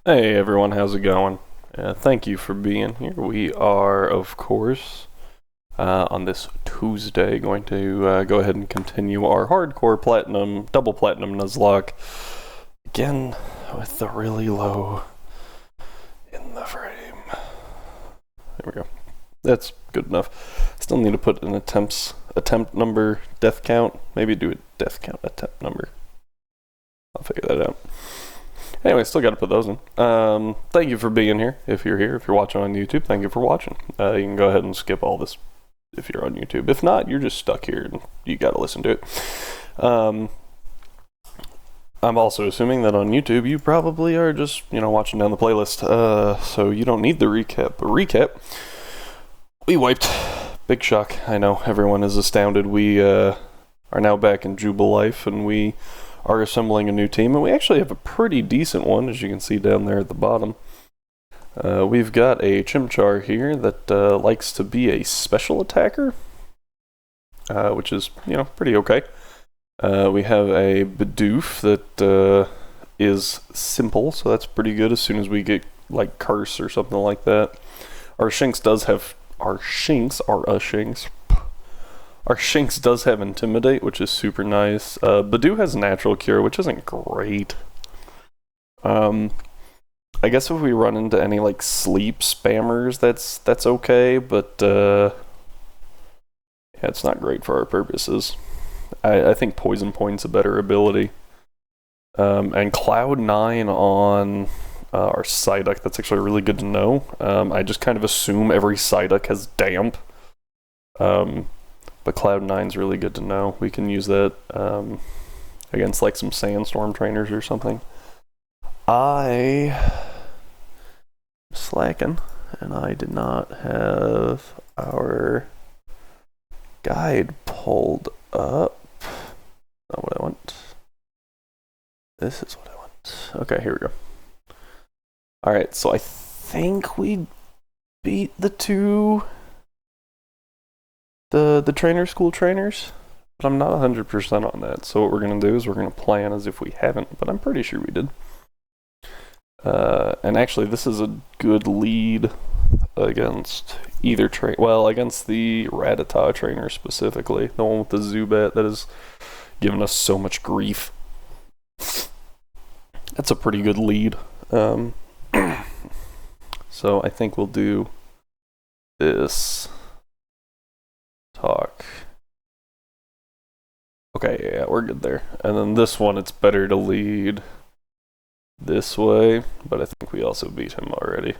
Hey everyone, how's it going? Thank you for being here. We are, of course, on this Tuesday going to go ahead and continue our hardcore platinum, double platinum Nuzlocke. Again, with the really low in the frame. There we go. That's good enough. Still need to put an attempt number, death count. Maybe do a death count attempt number. I'll figure that out. Anyway, still got to put those in. Thank you for being here. If you're here, if you're watching on YouTube, thank you for watching. You can go ahead and skip all this if you're on YouTube. If not, you're just stuck here and you got to listen to it. I'm also assuming that on YouTube you probably are just, watching down the playlist. So you don't need the recap. But recap, we wiped. Big shock. I know, everyone is astounded. We are now back in Jubal Life and we are assembling a new team, and we actually have a pretty decent one, as you can see down there at the bottom. We've got a Chimchar here that likes to be a special attacker, which is, pretty okay. We have a Bidoof that is simple, so that's pretty good as soon as we get, like, Curse or something like that. Our Shinx does have Intimidate, which is super nice. Badoo has Natural Cure, which isn't great. I guess if we run into any, like, sleep spammers, that's okay, but, yeah, it's not great for our purposes. I think Poison Point's a better ability. And Cloud 9 on our Psyduck, that's actually really good to know. I just kind of assume every Psyduck has Damp. But Cloud 9's really good to know. We can use that against like some Sandstorm trainers or something. I am slacking, and I did not have our guide pulled up. Not what I want. This is what I want. Okay, here we go. Alright, so I think we beat the two the trainer school trainers, but I'm not 100% on that. So what we're going to do is we're going to plan as if we haven't, but I'm pretty sure we did. And actually, this is a good lead against either against the Rattata trainer specifically, the one with the Zubat that has given us so much grief. That's a pretty good lead. So I think we'll do this. Talk. Okay, yeah, we're good there. And then this one, it's better to lead this way, but I think we also beat him already.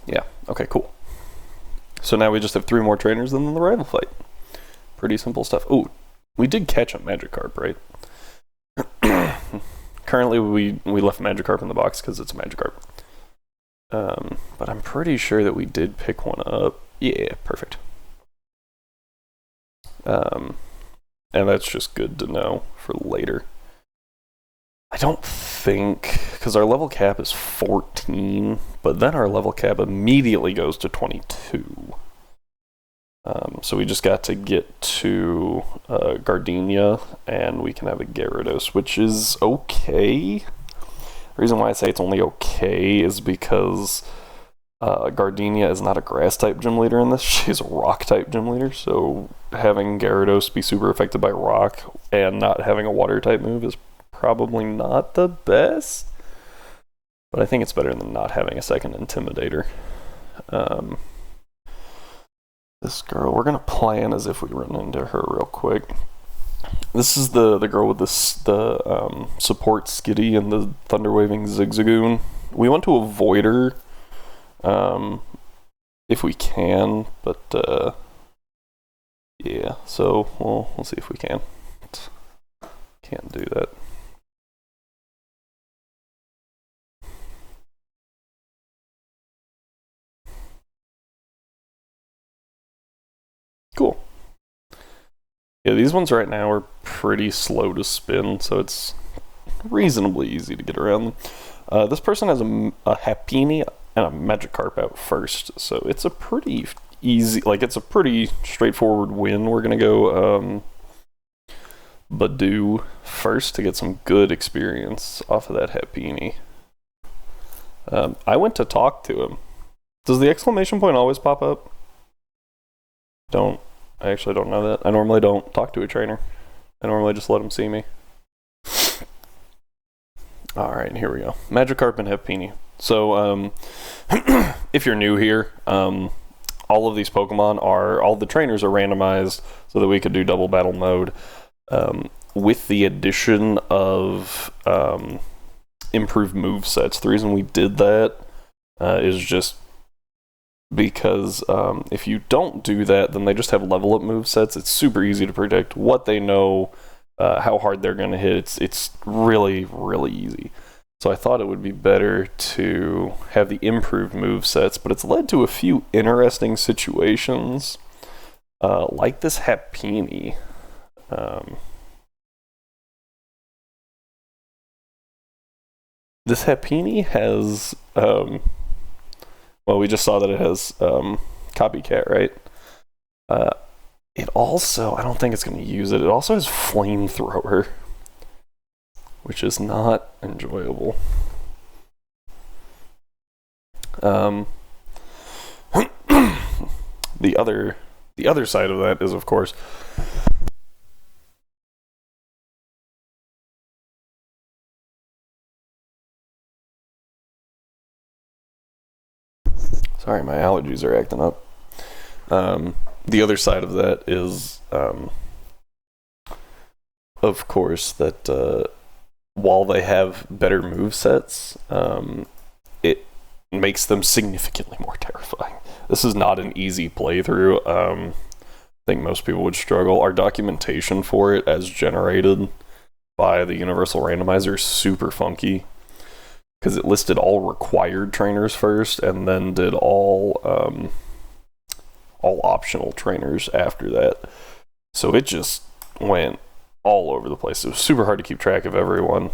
Yeah, okay, cool. So now we just have 3 more trainers and then the rival fight. Pretty simple stuff. Ooh, we did catch a Magikarp, right? Currently, we left Magikarp in the box because it's a Magikarp. But I'm pretty sure that we did pick one up. Yeah, perfect. And that's just good to know for later. I don't think, because our level cap is 14, but then our level cap immediately goes to 22. So we just got to get to Gardenia, and we can have a Gyarados, which is okay. The reason why I say it's only okay is because Gardenia is not a grass-type gym leader in this. She's a rock-type gym leader, so having Gyarados be super affected by rock and not having a water-type move is probably not the best. But I think it's better than not having a second Intimidator. This girl, we're going to plan as if we run into her real quick. This is the girl with the support Skitty and the Thunder Waving Zigzagoon. We want to avoid her. If we can, but yeah, so we'll see if we can. Can't do that. Cool. Yeah, these ones right now are pretty slow to spin, so it's reasonably easy to get around them. This person has a Happiny and a Magikarp out first, so it's a pretty easy, like, it's a pretty straightforward win. We're gonna go Badu first to get some good experience off of that Happini. I went to talk to him. Does the exclamation point always pop up? I actually don't know that. I normally don't talk to a trainer. I normally just let them see me. Alright, here we go. Magikarp and Happini. So, if you're new here, all of these Pokemon all the trainers are randomized so that we could do double battle mode. With the addition of improved move sets. The reason we did that is just because if you don't do that, then they just have level up move sets. It's super easy to predict what they know, how hard they're going to hit. It's really, really easy. So I thought it would be better to have the improved move sets, but it's led to a few interesting situations, like this Happini. This Happini has, well, we just saw that it has Copycat, right? It also, I don't think it's going to use it. It also has Flamethrower, which is not enjoyable. The other side of that is, of course, sorry, my allergies are acting up. The other side of that is, of course, that while they have better movesets, it makes them significantly more terrifying. This is not an easy playthrough. I think most people would struggle. Our documentation for it, as generated by the Universal Randomizer, is super funky, because it listed all required trainers first, and then did all optional trainers after that. So it just went all over the place. It was super hard to keep track of everyone.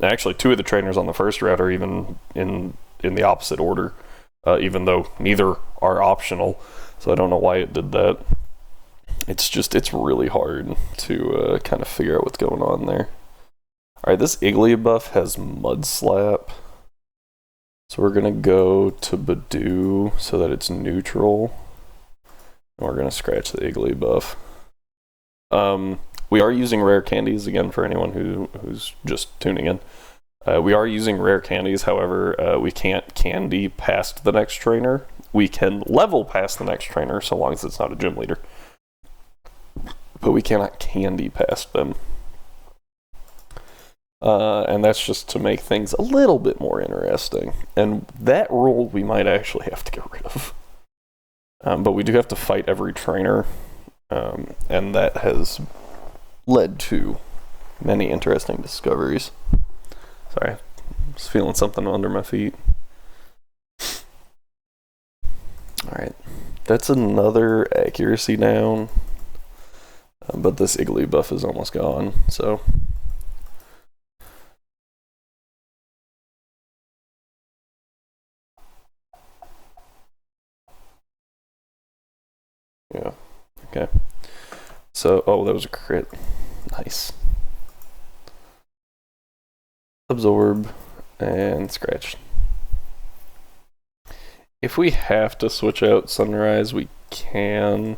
Actually, two of the trainers on the first route are even in the opposite order, even though neither are optional. So I don't know why it did that. It's really hard to kind of figure out what's going on there. Alright, this Igglybuff has Mud Slap. So we're going to go to Badu so that it's neutral. And we're going to scratch the Igglybuff. We are using rare candies, again, for anyone who's just tuning in. We are using rare candies, however, we can't candy past the next trainer. We can level past the next trainer, so long as it's not a gym leader. But we cannot candy past them. And that's just to make things a little bit more interesting. And that rule we might actually have to get rid of. But we do have to fight every trainer. And that has led to many interesting discoveries. Sorry, I'm just feeling something under my feet. Alright, that's another accuracy down. But this Igglybuff is almost gone, so... yeah, okay. So, oh, that was a crit. Nice. Absorb and scratch. If we have to switch out Sunrise, we can.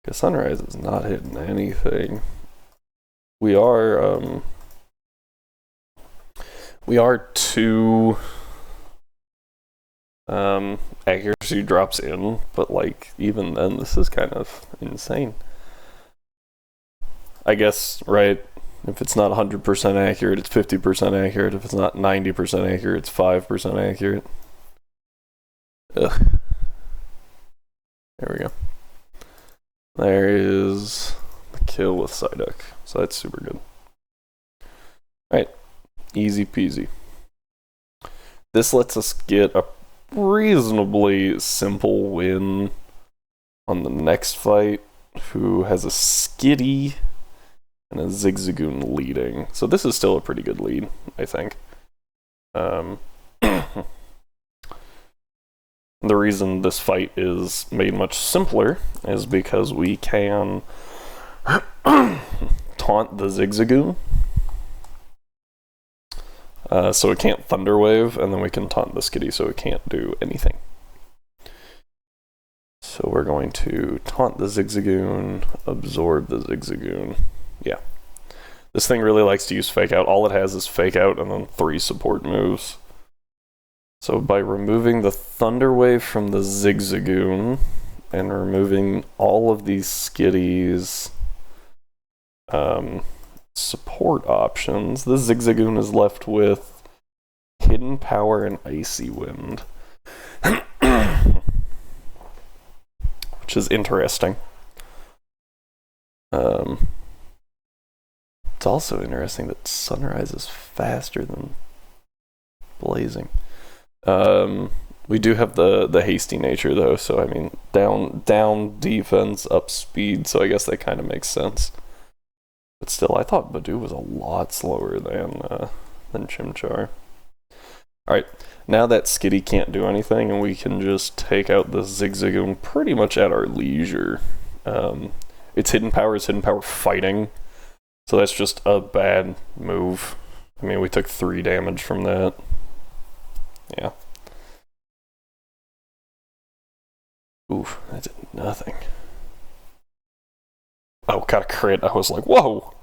Because Sunrise is not hitting anything. We are two accuracy drops in, but like even then this is kind of insane. I guess, right? If it's not 100% accurate, it's 50% accurate. If it's not 90% accurate, it's 5% accurate. Ugh. There we go. There is the kill with Psyduck. So that's super good. Alright. Easy peasy. This lets us get a reasonably simple win on the next fight, who has a Skitty and a Zigzagoon leading. So this is still a pretty good lead, I think. The reason this fight is made much simpler is because we can Taunt the Zigzagoon. So it can't Thunder Wave, and then we can taunt the Skitty so it can't do anything. So we're going to taunt the Zigzagoon, absorb the Zigzagoon. Yeah. This thing really likes to use Fake Out. All it has is Fake Out and then 3 support moves. So by removing the Thunder Wave from the Zigzagoon and removing all of these Skitties support options, the Zigzagoon is left with Hidden Power and Icy Wind. Which is interesting. It's also interesting that Sunrise is faster than Blazing. We do have the hasty nature though, so I mean down defense, up speed, so I guess that kind of makes sense. But still, I thought Badoo was a lot slower than Chimchar. Alright, now that Skitty can't do anything, and we can just take out the Zigzagoon pretty much at our leisure. Its hidden power is hidden power fighting, so that's just a bad move. I mean, we took 3 damage from that. Yeah. Oof, that did nothing. Oh, got a crit. I was like, whoa!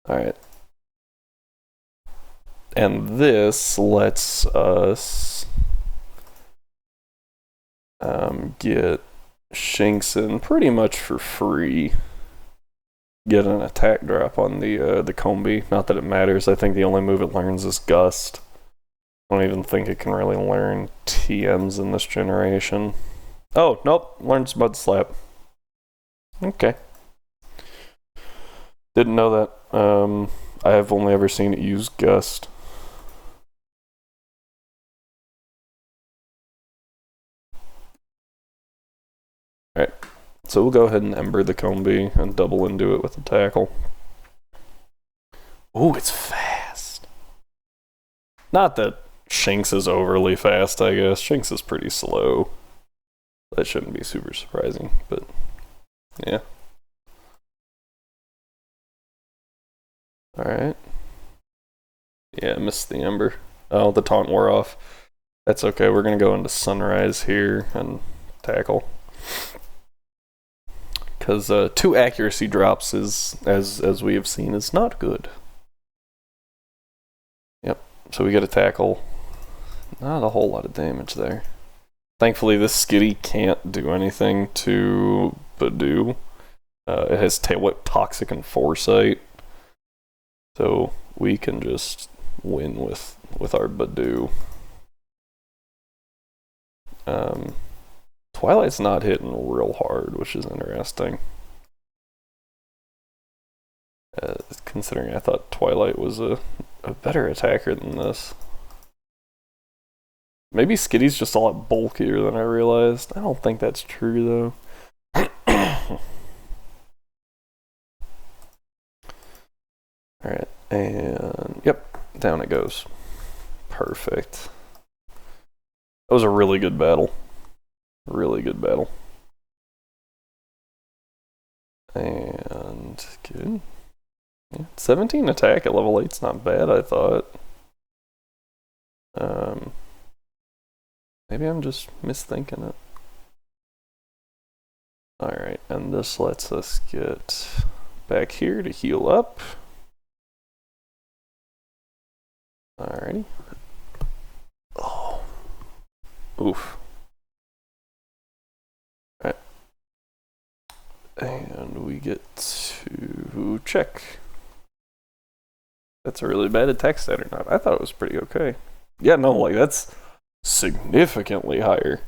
Alright. And this lets us get Shinxin pretty much for free. Get an attack drop on the Combi. Not that it matters. I think the only move it learns is Gust. I don't even think it can really learn TMs in this generation. Oh, nope. Learns Mud Slap. Okay. Didn't know that. I have only ever seen it use Gust. Alright. So we'll go ahead and Ember the Combi and double into it with a tackle. Ooh, it's fast. Not that Shinx is overly fast, I guess. Shinx is pretty slow. That shouldn't be super surprising, but yeah. Alright. Yeah, I missed the Ember. Oh, the taunt wore off. That's okay, we're gonna go into Sunrise here and tackle. Because 2 accuracy drops is, as we have seen, is not good. Yep, so we get a tackle. Not a whole lot of damage there. Thankfully, this Skitty can't do anything to Badoo. It has Tail Whip, Toxic, and Foresight. So we can just win with our Badoo. Twilight's not hitting real hard, which is interesting. Considering I thought Twilight was a better attacker than this. Maybe Skitty's just a lot bulkier than I realized. I don't think that's true, though. Alright, and yep, down it goes. Perfect. That was a really good battle. Really good battle. And good. Yeah, 17 attack at level 8's not bad, I thought. Maybe I'm just misthinking it. Alright, and this lets us get back here to heal up. Alrighty. Oh. Oof. Alright. And we get to check. That's a really bad attack stat or not. I thought it was pretty okay. Yeah, no, like that's significantly higher.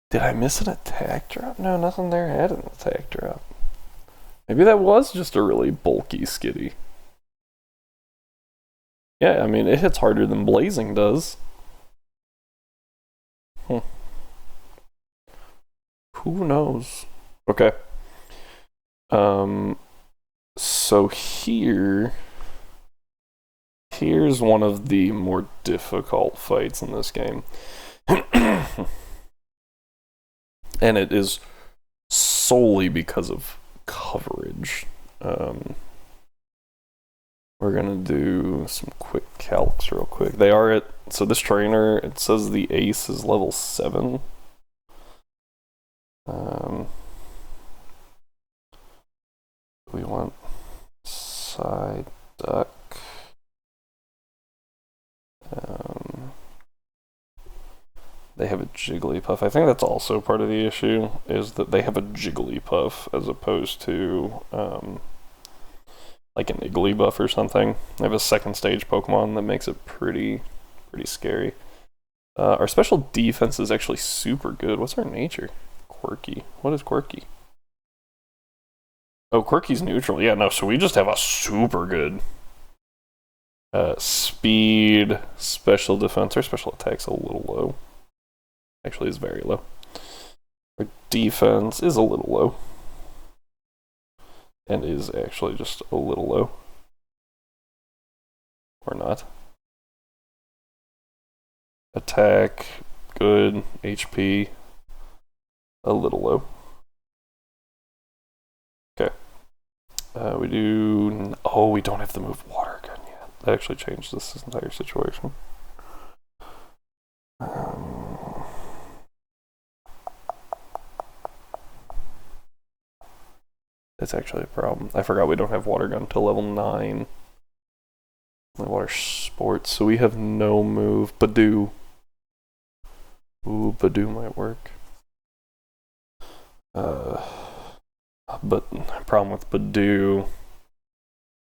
Did I miss an attack drop? No, nothing there had an attack drop. Maybe that was just a really bulky Skitty. Yeah, I mean, it hits harder than Blazing does. Who knows? Okay. So here's one of the more difficult fights in this game. And it is solely because of coverage. We're gonna do some quick calcs real quick. They are at, so this trainer, it says the ace is level 7. We want side duck. They have a Jigglypuff. I think that's also part of the issue, is that they have a Jigglypuff as opposed to like an Igglybuff or something. They have a second stage Pokemon that makes it pretty scary. Our special defense is actually super good. What's our nature? Quirky. What is quirky? Oh, quirky's neutral. Yeah, no, so we just have a super good speed, special defense. Our special attack's a little low. Actually, is very low. Our defense is a little low. And is actually just a little low. Or not. Attack, good. HP, a little low. Okay. We do... Oh, we don't have to move water gun yet. That actually changed this entire situation. That's actually a problem. I forgot we don't have water gun until level 9. Water sports, so we have no move. Badoo. Ooh, Badoo might work. But the problem with Badoo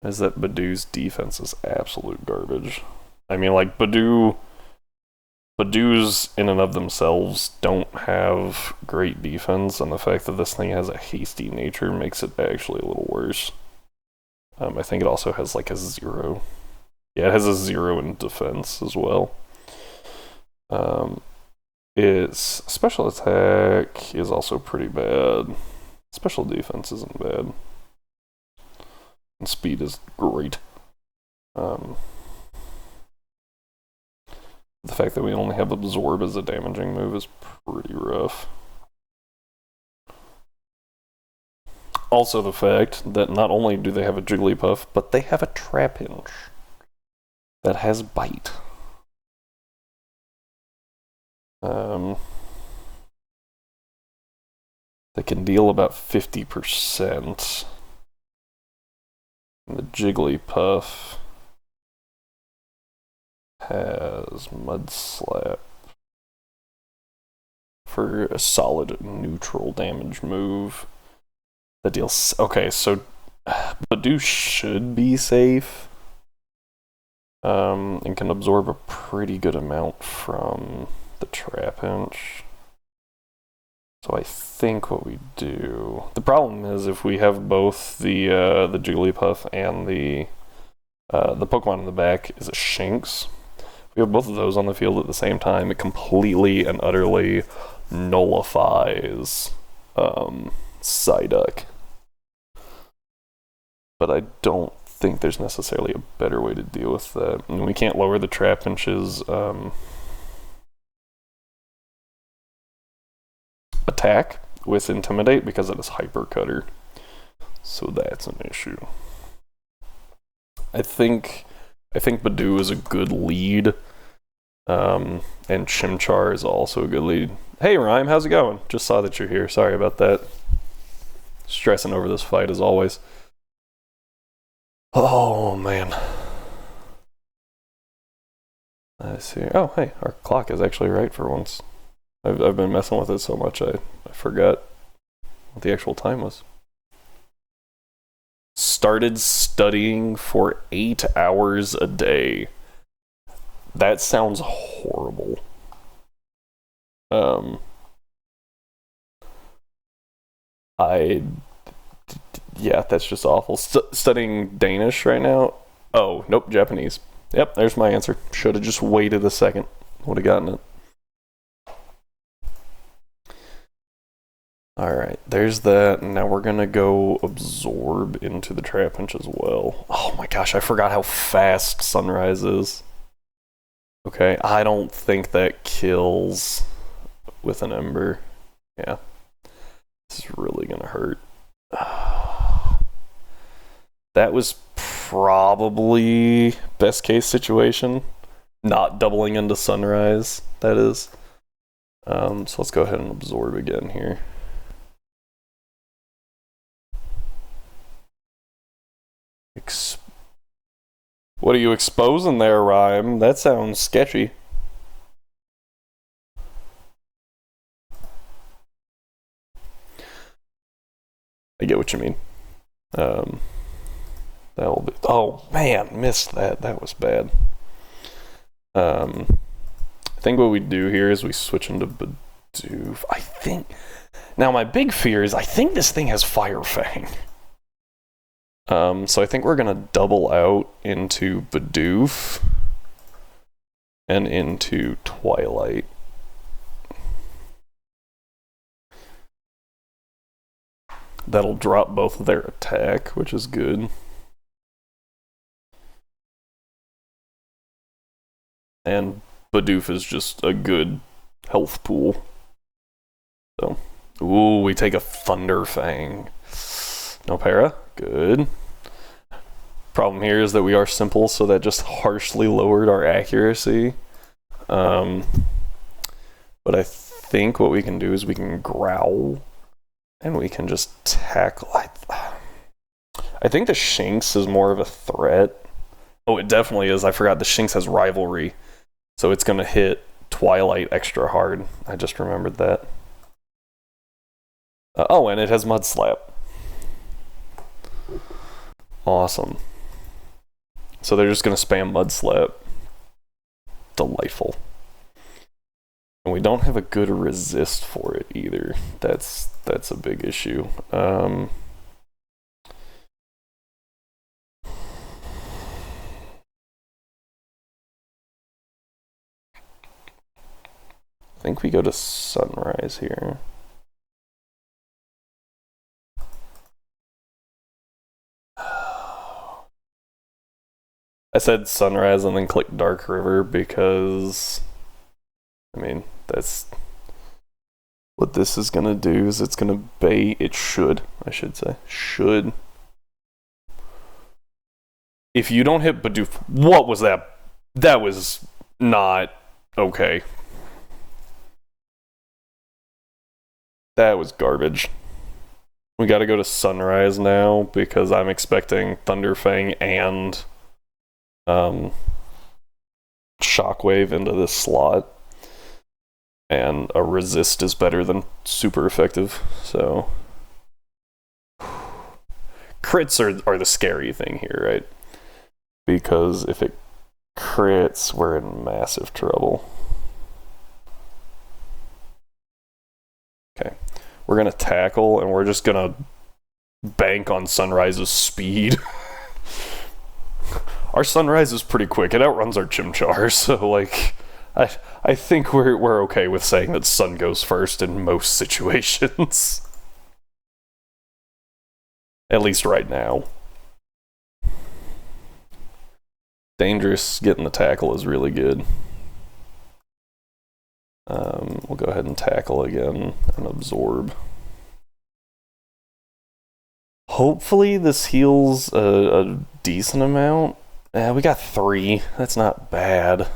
is that Badoo's defense is absolute garbage. I mean, like, Badoos in and of themselves don't have great defense, and the fact that this thing has a hasty nature makes it actually a little worse. I think it also has like a 0. Yeah, it has a 0 in defense as well. Its special attack is also pretty bad. Special defense isn't bad. And speed is great. The fact that we only have Absorb as a damaging move is pretty rough. Also the fact that not only do they have a Jigglypuff, but they have a Trapinch that has Bite. They can deal about 50%. And the Jigglypuff has Mud Slap for a solid neutral damage move. That deals... Okay, so Badoo should be safe. And can absorb a pretty good amount from the Trapinch. So I think what we do... The problem is if we have both the Jigglypuff and the Pokemon in the back is a Shinx. If we have both of those on the field at the same time, it completely and utterly nullifies Psyduck. But I don't think there's necessarily a better way to deal with that. And we can't lower the Trapinch's attack with Intimidate because it is Hyper Cutter. So that's an issue. I think Badoo is a good lead. And Chimchar is also a good lead. Hey Rhyme, how's it going? Just saw that you're here. Sorry about that. Stressing over this fight as always. Oh man. Let's see. Oh hey, our clock is actually right for once. I've been messing with it so much I forgot what the actual time was. Started studying for 8 hours a day. That sounds horrible. Yeah, that's just awful. Studying Danish right now? Oh, nope, Japanese. Yep, there's my answer. Should have just waited a second. Would have gotten it. Alright, there's that. Now we're gonna go absorb into the Trapinch as well. Oh my gosh, I forgot how fast Sunrise is. Okay, I don't think that kills with an Ember. Yeah. This is really gonna hurt. That was probably best case situation. Not doubling into Sunrise, that is. So let's go ahead and absorb again here. What are you exposing there, Rhyme? That sounds sketchy. I get what you mean. That'll be. Oh man, missed that. That was bad. I think what we do here is we switch into Bidoof. I think. Now my big fear is I think this thing has Fire Fang. So I think we're gonna double out into Bidoof and into Twilight. That'll drop both of their attack, which is good. And Bidoof is just a good health pool. So, ooh, we take a Thunder Fang. No para, good. Problem here is that we are simple, so that just harshly lowered our accuracy. But I think what we can do is we can growl. And we can just tackle. I think the Shinx is more of a threat. Oh, it definitely is. I forgot the Shinx has Rivalry. So it's going to hit Twilight extra hard. I just remembered that. Oh, and it has Mud Slap. Awesome. So they're just going to spam Mud Slap. Delightful. And we don't have a good resist for it either. That's a big issue. I think we go to Sunrise here. I said Sunrise and then click Dark River because, I mean, that's what this is gonna do. Is it's gonna bait. It should, I should say, should. If you don't hit Bidoof, what was that? That was not okay. That was garbage. We got to go to Sunrise now because I'm expecting Thunderfang and Shockwave into this slot. And a resist is better than super effective, so crits are the scary thing here, right? Because if it crits, we're in massive trouble. Okay, we're gonna tackle, and we're just gonna bank on Sunrise's speed. Our Sunrise is pretty quick. It outruns our Chimchar, so like, I think we're okay with saying that Sun goes first in most situations. At least right now. Dangerous getting the tackle is really good. We'll go ahead and tackle again and absorb. Hopefully this heals a decent amount. We got 3. That's not bad.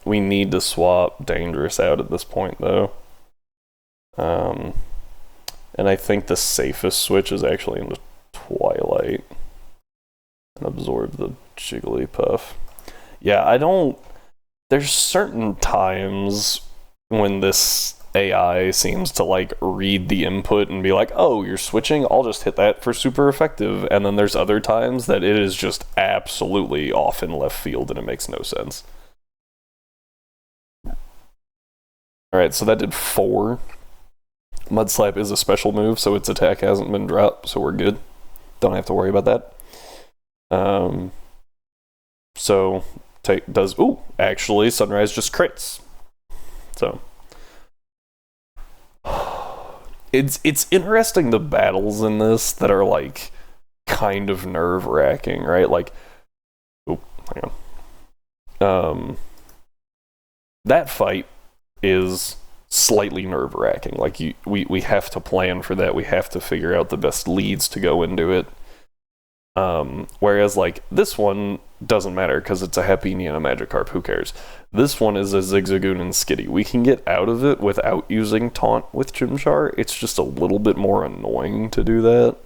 We need to swap Dangerous out at this point, though. And I think the safest switch is actually into Twilight. And absorb the Jigglypuff. Yeah, I don't... There's certain times when this AI seems to, like, read the input and be like, oh, you're switching? I'll just hit that for super effective. And then there's other times that it is just absolutely off in left field and it makes no sense. Alright, so that did 4. Mud Slap is a special move, so its attack hasn't been dropped, so we're good. Don't have to worry about that. So, ooh, actually, Sunrise just crits. So, it's interesting the battles in this that are, like, kind of nerve-wracking, right? Like, oh, hang on. That fight is slightly nerve-wracking. Like, we have to plan for that. We have to figure out the best leads to go into it. Whereas, like, this one doesn't matter because it's a Happiny and a Magikarp. Who cares? This one is a Zigzagoon and Skitty. We can get out of it without using Taunt with Chimchar. It's just a little bit more annoying to do that.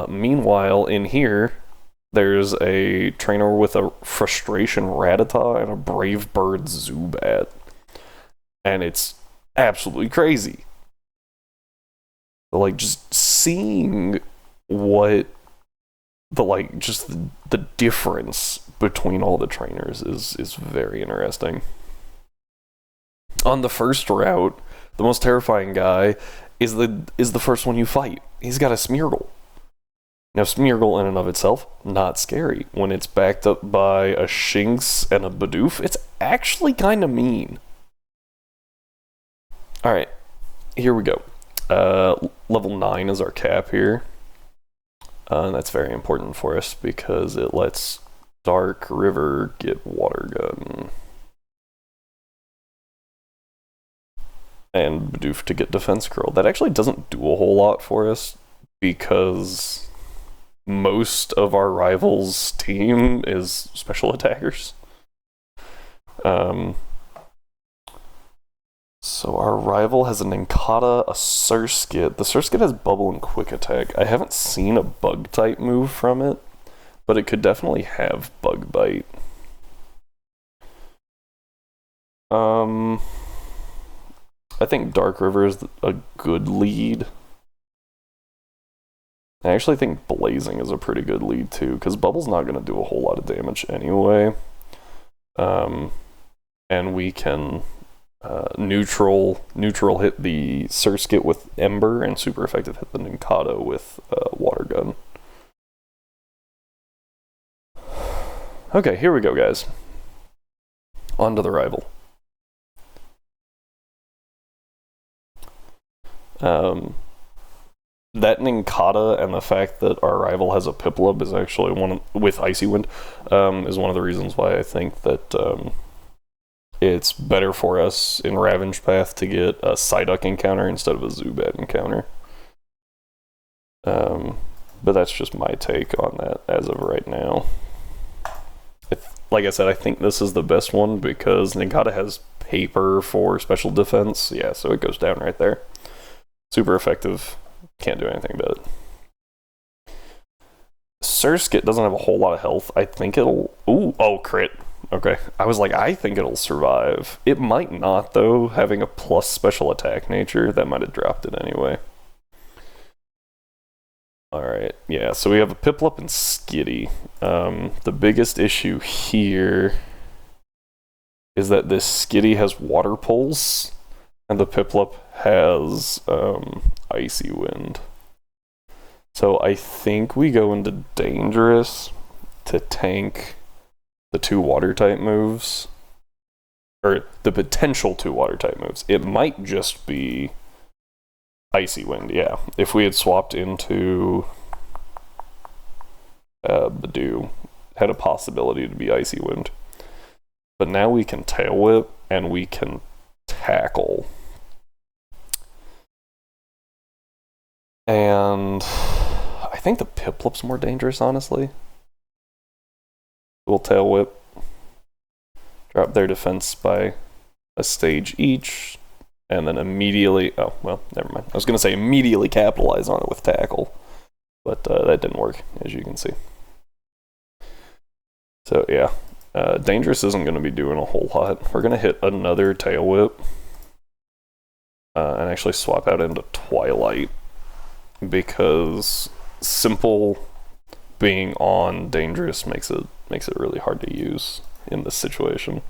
Meanwhile, in here, there's a trainer with a Frustration Rattata and a Brave Bird Zubat. And it's absolutely crazy. Like, just seeing what the difference between all the trainers is very interesting. On the first route, the most terrifying guy is the first one you fight. He's got a Smeargle. Now, Smeargle in and of itself, not scary. When it's backed up by a Shinx and a Bidoof, it's actually kind of mean. Alright, here we go. Level 9 is our cap here. And that's very important for us because it lets Dark River get Water Gun. And Bidoof to get Defense Curl. That actually doesn't do a whole lot for us because most of our rivals' team is special attackers. So our rival has a Nincada, a Surskit. The Surskit has Bubble and Quick Attack. I haven't seen a Bug-type move from it, but it could definitely have Bug Bite. I think Dark River is a good lead. I actually think Blazing is a pretty good lead too, because Bubble's not going to do a whole lot of damage anyway. And we can neutral hit the Surskit with Ember, and super effective hit the Nincada with Water Gun. Okay, here we go, guys. On to the rival. That Nincada and the fact that our rival has a Piplup is actually with Icy Wind, is one of the reasons why I think that it's better for us in Ravage Path to get a Psyduck encounter instead of a Zubat encounter. But that's just my take on that as of right now. Like I said, I think this is the best one because Nincada has Paper for special defense. Yeah, so it goes down right there. Super effective. Can't do anything about it. Surskit doesn't have a whole lot of health. I think it'll... Oh, crit. Okay. I was like, I think it'll survive. It might not, though. Having a plus special attack nature, that might have dropped it anyway. Alright, yeah, so we have a Piplup and Skitty. The biggest issue here is that this Skitty has Water Pulse, and the Piplup has Icy Wind. So I think we go into Dangerous to tank the 2 Water-type moves. Or the potential 2 Water-type moves. It might just be Icy Wind, yeah. If we had swapped into Bidoof, had a possibility to be Icy Wind. But now we can Tail Whip, and we can Tackle. And I think the Piplup's more dangerous, honestly. We'll Tail Whip. Drop their defense by a stage each. And then immediately... Oh, well, never mind. I was going to say immediately capitalize on it with Tackle. But that didn't work, as you can see. So, yeah. Dangerous isn't going to be doing a whole lot. We're going to hit another Tail Whip. And actually swap out into Twilight. Because simple being on Dangerous makes it really hard to use in this situation.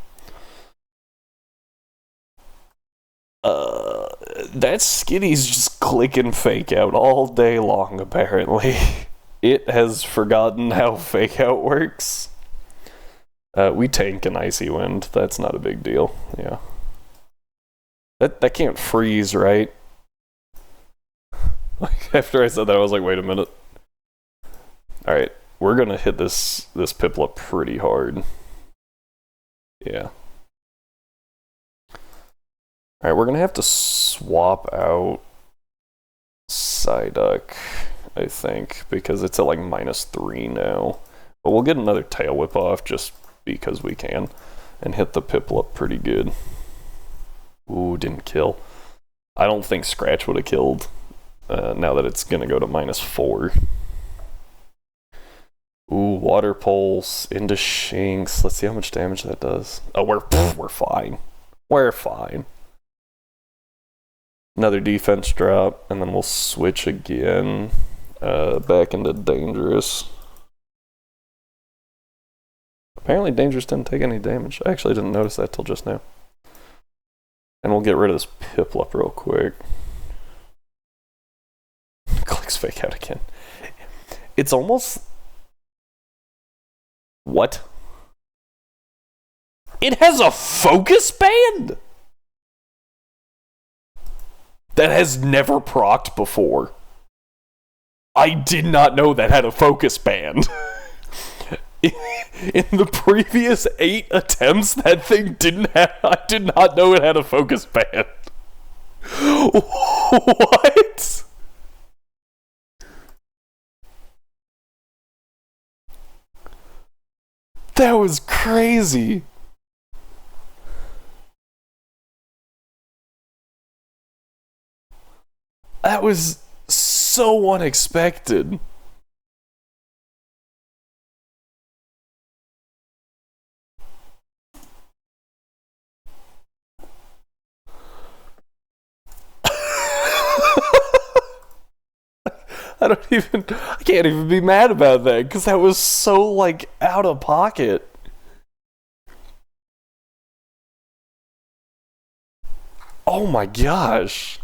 That Skitty's just clicking Fake Out all day long, apparently. It has forgotten how Fake Out works. We tank an Icy Wind. That's not a big deal. Yeah. That can't freeze, right? Like, after I said that, I was like, wait a minute. Alright, we're gonna hit this Piplup pretty hard. Yeah. Alright, we're gonna have to swap out Psyduck, I think, because it's at like -3 now. But we'll get another Tail Whip off just because we can, and hit the Piplup pretty good. Ooh, didn't kill. I don't think Scratch would have killed, now that it's gonna go to -4. Ooh, Water Pulse into Shinx. Let's see how much damage that does. Oh, we're fine. We're fine. Another defense drop, and then we'll switch again back into Dangerous. Apparently Dangerous didn't take any damage. I actually didn't notice that till just now. And we'll get rid of this Piplup real quick. Clicks fake out again. It's almost... What? It has a focus band? That has never procced before. I did not know that had a focus band. In the previous 8 attempts, that thing didn't have... I did not know it had a focus band. What? That was crazy. That was so unexpected. I can't even be mad about that, because that was so, like, out of pocket. Oh my gosh.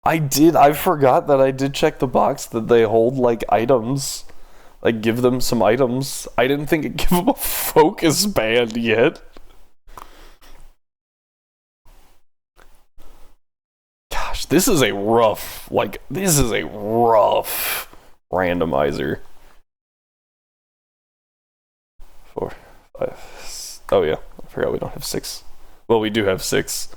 I forgot that I did check the box that they hold, like, items. Like, give them some items. I didn't think it'd give them a focus band yet. Gosh, this is a rough randomizer. 4, 5. Oh yeah, I forgot we don't have 6. Well, we do have 6,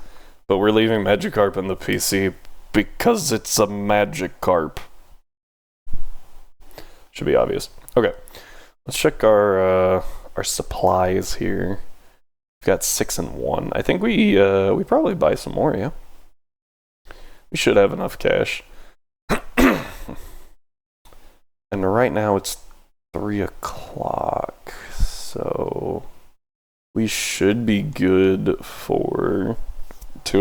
but we're leaving Magikarp in the PC because it's a Magikarp. Should be obvious. Okay, let's check our supplies here. We've got 6 and 1. I think we probably buy some more. Yeah, we should have enough cash. And right now it's 3 o'clock, so we should be good to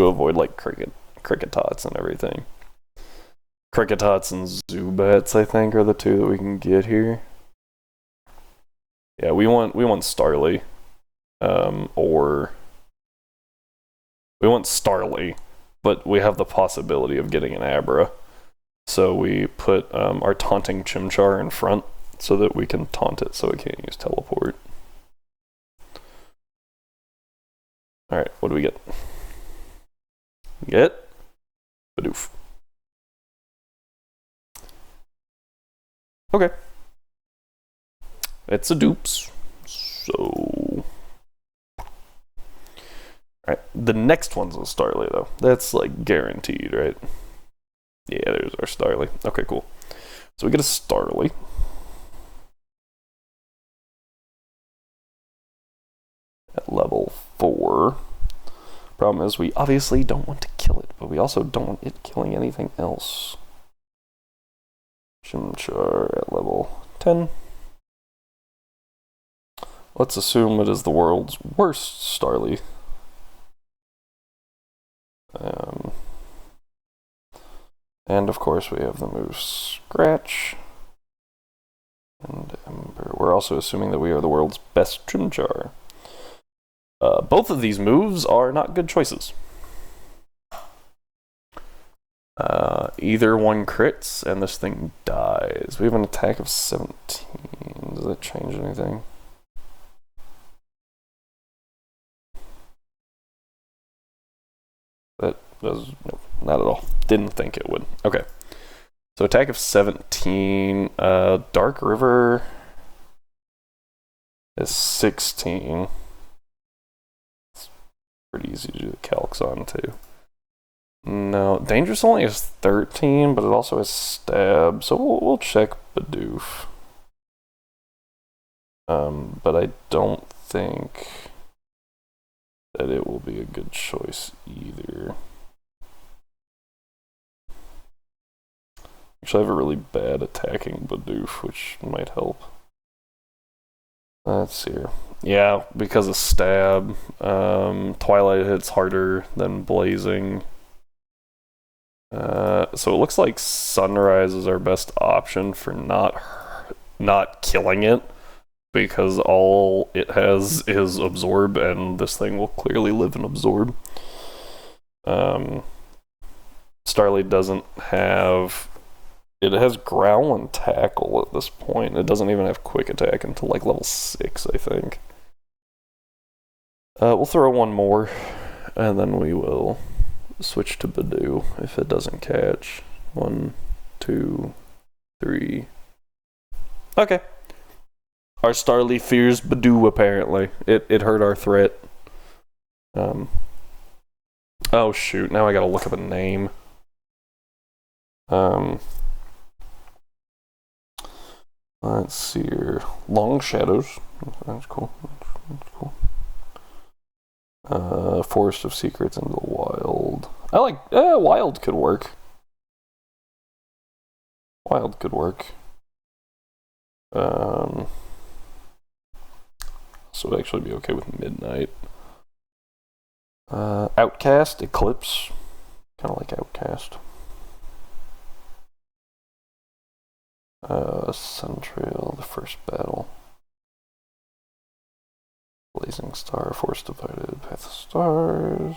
avoid like Cricketots and everything. Cricketots and Zubats, I think, are the 2 that we can get here. Yeah, we want Starly, or we want Starly, but we have the possibility of getting an Abra. So we put our taunting Chimchar in front so that we can taunt it so it can't use teleport. Alright, what do we get? We get Bidoof. Okay. It's a dupes. So... Alright, the next one's a Starly though. That's like guaranteed, right? Yeah, there's our Starly. Okay, cool. So we get a Starly. At level 4. Problem is, we obviously don't want to kill it, but we also don't want it killing anything else. Chimchar at level 10. Let's assume it is the world's worst Starly. And of course we have the move Scratch. And Ember. We're also assuming that we are the world's best Chimchar. Both of these moves are not good choices. Either one crits and this thing dies. We have an attack of 17. Does that change anything? That does... Nope, not at all. Didn't think it would. Okay. So attack of 17. Dark River is 16. Pretty easy to do the calcs on too. No, Dangerous only has 13, but it also has Stab, so we'll check Bidoof. But I don't think that it will be a good choice either. Actually, I have a really bad attacking Bidoof, which might help. Let's see here. Yeah, because of Stab, Twilight hits harder than Blazing. So it looks like Sunrise is our best option for not killing it, because all it has is Absorb, and this thing will clearly live in Absorb. Starly doesn't have... It has Growl and Tackle at this point. It doesn't even have Quick Attack until like level 6, I think. We'll throw one more, and then we will switch to Bidoo if it doesn't catch. 1, 2, 3. Okay. Our Starly fears Bidoo, apparently. It heard our threat. Oh shoot, now I gotta look up a name. Let's see here. Long Shadows. That's cool. That's cool. Forest of Secrets into the Wild. I like... Wild could work. Wild could work. So it'd actually be okay with Midnight. Outcast, Eclipse. Kind of like Outcast. Suntrail, the first battle. Blazing Star, Force Divided, Path of Stars.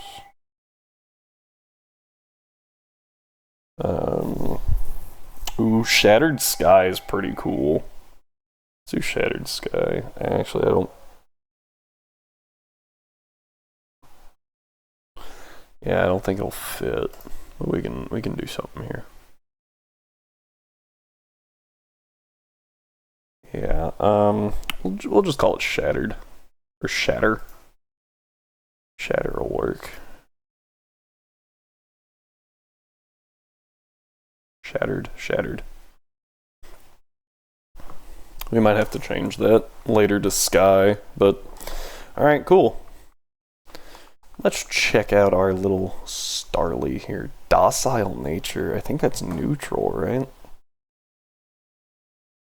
Ooh, Shattered Sky is pretty cool. Let's do Shattered Sky. Actually, I don't... Yeah, I don't think it'll fit. But we can do something here. Yeah, we'll just call it Shattered. Or Shatter. Shatter will work. Shattered. We might have to change that later to Sky, but... Alright, cool. Let's check out our little Starly here. Docile Nature. I think that's neutral, right?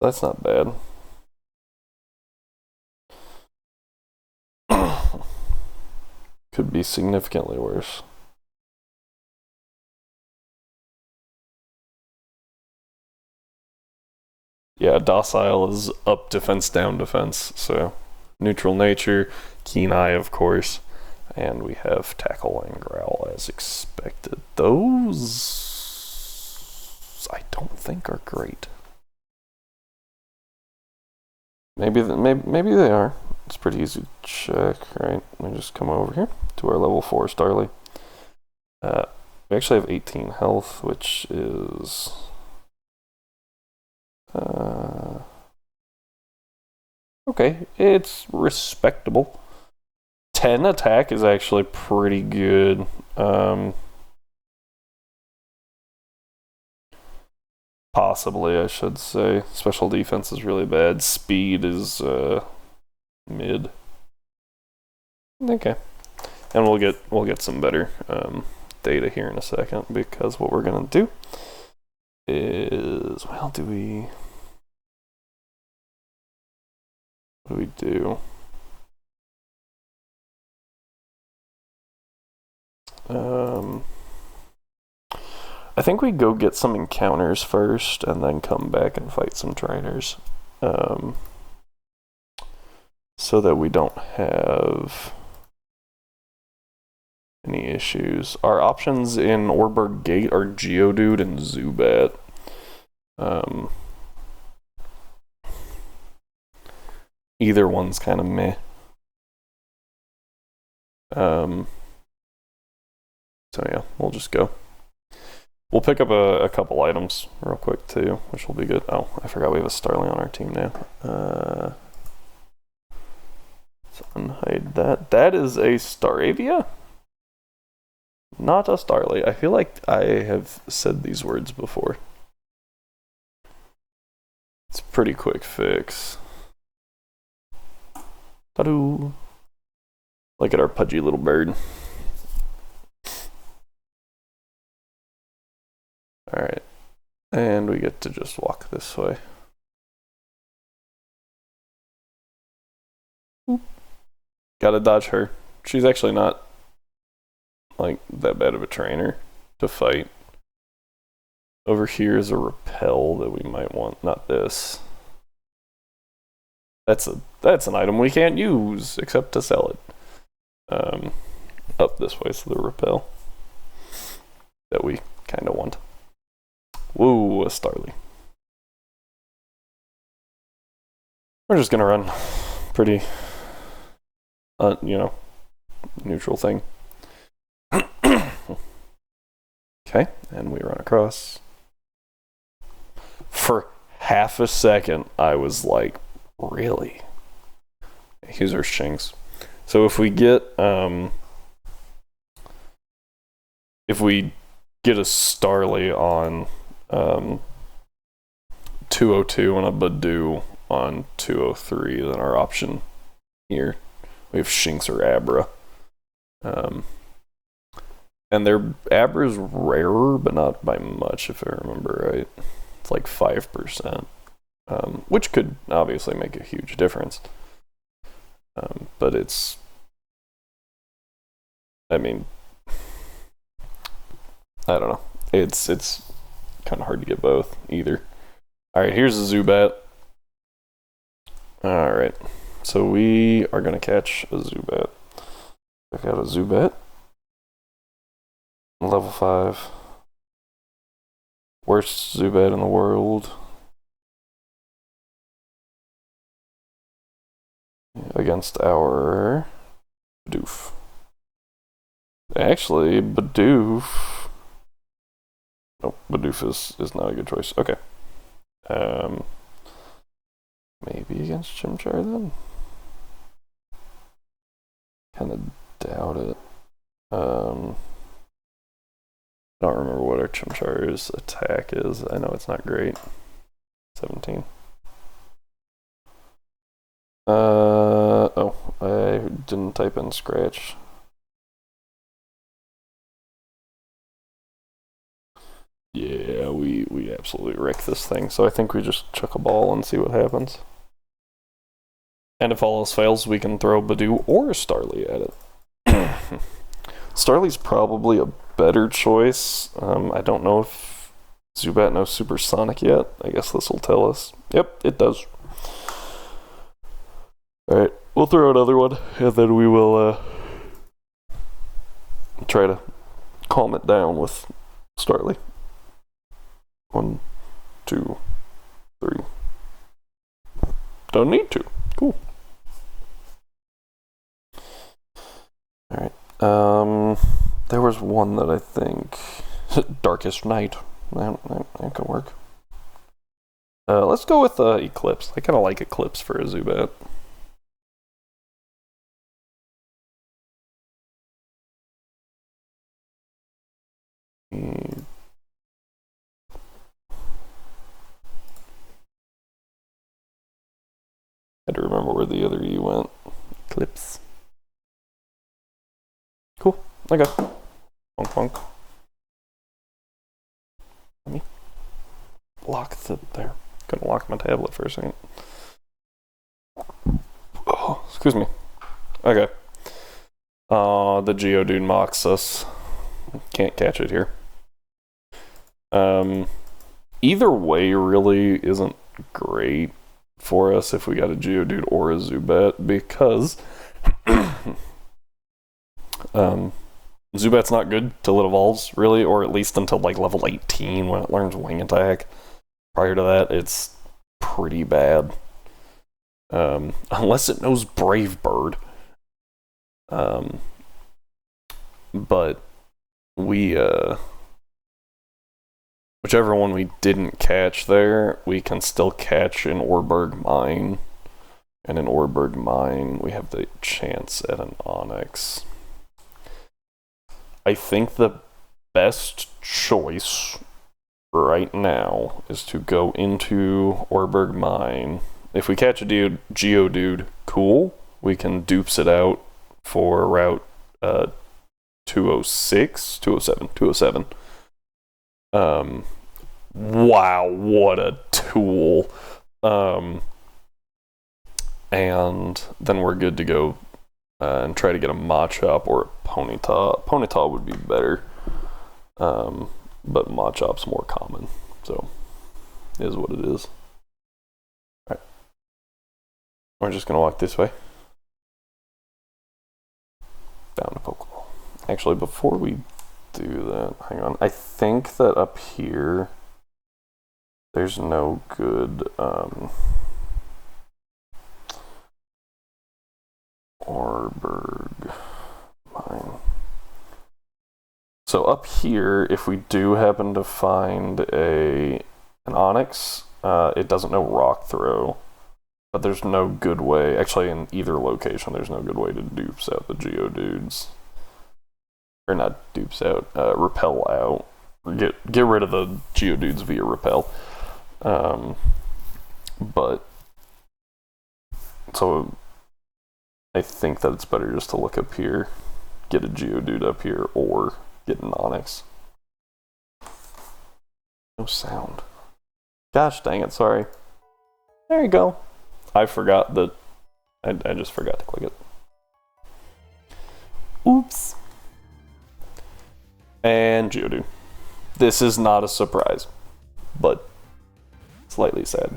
That's not bad. Could be significantly worse. Yeah, Docile is up defense, down defense, so neutral nature, Keen Eye, of course, and we have Tackle and Growl as expected. Those I don't think are great. Maybe they are. It's pretty easy to check, right? Let me just come over here to our level 4 Starly. We actually have 18 health, which is... okay, it's respectable. 10 attack is actually pretty good. Possibly, I should say. Special defense is really bad. Speed is mid. Okay, and we'll get some better data here in a second, because what we're gonna do is, well, what do we do? I think we go get some encounters first, and then come back and fight some trainers, so that we don't have any issues. Our options in Orberg Gate are Geodude and Zubat. Either one's kind of meh. So yeah, we'll just go. We'll pick up a couple items real quick too, which will be good. Oh, I forgot we have a Starly on our team now. Let's unhide that. That is a Staravia? Not a Starly. I feel like I have said these words before. It's a pretty quick fix. Ta-doo! Look at our pudgy little bird. Alright. And we get to just walk this way. Oop. Gotta dodge her. She's actually not like that bad of a trainer to fight. Over here is a repel that we might want. Not this. That's an item we can't use except to sell it. Up this way is the repel that we kind of want. Woo, a Starly. We're just gonna run pretty, neutral thing. Okay, and we run across. For half a second, I was like, really? Here's our Shinx. So if we get a Starly on 202 and a Badoo on 203, then our option here, we have Shinx or Abra. And their Abra's rarer, but not by much, if I remember right. It's like 5%, which could obviously make a huge difference. But it's, I mean, I don't know. It's kind of hard to get both either. All right, here's a Zubat. All right, so we are gonna catch a Zubat. Check out a Zubat. Level 5. Worst Zubat in the world. Against our Bidoof. Actually, Bidoof. Nope, Bidoof is not a good choice. Okay. Maybe against Chimchar then? Kinda doubt it. I don't remember what our Chimchar's attack is. I know it's not great. 17. Oh, I didn't type in Scratch. Yeah, we absolutely wreck this thing. So I think we just chuck a ball and see what happens. And if all else fails, we can throw Badoo or Starly at it. Starly's probably a better choice. I don't know if Zubat knows Supersonic yet. I guess this will tell us. Yep, it does. Alright, we'll throw another one, and then we will try to calm it down with Starly. 1, 2, 3. Don't need to. Cool. Alright. There was one that I think Darkest Night. That could work. Let's go with Eclipse. I kind of like Eclipse for a Zubat. Had to remember where the other E went. Eclipse. Cool. Okay. Bonk bonk. Let me lock there. Couldn't lock my tablet for a second. Oh, excuse me. Okay. The Geodude mocks us. Can't catch it here. Either way really isn't great for us if we got a Geodude or a Zubat, because Zubat's not good till it evolves, really, or at least until like level 18 when it learns Wing Attack. Prior to that, it's pretty bad. Unless it knows Brave Bird. But we, whichever one we didn't catch there, we can still catch an Orberg Mine. And in Orberg Mine, we have the chance at an Onix. I think the best choice right now is to go into Orberg Mine. If we catch a Geodude, cool. We can dupes it out for Route 206, 207, 207. Wow, what a tool. And then we're good to go and try to get a Machop or a Ponyta. Ponyta would be better, but Machop's more common, so it is what it is. Alright. We're just gonna walk this way. Found a Pokeball. Actually, before we do that, hang on. I think that up here there's no good Orberg Mine. So up here, if we do happen to find an Onix, it doesn't know Rock Throw, but there's no good way, actually in either location, there's no good way to dupes out the Geodudes. Or not dupes out, repel out. Get rid of the Geodudes via repel. But, so I think that it's better just to look up here, get a Geodude up here, or get an Onix. No sound. Gosh dang it, sorry. There you go. I forgot that. I just forgot to click it. Oops. And Geodude. This is not a surprise, but slightly sad.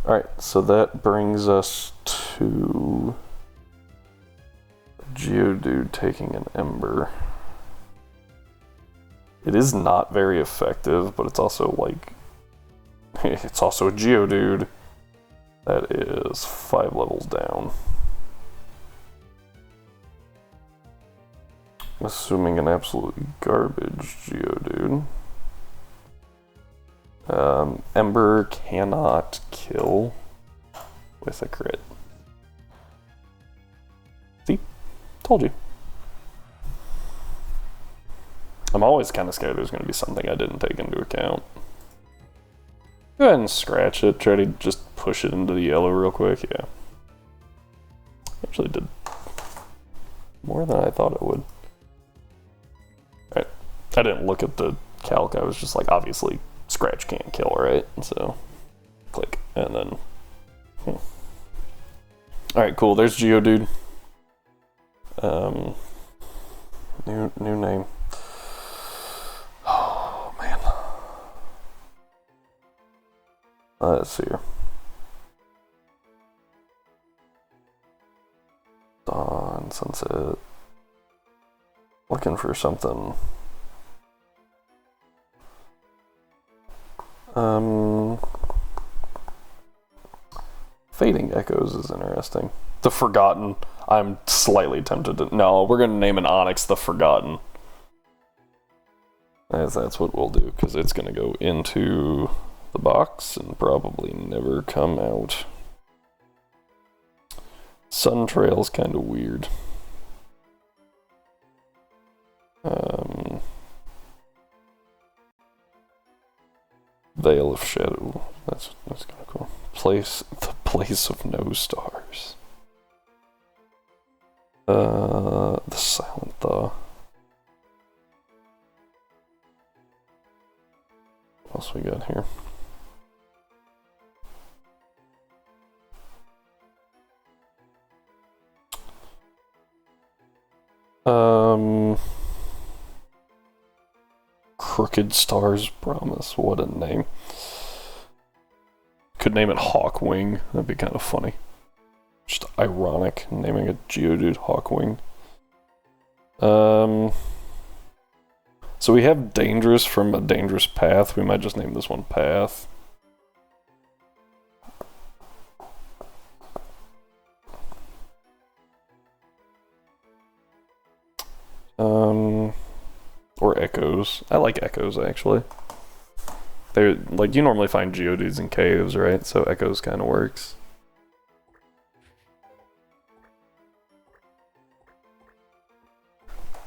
Alright, so that brings us to Geodude taking an Ember. It is not very effective, but it's also like, it's also a Geodude that is 5 levels down. Assuming an absolutely garbage Geodude. Ember cannot kill with a crit. See? Told you. I'm always kind of scared there's going to be something I didn't take into account. Go ahead and scratch it. Try to just push it into the yellow real quick. Yeah. Actually did more than I thought it would. Alright. I didn't look at the calc. I was just like, obviously, scratch can't kill, right? So, click. And then... Alright, cool. There's Geodude. New name. Oh, man. Let's see here. Dawn, sunset. Looking for something. Fading Echoes is interesting. The Forgotten. I'm slightly tempted to... No, we're going to name an Onix the Forgotten. That's what we'll do, because it's going to go into the box and probably never come out. Sun Trail's kind of weird. Veil of Shadow. That's kind of cool. The Place of No Stars. The Silent Thaw. What else we got here? Crooked Stars Promise. What a name. Could name it Hawkwing. That'd be kind of funny. Just ironic naming a Geodude Hawkwing. So we have Dangerous from a Dangerous Path. We might just name this one Path. Or Echoes. I like Echoes, actually. They're, like, you normally find Geodudes in caves, right? So Echoes kind of works.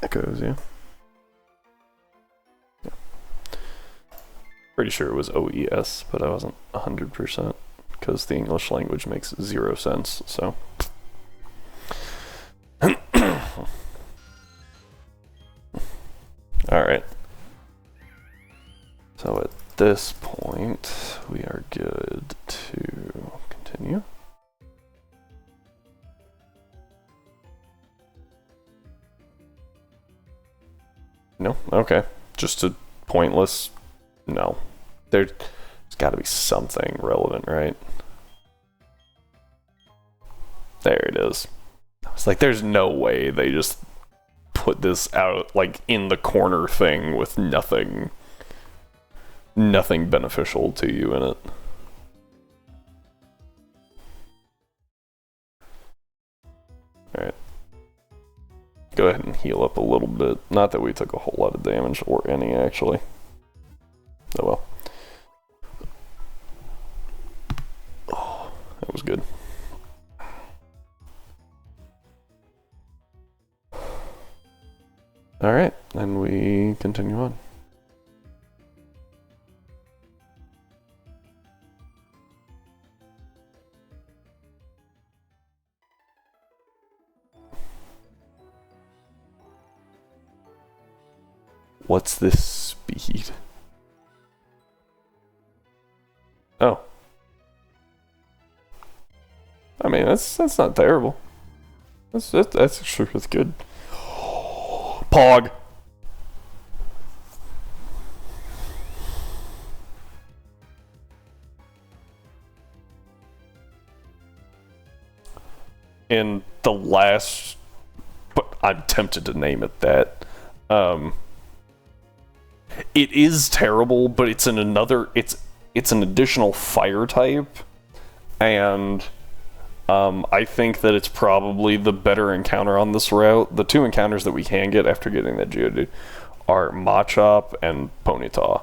Echoes, yeah. Pretty sure it was OES, but I wasn't 100% because the English language makes 0 sense, so. Alright. So at this point, we are good to continue. No? Okay. Just a pointless... No. There's gotta be something relevant, right? There it is. I was like, there's no way they just put this out, like, in the corner thing with nothing beneficial to you in it. Alright. Go ahead and heal up a little bit. Not that we took a whole lot of damage, or any, actually. Oh well. Oh, that was good. Alright, and we continue on. What's this speed? Oh. I mean, that's not terrible. That's actually really good. Pog. In the last, but I'm tempted to name it that. It is terrible, but it's an additional fire type, and I think that it's probably the better encounter on this route. The two encounters that we can get after getting that Geodude are Machop and Ponyta.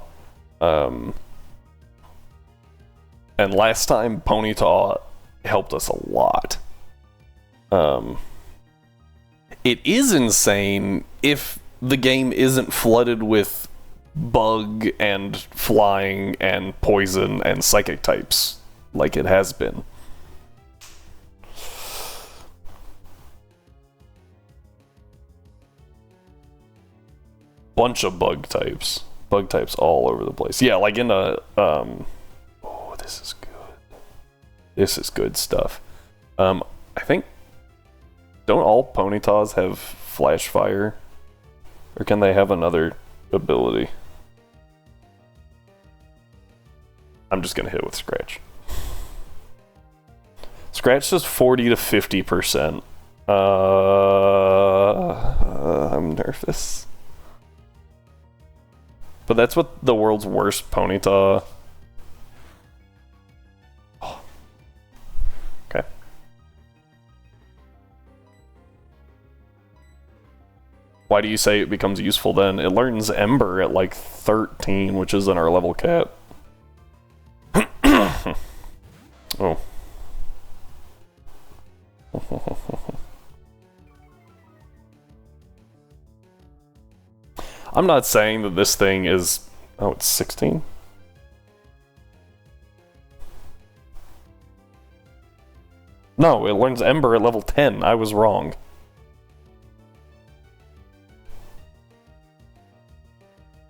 And last time, Ponyta helped us a lot. It is insane if the game isn't flooded with bug and flying and poison and psychic types like it has been. Bunch of bug types all over the place. Yeah, like in a oh, this is good. This is good stuff. I think, don't all Ponytas have Flash Fire, or can they have another ability? I'm just gonna hit with Scratch. Scratch does 40 to 50%. I'm nervous. But that's what the world's worst Ponyta. Oh. Okay. Why do you say it becomes useful then? It learns Ember at like 13, which isn't our level cap. Oh. I'm not saying that this thing is... Oh, it's 16? No, it learns Ember at level 10. I was wrong.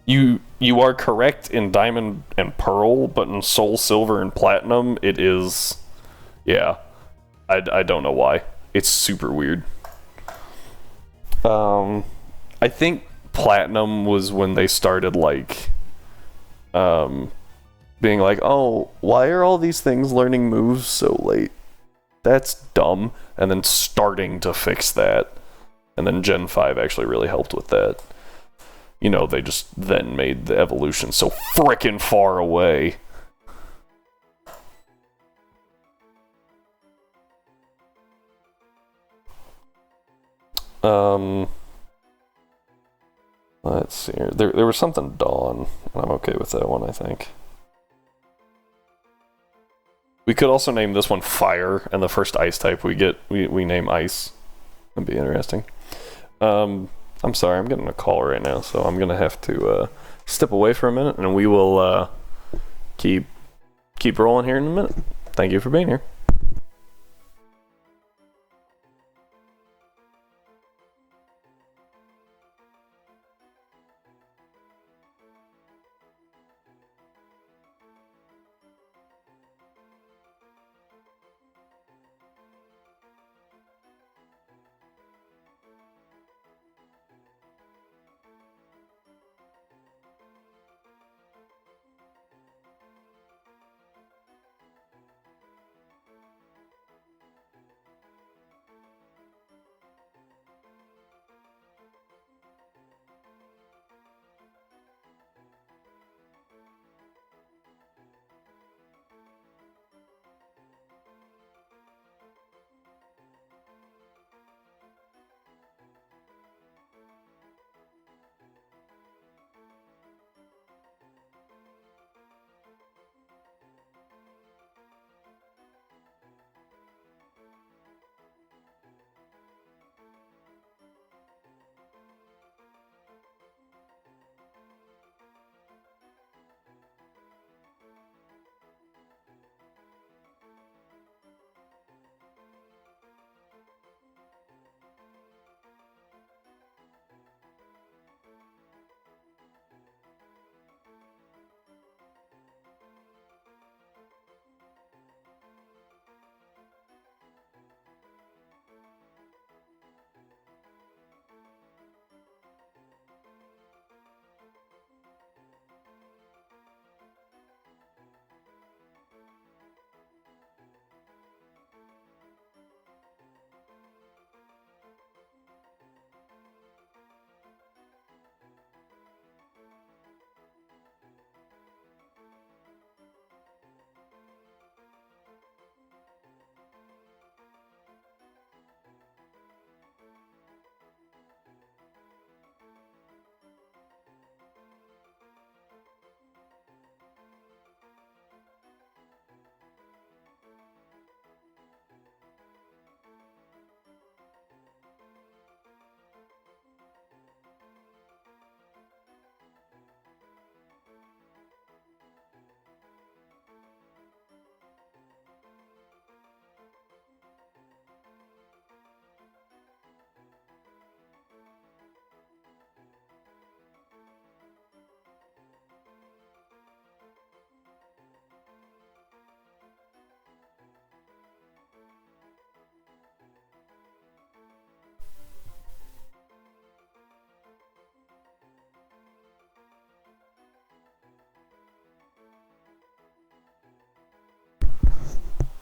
You are correct in Diamond and Pearl, but in Soul, Silver, and Platinum, it is... Yeah. I don't know why. It's super weird. I think Platinum was when they started, like... being like, oh, why are all these things learning moves so late? That's dumb. And then starting to fix that. And then Gen 5 actually really helped with that. You know, they just then made the evolution so frickin' far away. Let's see here. There was something Dawn, and I'm okay with that one, I think. We could also name this one Fire, and the first ice type we get, we name Ice. That'd be interesting. I'm sorry, I'm getting a call right now, so I'm gonna have to step away for a minute, and we will keep rolling here in a minute. Thank you for being here.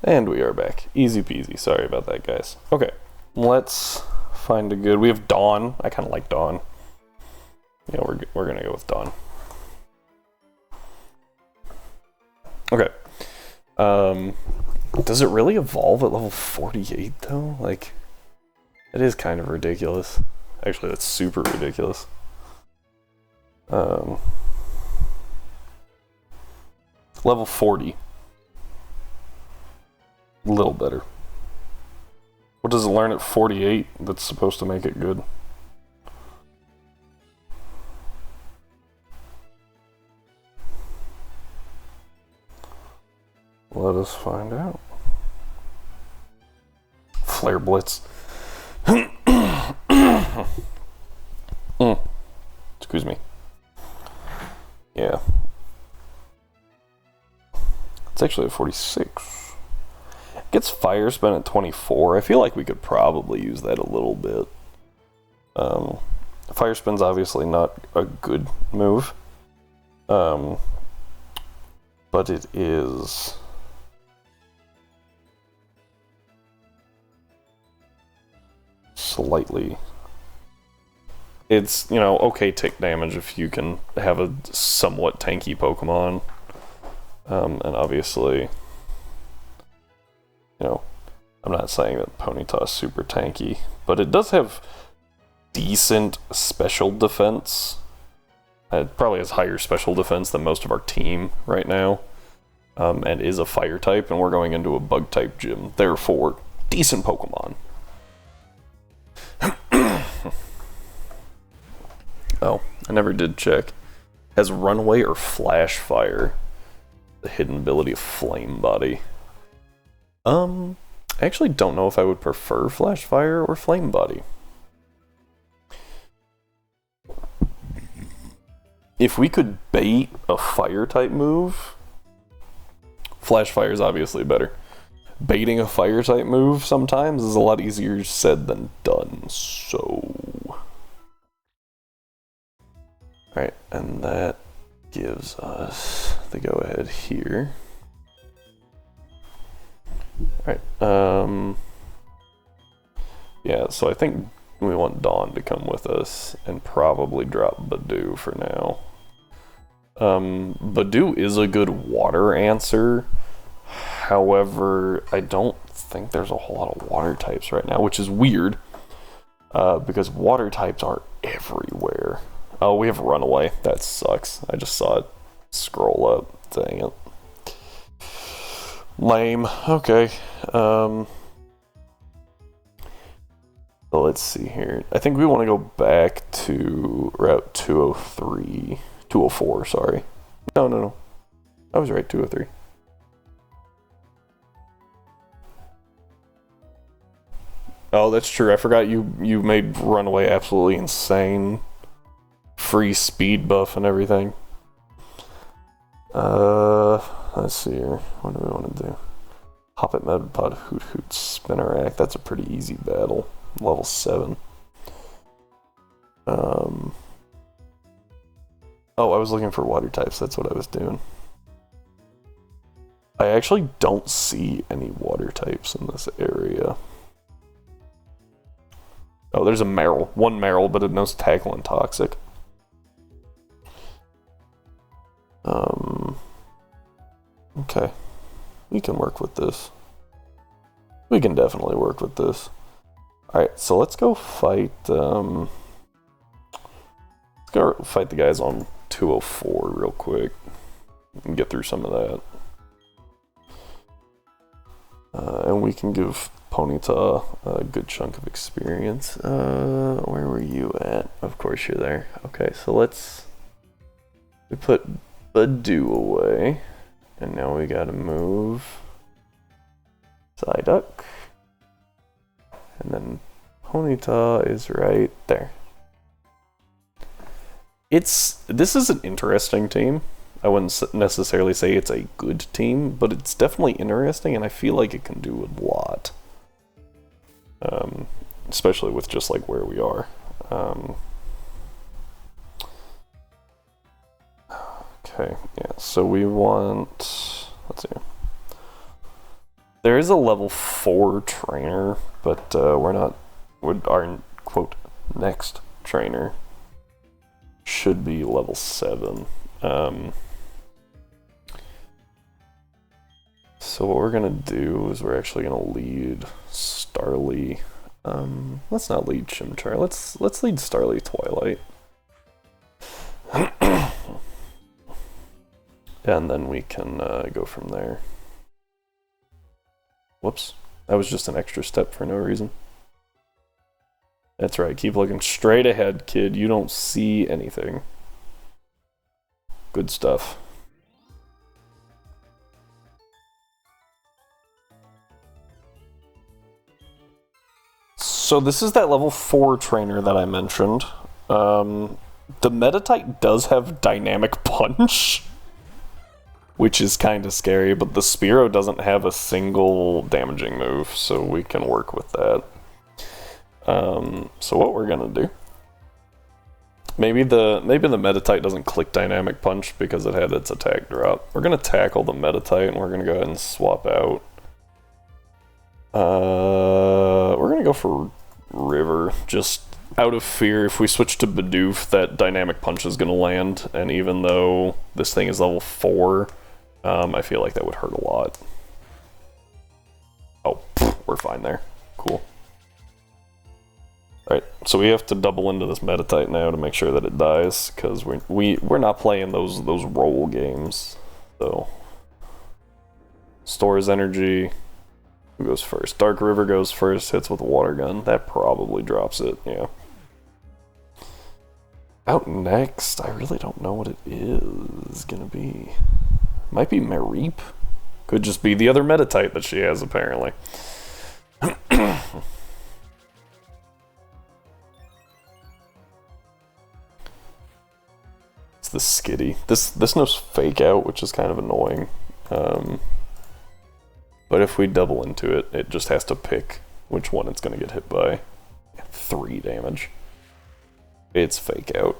And we are back. Easy peasy. Sorry about that, guys. Okay, let's find a good... We have Dawn. I kind of like Dawn. Yeah, we're going to go with Dawn. Okay. Does it really evolve at level 48, though? Like, it is kind of ridiculous. Actually, that's super ridiculous. Level 40. A little better. What does it learn at 48 that's supposed to make it good? Let us find out. Flare Blitz. Excuse me. Yeah. It's actually at 46. Gets Fire Spin at 24. I feel like we could probably use that a little bit. Fire Spin's obviously not a good move. But it is... slightly... It's, you know, okay tick damage if you can have a somewhat tanky Pokemon. And obviously... You know, I'm not saying that Ponyta is super tanky, but it does have decent special defense. It probably has higher special defense than most of our team right now, and is a fire type, and we're going into a bug type gym. Therefore, decent Pokemon. Oh, I never did check. Has runaway or flash fire. The hidden ability of flame body. I actually don't know if I would prefer flash fire or flame body. If we could bait a fire type move, flash fire is obviously better. Baiting a fire type move sometimes is a lot easier said than done, so... Alright, and that gives us the go ahead here. Alright, yeah, so I think we want Dawn to come with us and probably drop Badoo for now. Badoo is a good water answer. However, I don't think there's a whole lot of water types right now, which is weird. Because water types are everywhere. Oh, we have Runaway. That sucks. I just saw it scroll up. Dang it. Lame. Okay. Let's see here. I think we want to go back to Route 203. 204, sorry. No. I was right, 203. Oh, that's true. I forgot you made Runaway absolutely insane. Free speed buff and everything. Let's see here. What do we want to do? Hop at Medpod, Hoot Hoot, Spinnerack. That's a pretty easy battle. Level 7. Oh, I was looking for water types. That's what I was doing. I actually don't see any water types in this area. Oh, there's a Meryl. One Meryl, but it knows Tackle and Toxic. Okay. We can work with this. We can definitely work with this. Alright, so let's go fight, let's go fight the guys on 204 real quick. And get through some of that. And we can give Ponyta a good chunk of experience. Where were you at? Of course you're there. Okay, so we put Badoo away. And now we gotta move Psyduck. And then Ponyta is right there. This is an interesting team. I wouldn't necessarily say it's a good team, but it's definitely interesting, and I feel like it can do a lot. Especially with just like where we are. Okay, yeah, so we want, let's see. There is a level 4 trainer, but our quote next trainer should be level 7. So what we're gonna do is we're actually gonna lead Starly. Let's not lead Chimchar. Let's lead Starly Twilight. And then we can go from there. Whoops. That was just an extra step for no reason. That's right, keep looking straight ahead, kid. You don't see anything. Good stuff. So this is that level 4 trainer that I mentioned. The Meditite does have Dynamic Punch, which is kind of scary, but the Spearow doesn't have a single damaging move, so we can work with that. So what we're gonna do, maybe the Meditite doesn't click Dynamic Punch because it had its attack drop. We're gonna tackle the Meditite and we're gonna go ahead and swap out. We're gonna go for River, just out of fear. If we switch to Bidoof, that Dynamic Punch is gonna land, and even though this thing is level 4, I feel like that would hurt a lot. Oh, we're fine there. Cool. Alright, so we have to double into this Meditite now to make sure that it dies, because we're not playing those roll games. So stores energy. Who goes first? Dark River goes first, hits with a water gun. That probably drops it, yeah. Out next, I really don't know what it is gonna be. Might be Mareep. Could just be the other meta type that she has, apparently. It's the Skitty. This knows Fake Out, which is kind of annoying. But if we double into it, it just has to pick which one it's going to get hit by. 3 damage. It's Fake Out.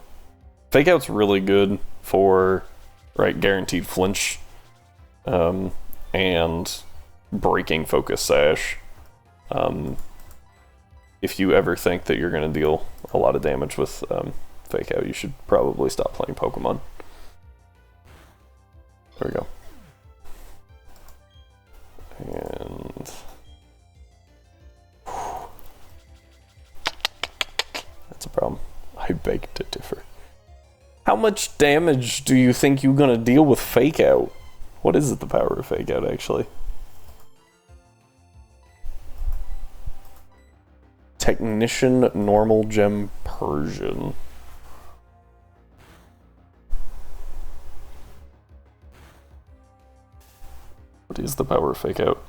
Fake Out's really good for, right, guaranteed flinch. And breaking Focus Sash. If you ever think that you're going to deal a lot of damage with Fake Out, you should probably stop playing Pokemon. There we go. And that's a problem. I beg to differ. How much damage do you think you're gonna deal with Fake Out? What is it, the power of Fake Out, actually? Technician, Normal Gem, Persian. What is the power of Fake Out?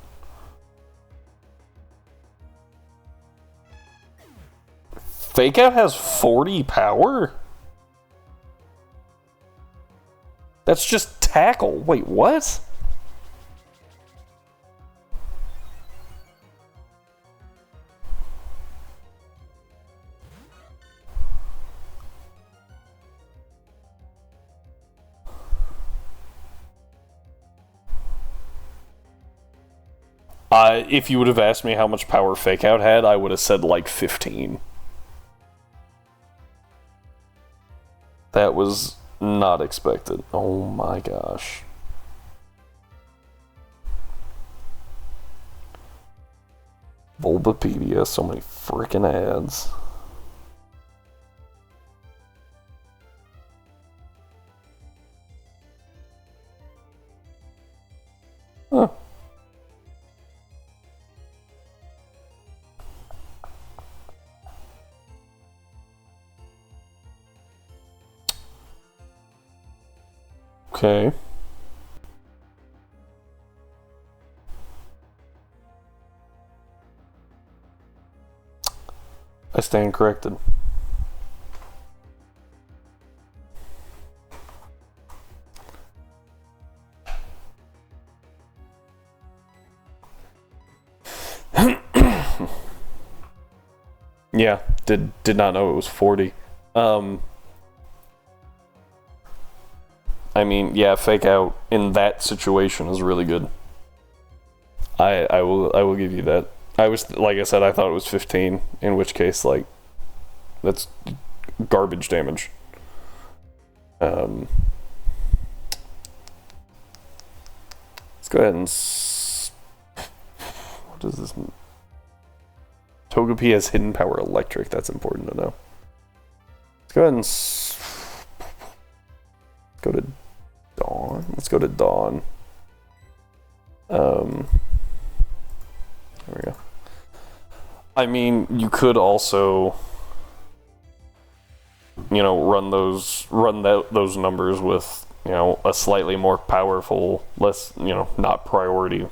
Fake Out has 40 power? That's just tackle. Wait, what? If you would have asked me how much power Fake Out had, I would have said like 15. That was not expected. Oh my gosh. Bulbapedia, so many freaking ads. Huh. Okay. I stand corrected. Yeah, did not know it was 40. I mean, yeah, Fake Out in that situation is really good. I will give you that. I was, like I said, I thought it was 15, in which case, like, that's garbage damage. Let's go ahead and what is this? Togepi has hidden power electric. That's important to know. Let's go ahead and go to Dawn. Let's go to Dawn. There we go. I mean, you could also, you know, run those numbers with, you know, a slightly more powerful, less, you know, not priority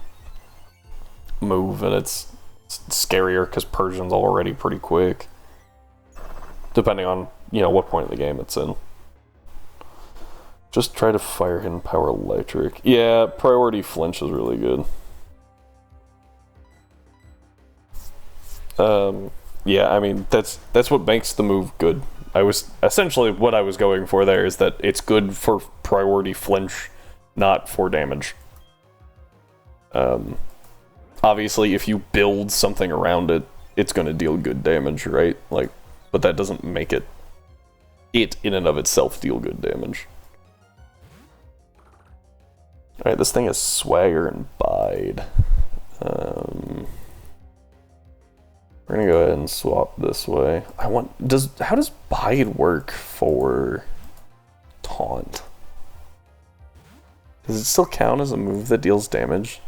move, and it's scarier because Persian's already pretty quick, depending on, you know, what point of the game it's in. Just try to fire hidden power electric. Yeah, priority flinch is really good. Yeah, I mean, that's what makes the move good. Essentially what I was going for there is that it's good for priority flinch, not for damage. Obviously, if you build something around it, it's going to deal good damage, right? Like, but that doesn't make it in and of itself deal good damage. Alright, this thing is Swagger and Bide. We're gonna go ahead and swap this way. How does Bide work for Taunt? Does it still count as a move that deals damage?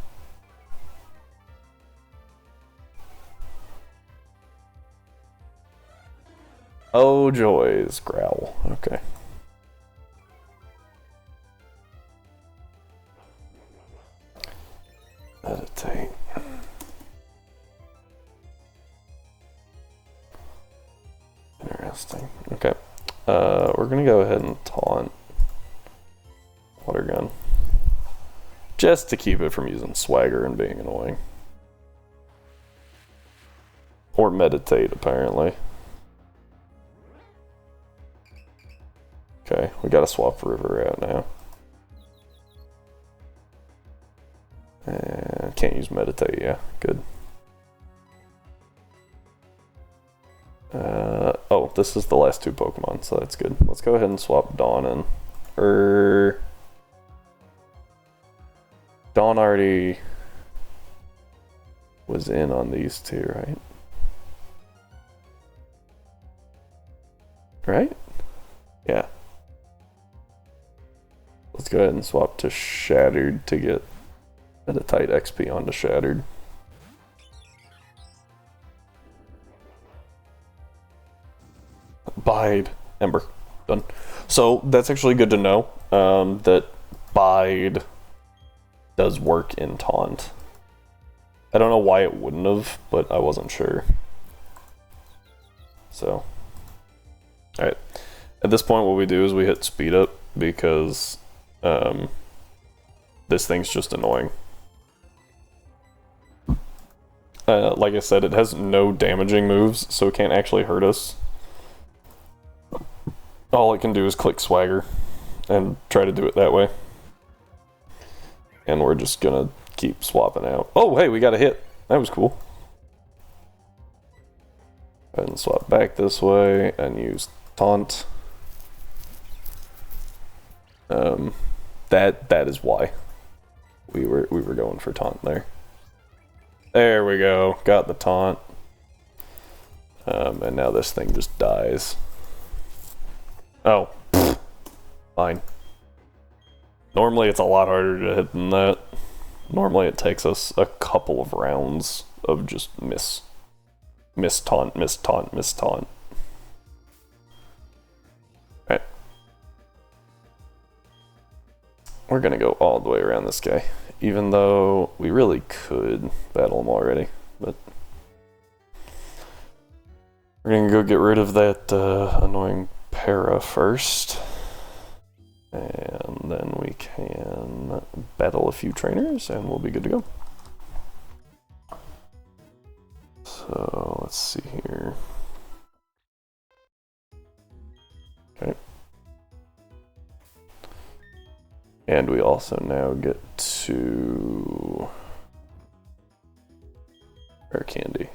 Oh, joys. Growl. Okay. Meditate. Interesting. Okay. We're gonna go ahead and taunt Water Gun. Just to keep it from using Swagger and being annoying. Or Meditate, apparently. Okay, we gotta swap River out now. And can't use Meditate, yeah, good. Oh, this is the last two Pokemon, so that's good. Let's go ahead and swap Dawn in. Dawn already was in on these two, right? Right? Yeah. Let's go ahead and swap to Shattered to get Meditate XP onto Shattered. Bide. Ember. Done. So that's actually good to know that Bide does work in Taunt. I don't know why it wouldn't have, but I wasn't sure. So, alright. At this point what we do is we hit speed up because this thing's just annoying. Like I said, it has no damaging moves, so it can't actually hurt us. All it can do is click Swagger and try to do it that way. And we're just gonna keep swapping out. Oh, hey, we got a hit. That was cool. Go ahead and swap back this way and use Taunt. That is why we were going for Taunt there. There we go. Got the Taunt. And now this thing just dies. Oh, fine. Normally it's a lot harder to hit than that. Normally it takes us a couple of rounds of just miss taunt, miss taunt, miss taunt. Alright. We're gonna go all the way around this guy. Even though we really could battle him already, but we're gonna go get rid of that annoying Para first. And then we can battle a few trainers and we'll be good to go. So let's see here. Okay. And we also now get to Rare Candy.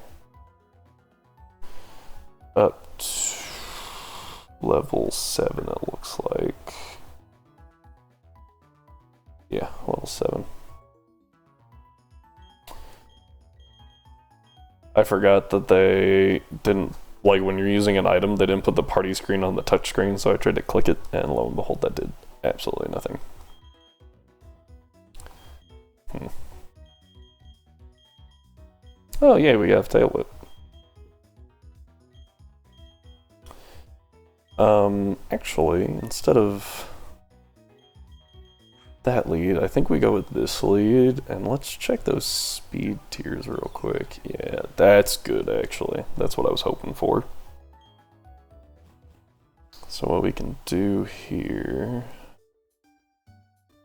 Up to level 7 it looks like. Yeah, level 7. I forgot that they didn't, like when you're using an item, they didn't put the party screen on the touch screen, so I tried to click it, and lo and behold, that did absolutely nothing. Oh yeah, we have Tail Whip. Actually, instead of that lead, I think we go with this lead, and let's check those speed tiers real quick. Yeah, that's good actually. That's what I was hoping for. So what we can do here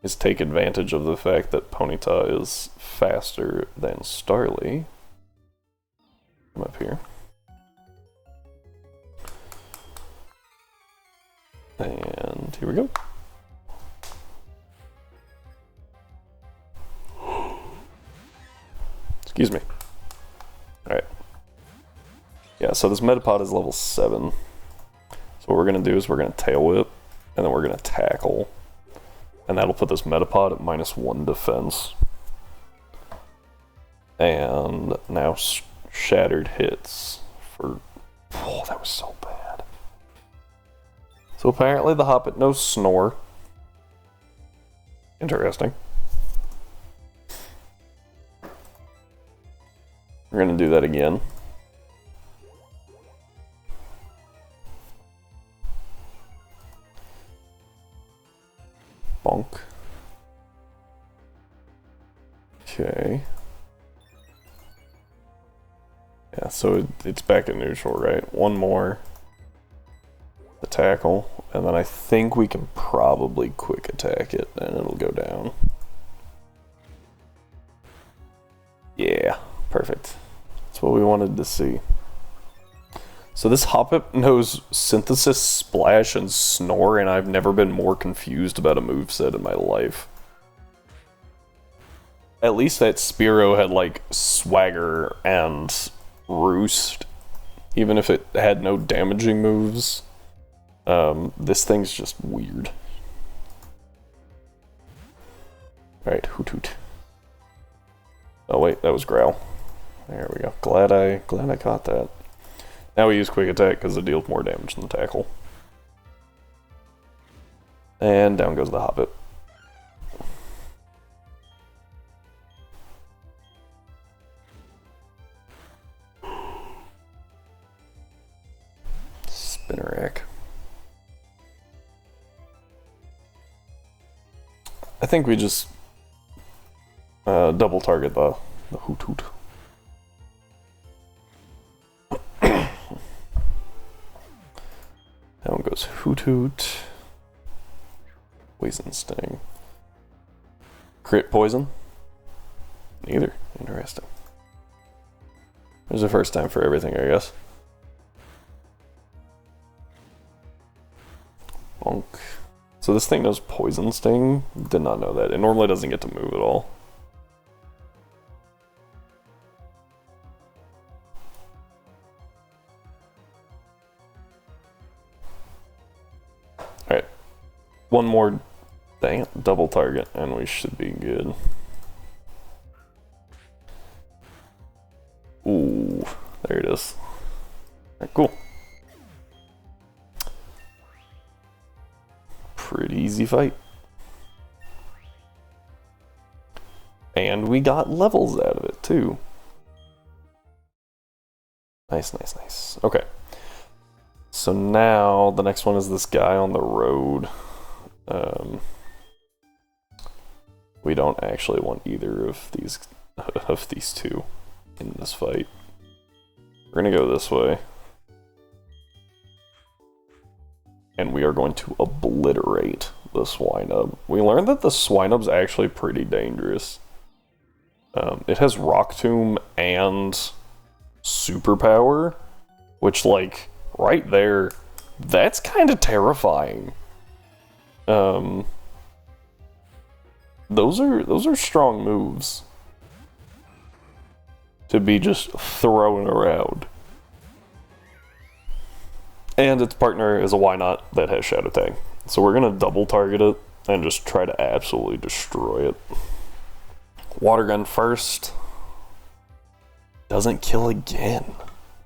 is take advantage of the fact that Ponyta is faster than Starly. Come up here. And here we go. Excuse me. Alright. Yeah, so this Metapod is level 7. So what we're going to do is we're going to Tail Whip, and then we're going to Tackle. And that'll put this Metapod at -1 defense. And now Shattered hits for... Oh, that was so bad. So apparently the Hoppit knows Snore. Interesting. We're gonna do that again. so it's back at neutral, right? One more. The tackle, and then I think we can probably quick attack it, and it'll go down. Yeah, perfect. That's what we wanted to see. So this Hoppip knows Synthesis, Splash, and Snore, and I've never been more confused about a moveset in my life. At least that Spearow had, like, Swagger and Roost, even if it had no damaging moves. This thing's just weird. Alright, Hoot Hoot. Oh wait, that was Growl. There we go. Glad I caught that. Now we use Quick Attack because it deals more damage than the Tackle. And down goes the Hoppip. Spinnerack. I think we just double target the Hoot Hoot. That one goes Hoot Hoot. Poison Sting. Crit Poison? Neither. Interesting. There's a first time for everything, I guess. Bonk. So this thing knows Poison Sting? Did not know that. It normally doesn't get to move at all. Alright. One more, dang it, double target, and we should be good. Ooh, there it is. Alright, cool. Pretty easy fight. And we got levels out of it, too. Nice, nice, nice. Okay. So now, the next one is this guy on the road. We don't actually want either of these two in this fight. We're gonna go this way. And we are going to obliterate the Swinub. We learned that the Swinub's actually pretty dangerous. It has Rock Tomb and Superpower, which, like, right there, that's kind of terrifying. Those are strong moves to be just throwing around. And its partner is a Why Not that has Shadow Tag. So we're gonna double target it and just try to absolutely destroy it. Water Gun first. Doesn't kill again.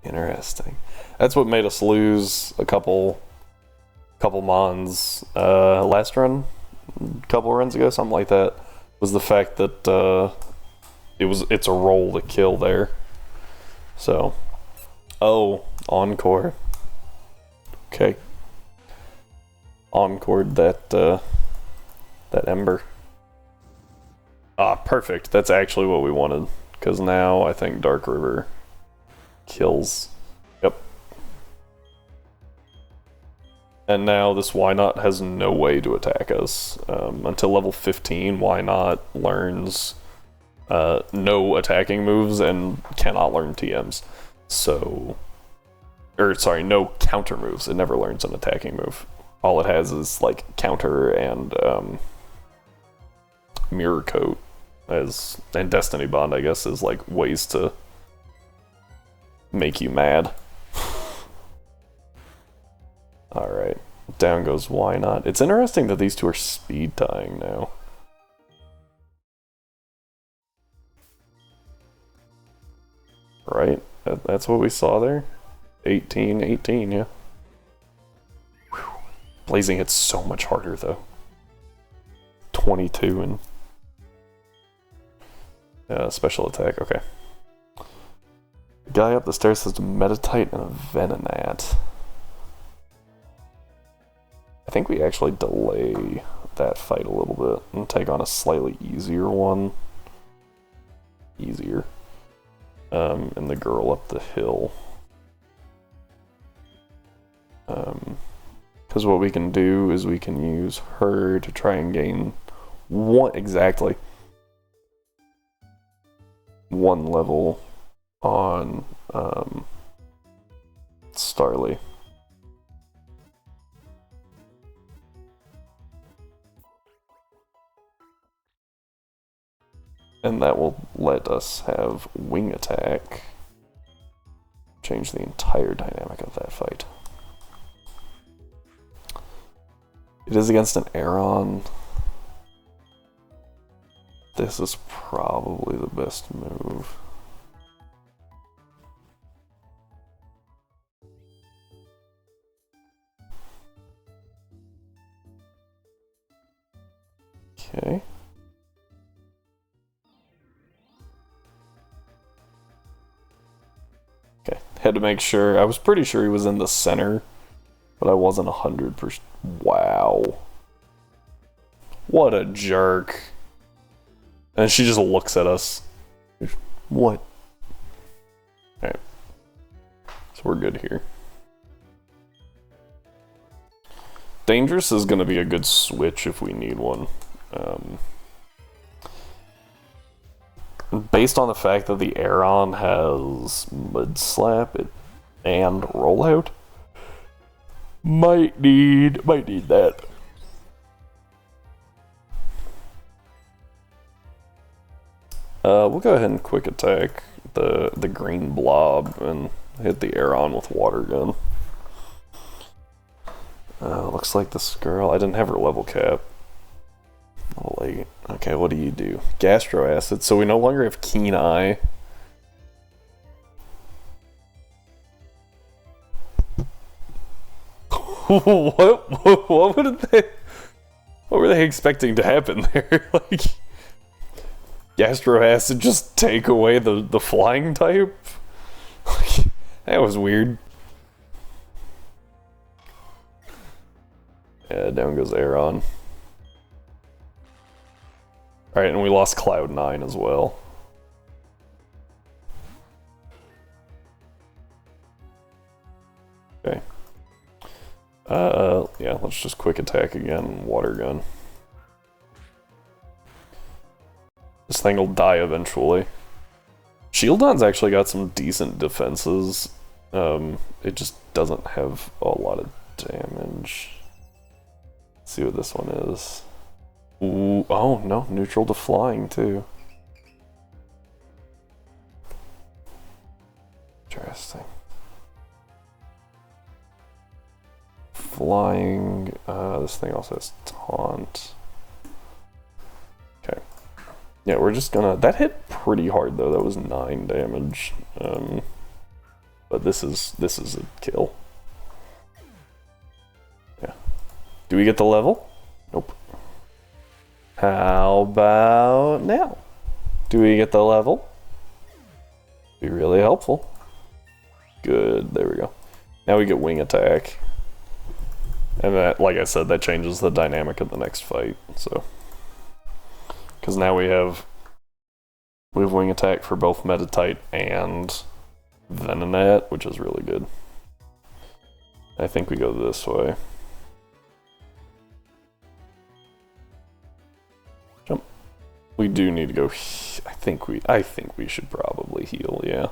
Interesting. That's what made us lose a couple Mons last run, couple runs ago, something like that. Was the fact that it's a roll to kill there. So, oh, Encore. Okay. Encored that Ember. Ah, perfect. That's actually what we wanted. Because now I think Dark River kills. Yep. And now this Why Not has no way to attack us. Until level 15, Why Not learns no attacking moves and cannot learn TMs. So... Or, sorry, no counter moves. It never learns an attacking move. All it has is, like, counter and Mirror Coat. And Destiny Bond, I guess, is, like, ways to make you mad. Alright. Down goes Why Not. It's interesting that these two are speed tying now. Right? That's what we saw there? 18, yeah. Whew. Blazing hits so much harder, though. 22 and... special attack, okay. The guy up the stairs has a Meditite and a Venonat. I think we actually delay that fight a little bit and take on a slightly easier one. Easier. and the girl up the hill. Because what we can do is we can use her to try and gain one level on Starly. And that will let us have wing attack. Change the entire dynamic of that fight. It is against an Aeron. This is probably the best move. Okay. Okay, had to make sure. I was pretty sure he was in the center, but I wasn't 100%. Wow. What a jerk. And she just looks at us. What? Alright. So we're good here. Dangerous is going to be a good switch if we need one. Based on the fact that the Aeron has Mud Slap and Rollout, might need that. We'll go ahead and quick attack the green blob and hit the Aeron with water gun. Looks like this girl, I didn't have her level cap. Okay, what do you do? Gastro acid, so we no longer have keen eye. What were they expecting to happen there? Like, Gastro acid just take away the flying type? That was weird. Yeah, down goes Aeron. Alright, and we lost Cloud9 as well. Okay. Yeah, let's just quick attack again, water gun. This thing will die eventually. Shieldon's actually got some decent defenses. It just doesn't have a lot of damage. Let's see what this one is. Ooh, oh no, neutral to flying too. Interesting. Flying, this thing also has taunt. Okay. Yeah, we're just gonna, that hit pretty hard though, that was 9 damage. But this is a kill. Yeah. Do we get the level? Nope. How about now? Do we get the level? Be really helpful. Good, there we go. Now we get wing attack. And that, like I said, that changes the dynamic of the next fight, so. Because now we have wing attack for both Meditite and Venonat, which is really good. I think we go this way. Jump. We do need to go. I think we should probably heal. Yeah.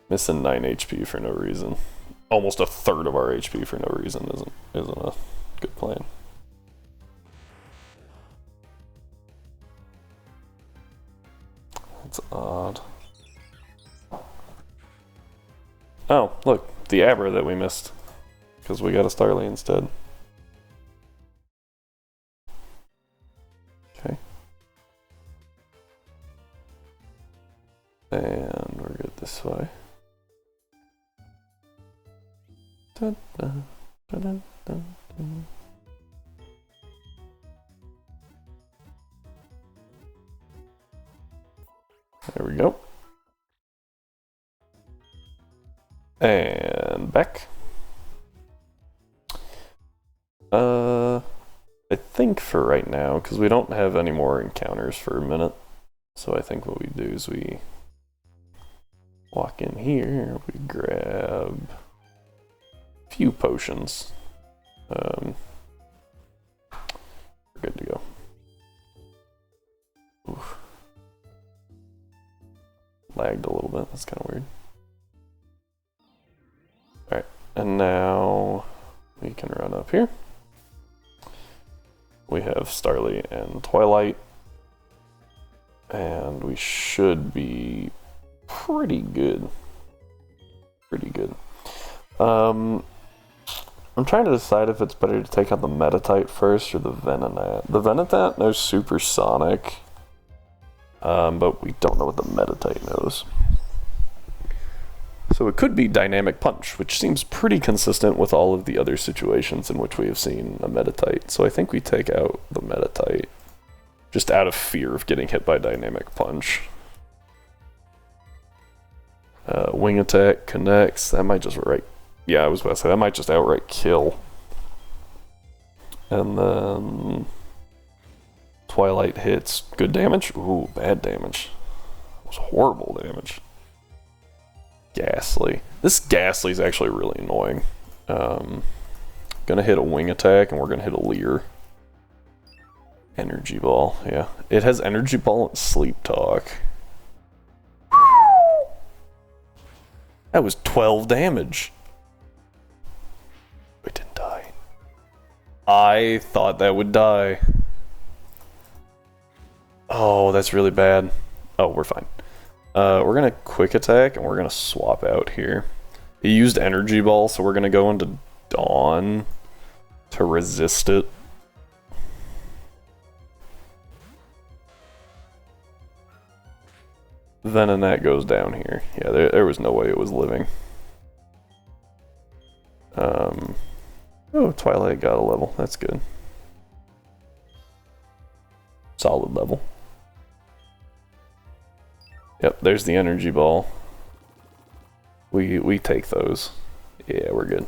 Missing 9 HP for no reason. Almost a third of our HP for no reason isn't a good plan. That's odd. Oh, look, the Abra that we missed. Because we got a Starly instead. Okay. And we're good this way. Dun, dun, dun, dun, dun, dun. There we go. And back. I think for right now, because we don't have any more encounters for a minute. So I think what we do is we walk in here, we grab a few potions. We're good to go. Oof. Lagged a little bit, that's kind of weird. Alright, and now we can run up here. We have Starly and Twilight. And we should be pretty good. Pretty good. I'm trying to decide if it's better to take out the Metatite first or the Venonat. The Venonat knows Supersonic, but we don't know what the Metatite knows. So it could be Dynamic Punch, which seems pretty consistent with all of the other situations in which we have seen a Metatite. So I think we take out the Metatite, just out of fear of getting hit by Dynamic Punch. Wing Attack connects. That might just yeah, I was about to say, that might just outright kill. And then Twilight hits. Good damage? Ooh, bad damage. It was horrible damage. Ghastly. This Ghastly is actually really annoying. Gonna hit a Wing Attack, and we're gonna hit a Leer. Energy Ball, yeah. It has Energy Ball and Sleep Talk. That was 12 damage. It didn't die. I thought that would die. Oh, that's really bad. Oh, we're fine. We're gonna Quick Attack, and we're gonna swap out here. He used Energy Ball, so we're gonna go into Dawn to resist it. Venonat goes down here. Yeah, there was no way it was living. Oh, Twilight got a level. That's good. Solid level. Yep, there's the Energy Ball. We take those. Yeah, we're good.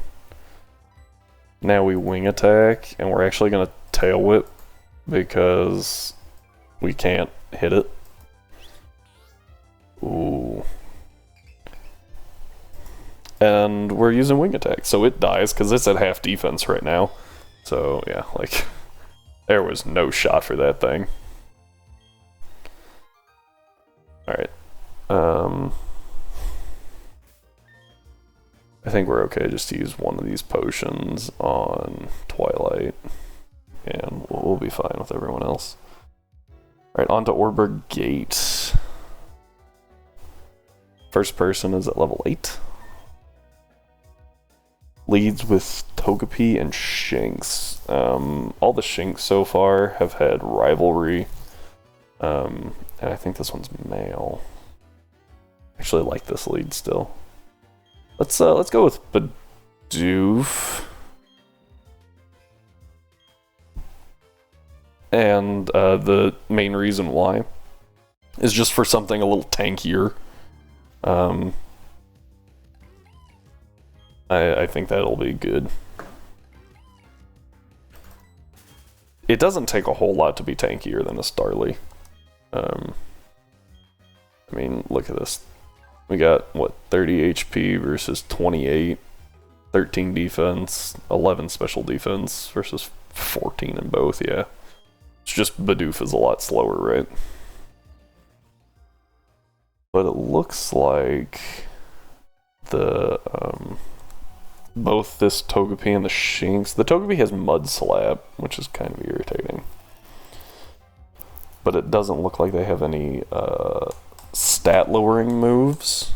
Now we Wing Attack, and we're actually gonna Tail Whip because we can't hit it. Ooh. And we're using Wing Attack, so it dies because it's at half defense right now. So yeah, like, there was no shot for that thing. Alright. I think we're okay just to use one of these potions on Twilight, and we'll be fine with everyone else. Alright, on to Orberg Gate. First person is at level 8. Leads with Togepi and Shinx. All the Shinx so far have had rivalry. And I think this one's male. Actually, I like this lead still. Let's go with Bidoof. And the main reason why is just for something a little tankier. I think that'll be good. It doesn't take a whole lot to be tankier than a Starly. I mean, look at this. We got, what, 30 HP versus 28, 13 defense, 11 special defense versus 14 in both, yeah. It's just Bidoof is a lot slower, right? But it looks like the, both this Togepi and the Shinx. The Togepi has Mud Slap, which is kind of irritating. But it doesn't look like they have any, stat lowering moves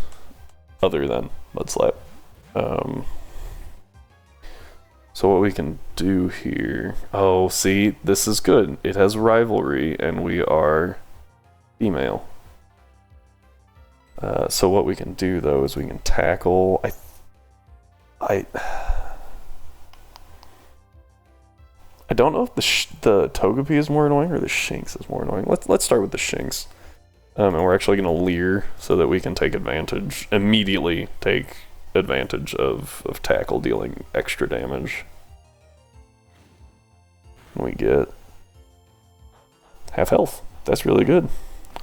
other than Mud Slap. So what we can do here... Oh, see, this is good. It has rivalry, and we are female. So what we can do, though, is we can tackle... I don't know if the Togepi is more annoying or the Shinx is more annoying. Let's start with the Shinx. And we're actually going to Leer so that we can immediately take advantage of Tackle dealing extra damage. We get half health. That's really good.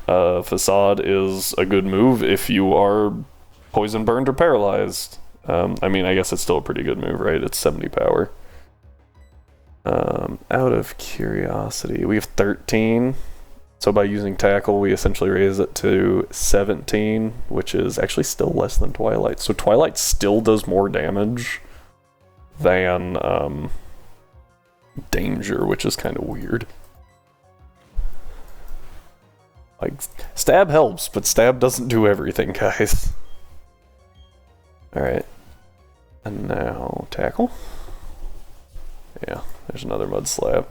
Facade is a good move if you are poison burned or paralyzed. I mean, I guess it's still a pretty good move, right? It's 70 power. Out of curiosity, we have 13. So by using Tackle, we essentially raise it to 17, which is actually still less than Twilight. So Twilight still does more damage than Danger, which is kind of weird. Like, Stab helps, but Stab doesn't do everything, guys. Alright. And now, Tackle. Yeah, there's another Mud Slap.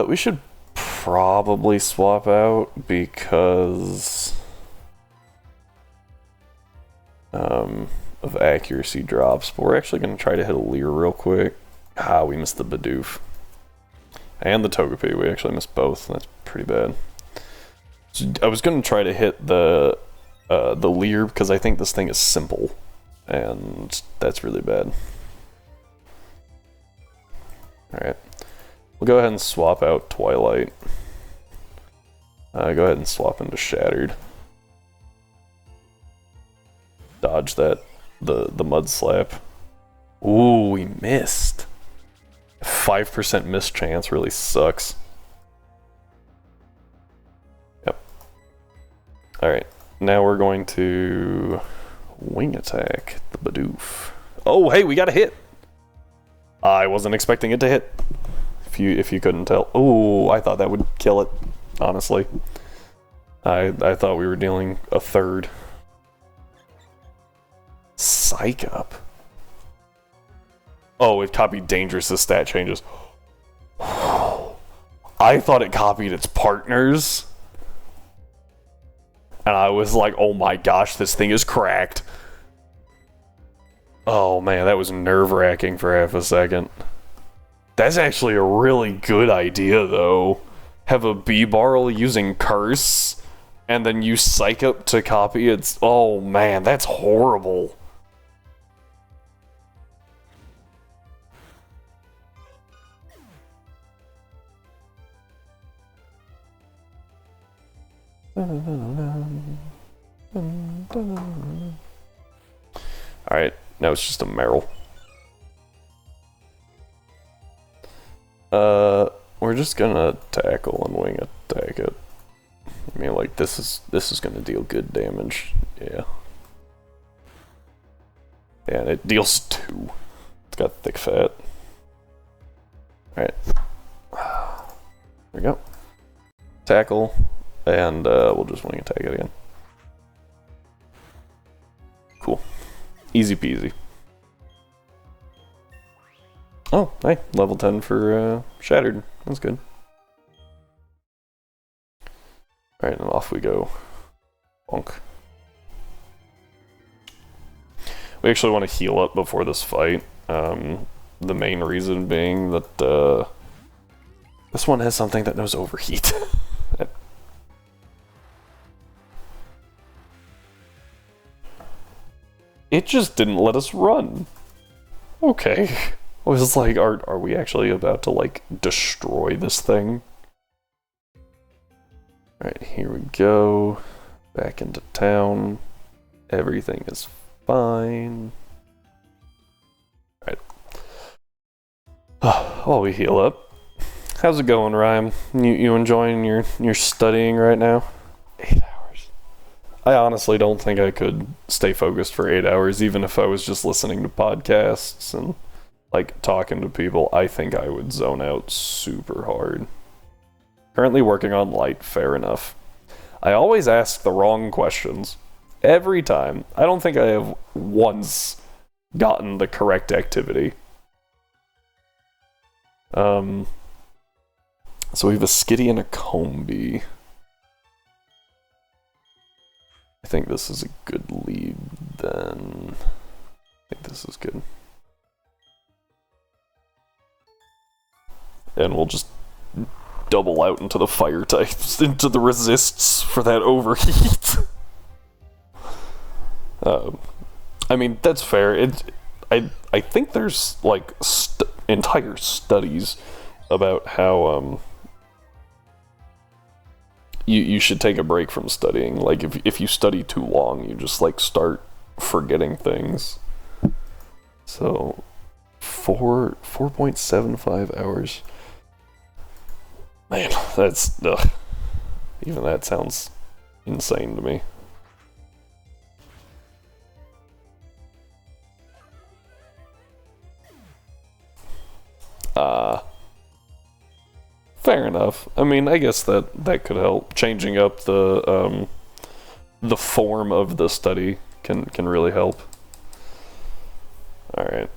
We should probably swap out because of accuracy drops, but we're actually going to try to hit a Leer real quick. Ah, we missed the Bidoof. And the Togepi, we actually missed both, that's pretty bad. So I was going to try to hit the Leer because I think this thing is simple, and that's really bad. Alright. We'll go ahead and swap out Twilight. Go ahead and swap into Shattered. Dodge that, the Mud Slap. Ooh, we missed. 5% miss chance really sucks. Yep. Alright, now we're going to Wing Attack the Bidoof. Oh, hey, we got a hit! I wasn't expecting it to hit. If you couldn't tell. Oh, I thought that would kill it, honestly. I thought we were dealing a third. Psych Up. Oh, it copied Dangerous's stat changes. I thought it copied its partners. And I was like, oh my gosh, this thing is cracked. Oh man, that was nerve-wracking for half a second. That's actually a really good idea, though. Have a B-Barrel using Curse, and then use Psych Up to copy its... Oh man, that's horrible. Alright, now it's just a Meryl. We're just gonna Tackle and Wing Attack it. I mean, like, this is gonna deal good damage. Yeah. And it deals 2. It's got thick fat. Alright. There we go. Tackle, and we'll just Wing Attack it again. Cool. Easy peasy. Oh, hey, level 10 for Shattered. That's good. Alright, and off we go. Bonk. We actually want to heal up before this fight. The main reason being that this one has something that knows Overheat. It just didn't let us run. Okay. I was like, are we actually about to, like, destroy this thing? Alright, here we go. Back into town. Everything is fine. Alright. While we heal up. How's it going, Rhyme? You enjoying your studying right now? 8 hours. I honestly don't think I could stay focused for 8 hours, even if I was just listening to podcasts and, like, talking to people. I think I would zone out super hard. Currently working on light, fair enough. I always ask the wrong questions. Every time. I don't think I have once gotten the correct activity. So we have a Skitty and a Combee. I think this is a good lead, then. I think this is good. And we'll just double out into the fire types, into the resists for that overheat. I mean, that's fair. I think there's, like, entire studies about how you should take a break from studying. Like, if you study too long, you just, like, start forgetting things. So, 4.75 hours. Man, that's, even that sounds insane to me. Fair enough. I mean, I guess that could help. Changing up the form of the study can really help. Alright.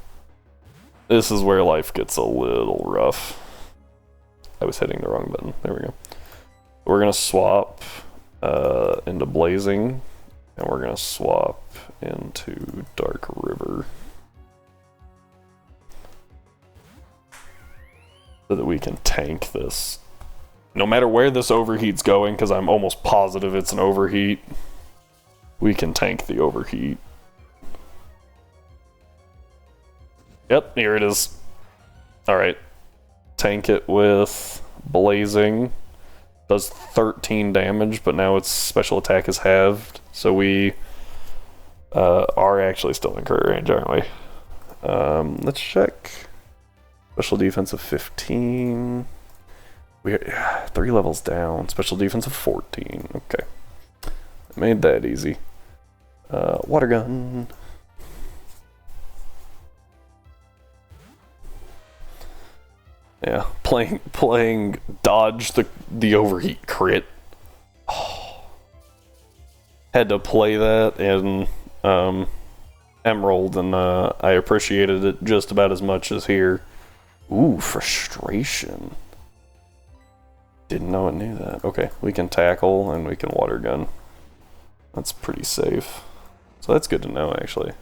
This is where life gets a little rough. I was hitting the wrong button. There we go. We're gonna swap into Blazing, and we're gonna swap into Dark River. So that we can tank this. No matter where this overheat's going, because I'm almost positive it's an overheat, we can tank the overheat. Yep, here it is. Alright. Tank it with Blazing. Does 13 damage, but now its special attack is halved. So we are actually still in crit range, aren't we? Let's check. Special defense of 15. We're 3 levels down. Special defense of 14. Okay. Made that easy. Water gun. Yeah, playing dodge the overheat crit. Oh. Had to play that in Emerald, and I appreciated it just about as much as here. Ooh, frustration. Didn't know it knew that. Okay, we can tackle and we can water gun. That's pretty safe. So that's good to know, actually.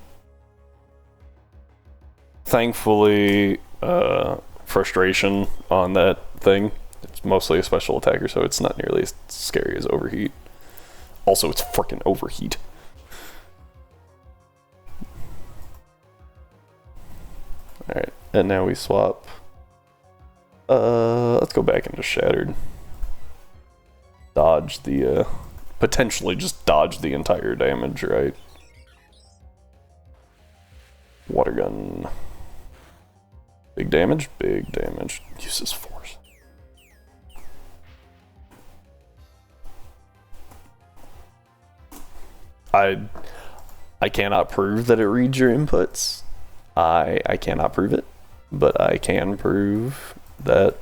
Thankfully, frustration on that thing. It's mostly a special attacker, so it's not nearly as scary as overheat. Also, it's frickin' overheat. Alright, and now we swap. Let's go back into Shattered. Dodge the, potentially just dodge the entire damage, right? Water gun. Big damage? Big damage. Uses force. I cannot prove that it reads your inputs. I cannot prove it, but I can prove that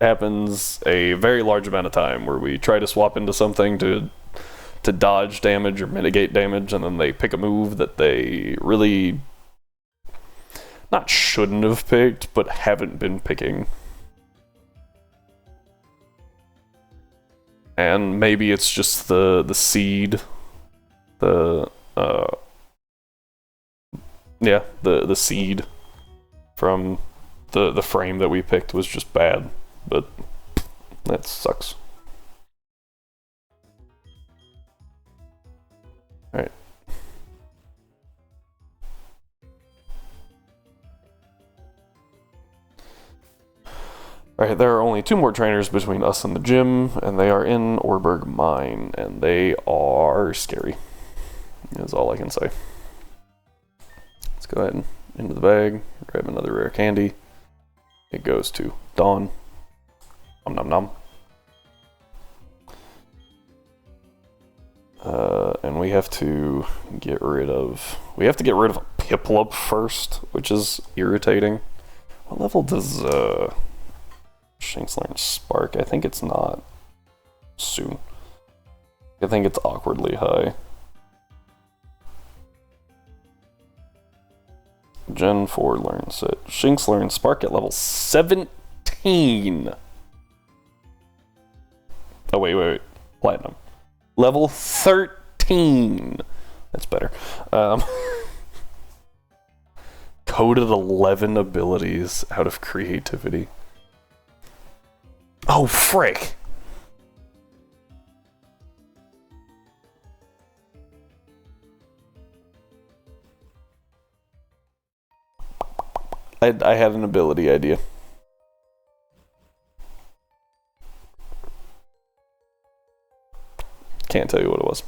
happens a very large amount of time where we try to swap into something to dodge damage or mitigate damage, and then they pick a move that they really not shouldn't have picked, but haven't been picking. And maybe it's just the seed, the seed from the frame that we picked was just bad, but that sucks. Alright. Alright, there are only 2 more trainers between us and the gym, and they are in Orberg Mine, and they are scary. That's all I can say. Let's go ahead and into the bag, grab another rare candy. It goes to Dawn. Nom nom nom. And we have to get rid of a Piplup first, which is irritating. What level does Shinx learn Spark? I think it's not soon. I think it's awkwardly high. Gen 4 learns it. Shinx learns Spark at level 17. Oh, wait. Platinum. Level 13. That's better. Coded 11 abilities out of creativity. Oh, frick! I had an ability idea. Can't tell you what it was.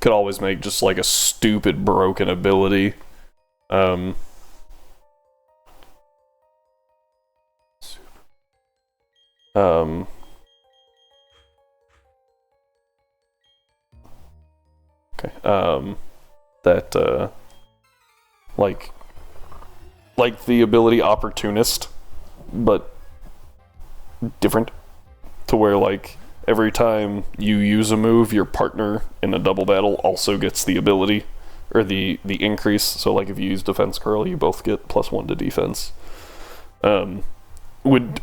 Could always make just like a stupid broken ability. Okay. That like the ability Opportunist, but different, to where like every time you use a move, your partner in a double battle also gets the ability or the increase. So like if you use Defense Curl, you both get +1 to defense. Would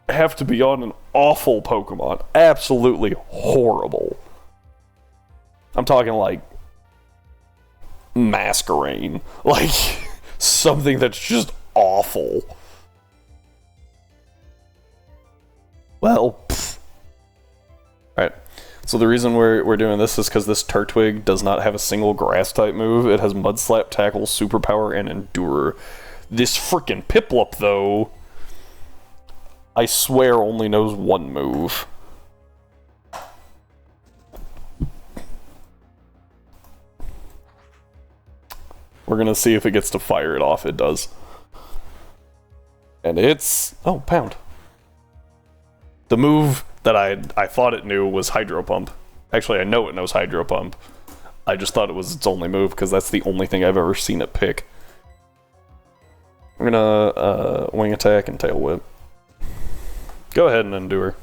have to be on an awful Pokemon, absolutely horrible. I'm talking like Masquerain, like something that's just awful. Well, alright. So the reason we're doing this is because this Turtwig does not have a single grass type move. It has Mud Slap, Tackle, Superpower, and Endure. This frickin' Piplup, though, I swear only knows one move. We're gonna see if it gets to fire it off. It does. And it's... oh, Pound. The move that I thought it knew was Hydro Pump. Actually, I know it knows Hydro Pump. I just thought it was its only move, because that's the only thing I've ever seen it pick. I'm gonna Wing Attack and Tail Whip. Go ahead and Endure.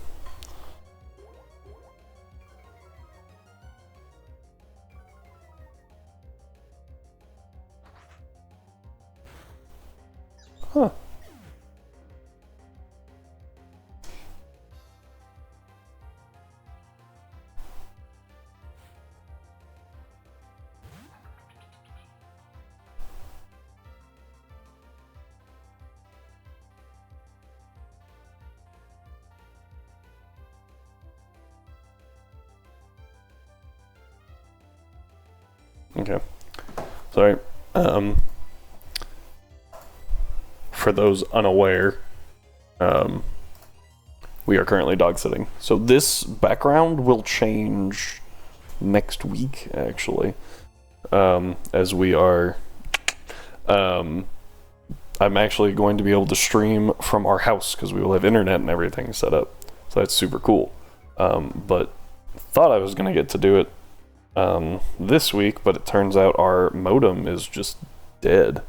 Huh. Okay. Sorry. For those unaware, we are currently dog sitting. So this background will change next week, actually. As we are... I'm actually going to be able to stream from our house, because we will have internet and everything set up. So that's super cool. But thought I was going to get to do it this week, but it turns out our modem is just dead.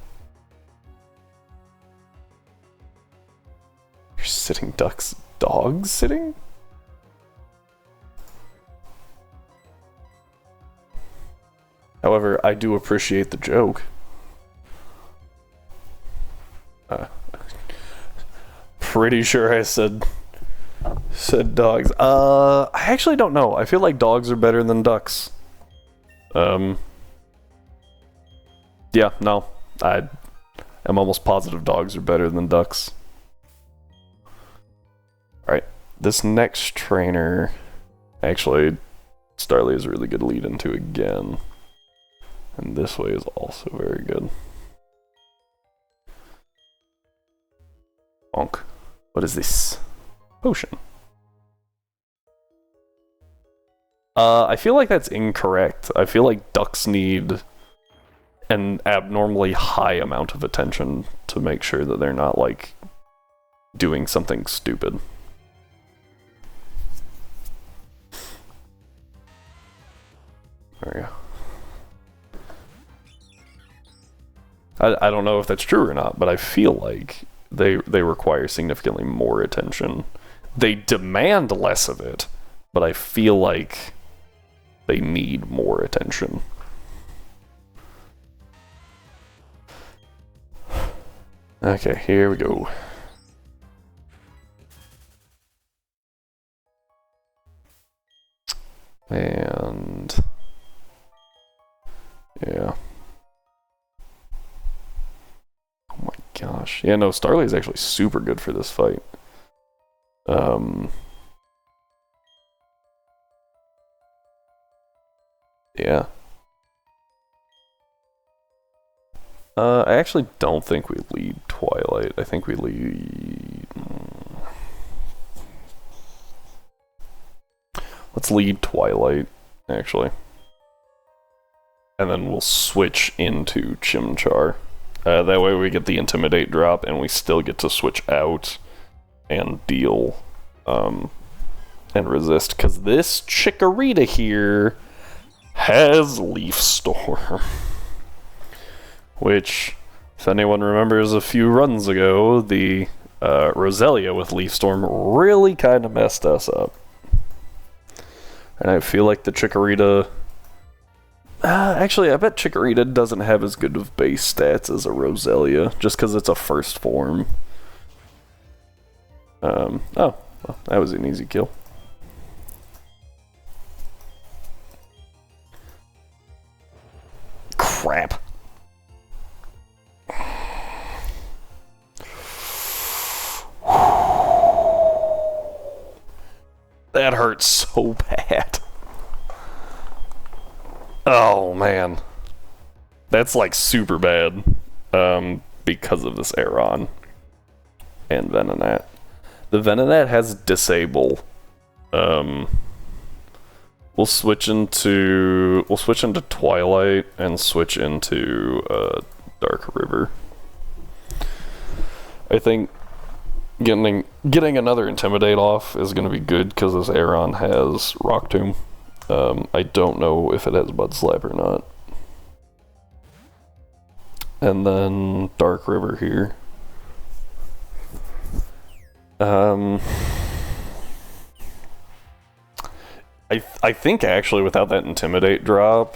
You're sitting ducks. Dogs sitting? However, I do appreciate the joke. Pretty sure I said dogs. I actually don't know. I feel like dogs are better than ducks. Yeah, no. I am almost positive dogs are better than ducks. Alright, this next trainer... actually, Starly is a really good lead into again. And this way is also very good. Bonk. What is this? Potion. I feel like that's incorrect. I feel like ducks need an abnormally high amount of attention to make sure that they're not, like, doing something stupid. There we go. I don't know if that's true or not, but I feel like they require significantly more attention. They demand less of it, but I feel like they need more attention. Okay, here we go. And... yeah. Oh my gosh. Yeah, no, Starly is actually super good for this fight. Yeah. I actually don't think we lead Twilight. I think we lead... Let's lead Twilight, actually. And then we'll switch into Chimchar. That way we get the Intimidate drop, and we still get to switch out and deal, and resist. Because this Chikorita here has Leaf Storm. Which, if anyone remembers a few runs ago, the Roselia with Leaf Storm really kind of messed us up. And I feel like the Chikorita... actually, I bet Chikorita doesn't have as good of base stats as a Roselia, just because it's a first form. Oh, well, that was an easy kill. Crap. That hurts so bad. Oh, man. That's, like, super bad. Because of this Aeron. And Venonat. The Venonat has Disable. We'll switch into Twilight and switch into Dark River. I think getting another Intimidate off is going to be good because this Aeron has Rock Tomb. I don't know if it has Bud Slap or not. And then Dark River here. I think actually without that Intimidate drop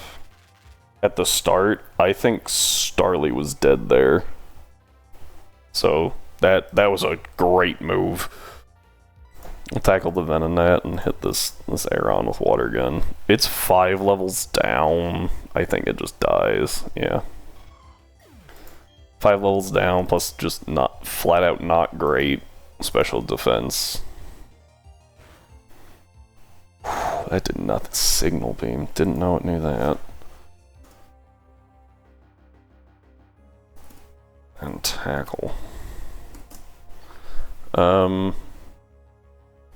at the start, I think Starly was dead there. So that was a great move. We'll tackle the Venonat and hit this Aeron with Water Gun. It's 5 levels down. I think it just dies. Yeah. 5 levels down, plus just not flat out not great special defense. That did nothing. Signal Beam. Didn't know it knew that. And tackle.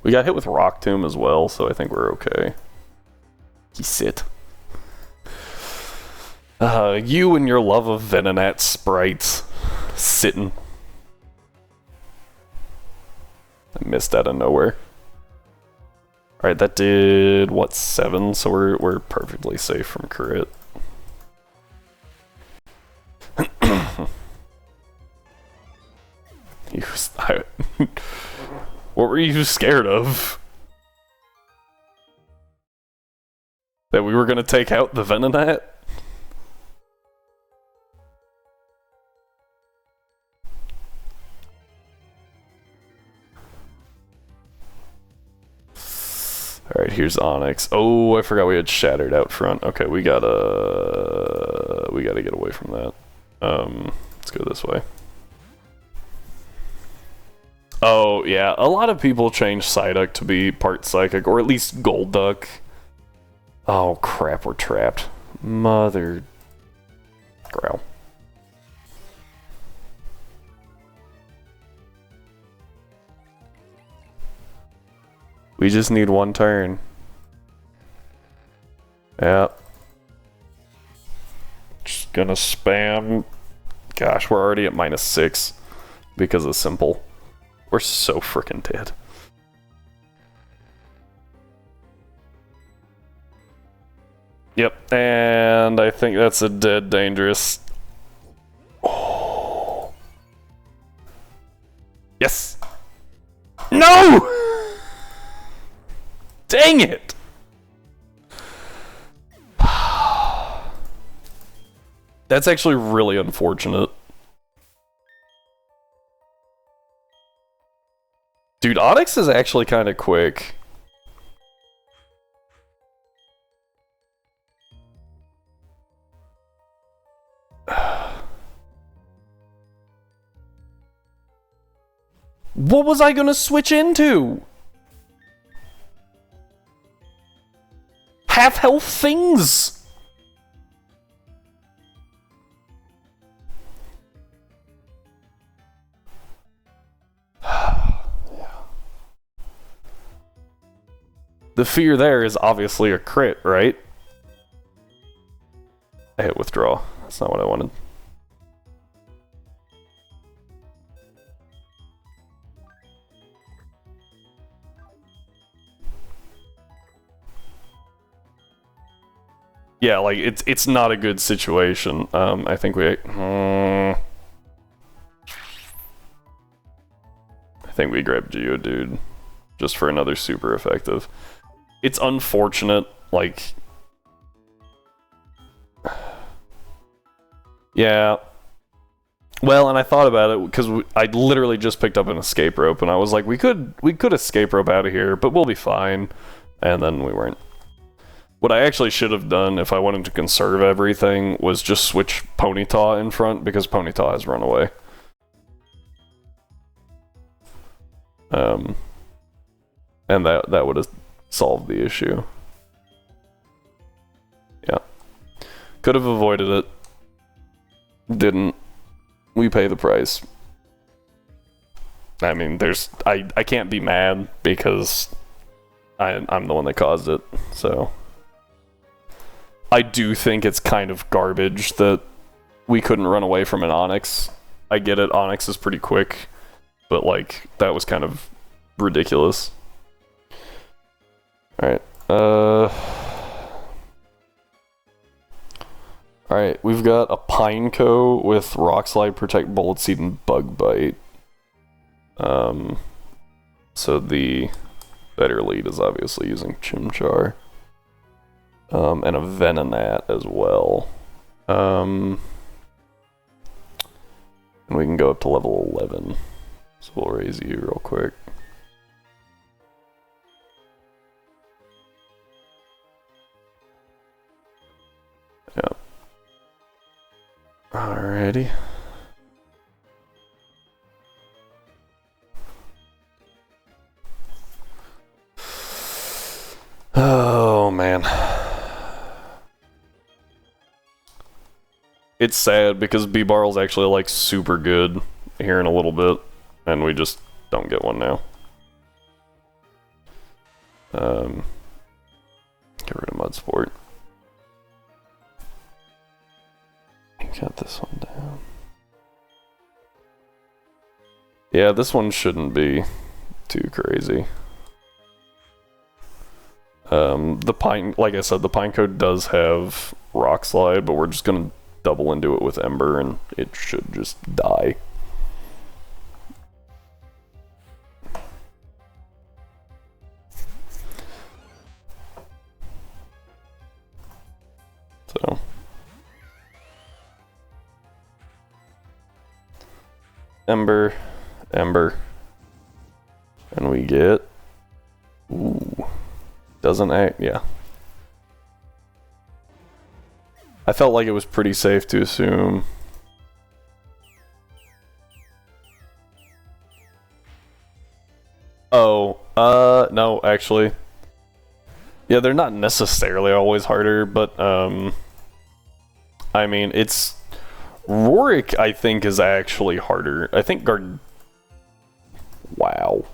We got hit with Rock Tomb as well, so I think we're okay. You sit. You and your love of Venonat sprites. Sitting. I missed out of nowhere. Alright, that did, what, 7? So we're perfectly safe from crit. What were you scared of? That we were gonna take out the Venonat? Alright, here's Onyx. Oh, I forgot we had Shattered out front. Okay, we gotta get away from that. Let's go this way. Oh, yeah, a lot of people change Psyduck to be part Psychic, or at least Golduck. Oh, crap, we're trapped. Mother... Growl. We just need one turn. Yep. Just gonna spam. Gosh, we're already at -6 because of Simple. We're so freaking dead. Yep, and I think that's a dead dangerous. Oh. Yes! No! Dang it! That's actually really unfortunate. Dude, Onyx is actually kind of quick. What was I gonna switch into? Half health things! The fear there is obviously a crit, right? I hit withdraw. That's not what I wanted. Yeah, like it's not a good situation. I think we I think we grabbed Geodude just for another super effective. It's unfortunate, like yeah. Well, and I thought about it because I literally just picked up an escape rope, and I was like, we could escape rope out of here, but we'll be fine. And then we weren't. What I actually should have done if I wanted to conserve everything was just switch Ponyta in front, because Ponyta has run away. And that would have solved the issue. Yeah. Could have avoided it. Didn't. We pay the price. I mean, I can't be mad because I'm the one that caused it, so... I do think it's kind of garbage that we couldn't run away from an Onix. I get it, Onix is pretty quick, but like, that was kind of ridiculous. Alright, Alright, we've got a Pineco with Rock Slide, Protect, Bullet Seed, and Bug Bite. So the better lead is obviously using Chimchar. And a Venonat as well. And we can go up to level 11. So we'll raise you real quick. Yeah. Alrighty. Oh, man. It's sad because B-Barl's actually like super good here in a little bit, and we just don't get one now. Get rid of Mudsport. Cut this one down. Yeah, this one shouldn't be too crazy. Like I said, the Pineco does have Rock Slide, but we're just gonna double into it with Ember, and it should just die. So. Ember, Ember. And we get... Ooh. Doesn't act... yeah. I felt like it was pretty safe to assume. Oh, no, actually. Yeah, they're not necessarily always harder, but, I mean, it's... Rorik, I think, is actually harder. I think Wow.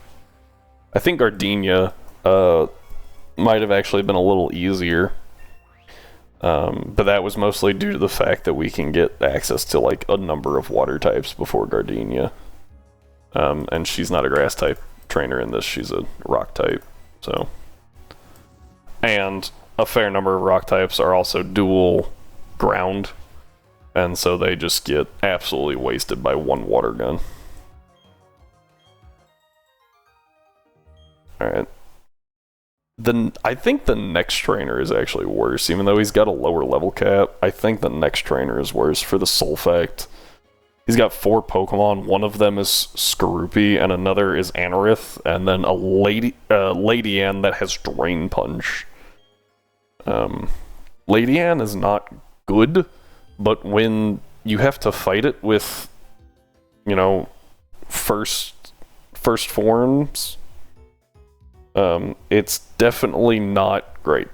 I think Gardenia, might have actually been a little easier. But that was mostly due to the fact that we can get access to, like, a number of water types before Gardenia. And she's not a grass type trainer in this, she's a rock type, so. And a fair number of rock types are also dual ground, and so they just get absolutely wasted by one water gun. Alright. I think the next trainer is actually worse, even though he's got a lower level cap. I think the next trainer is worse for the sole fact. He's got 4 Pokemon, one of them is Skorupi, and another is Anorith, and then a Ladian that has Drain Punch. Ladian is not good, but when you have to fight it with, you know, first forms, it's definitely not great.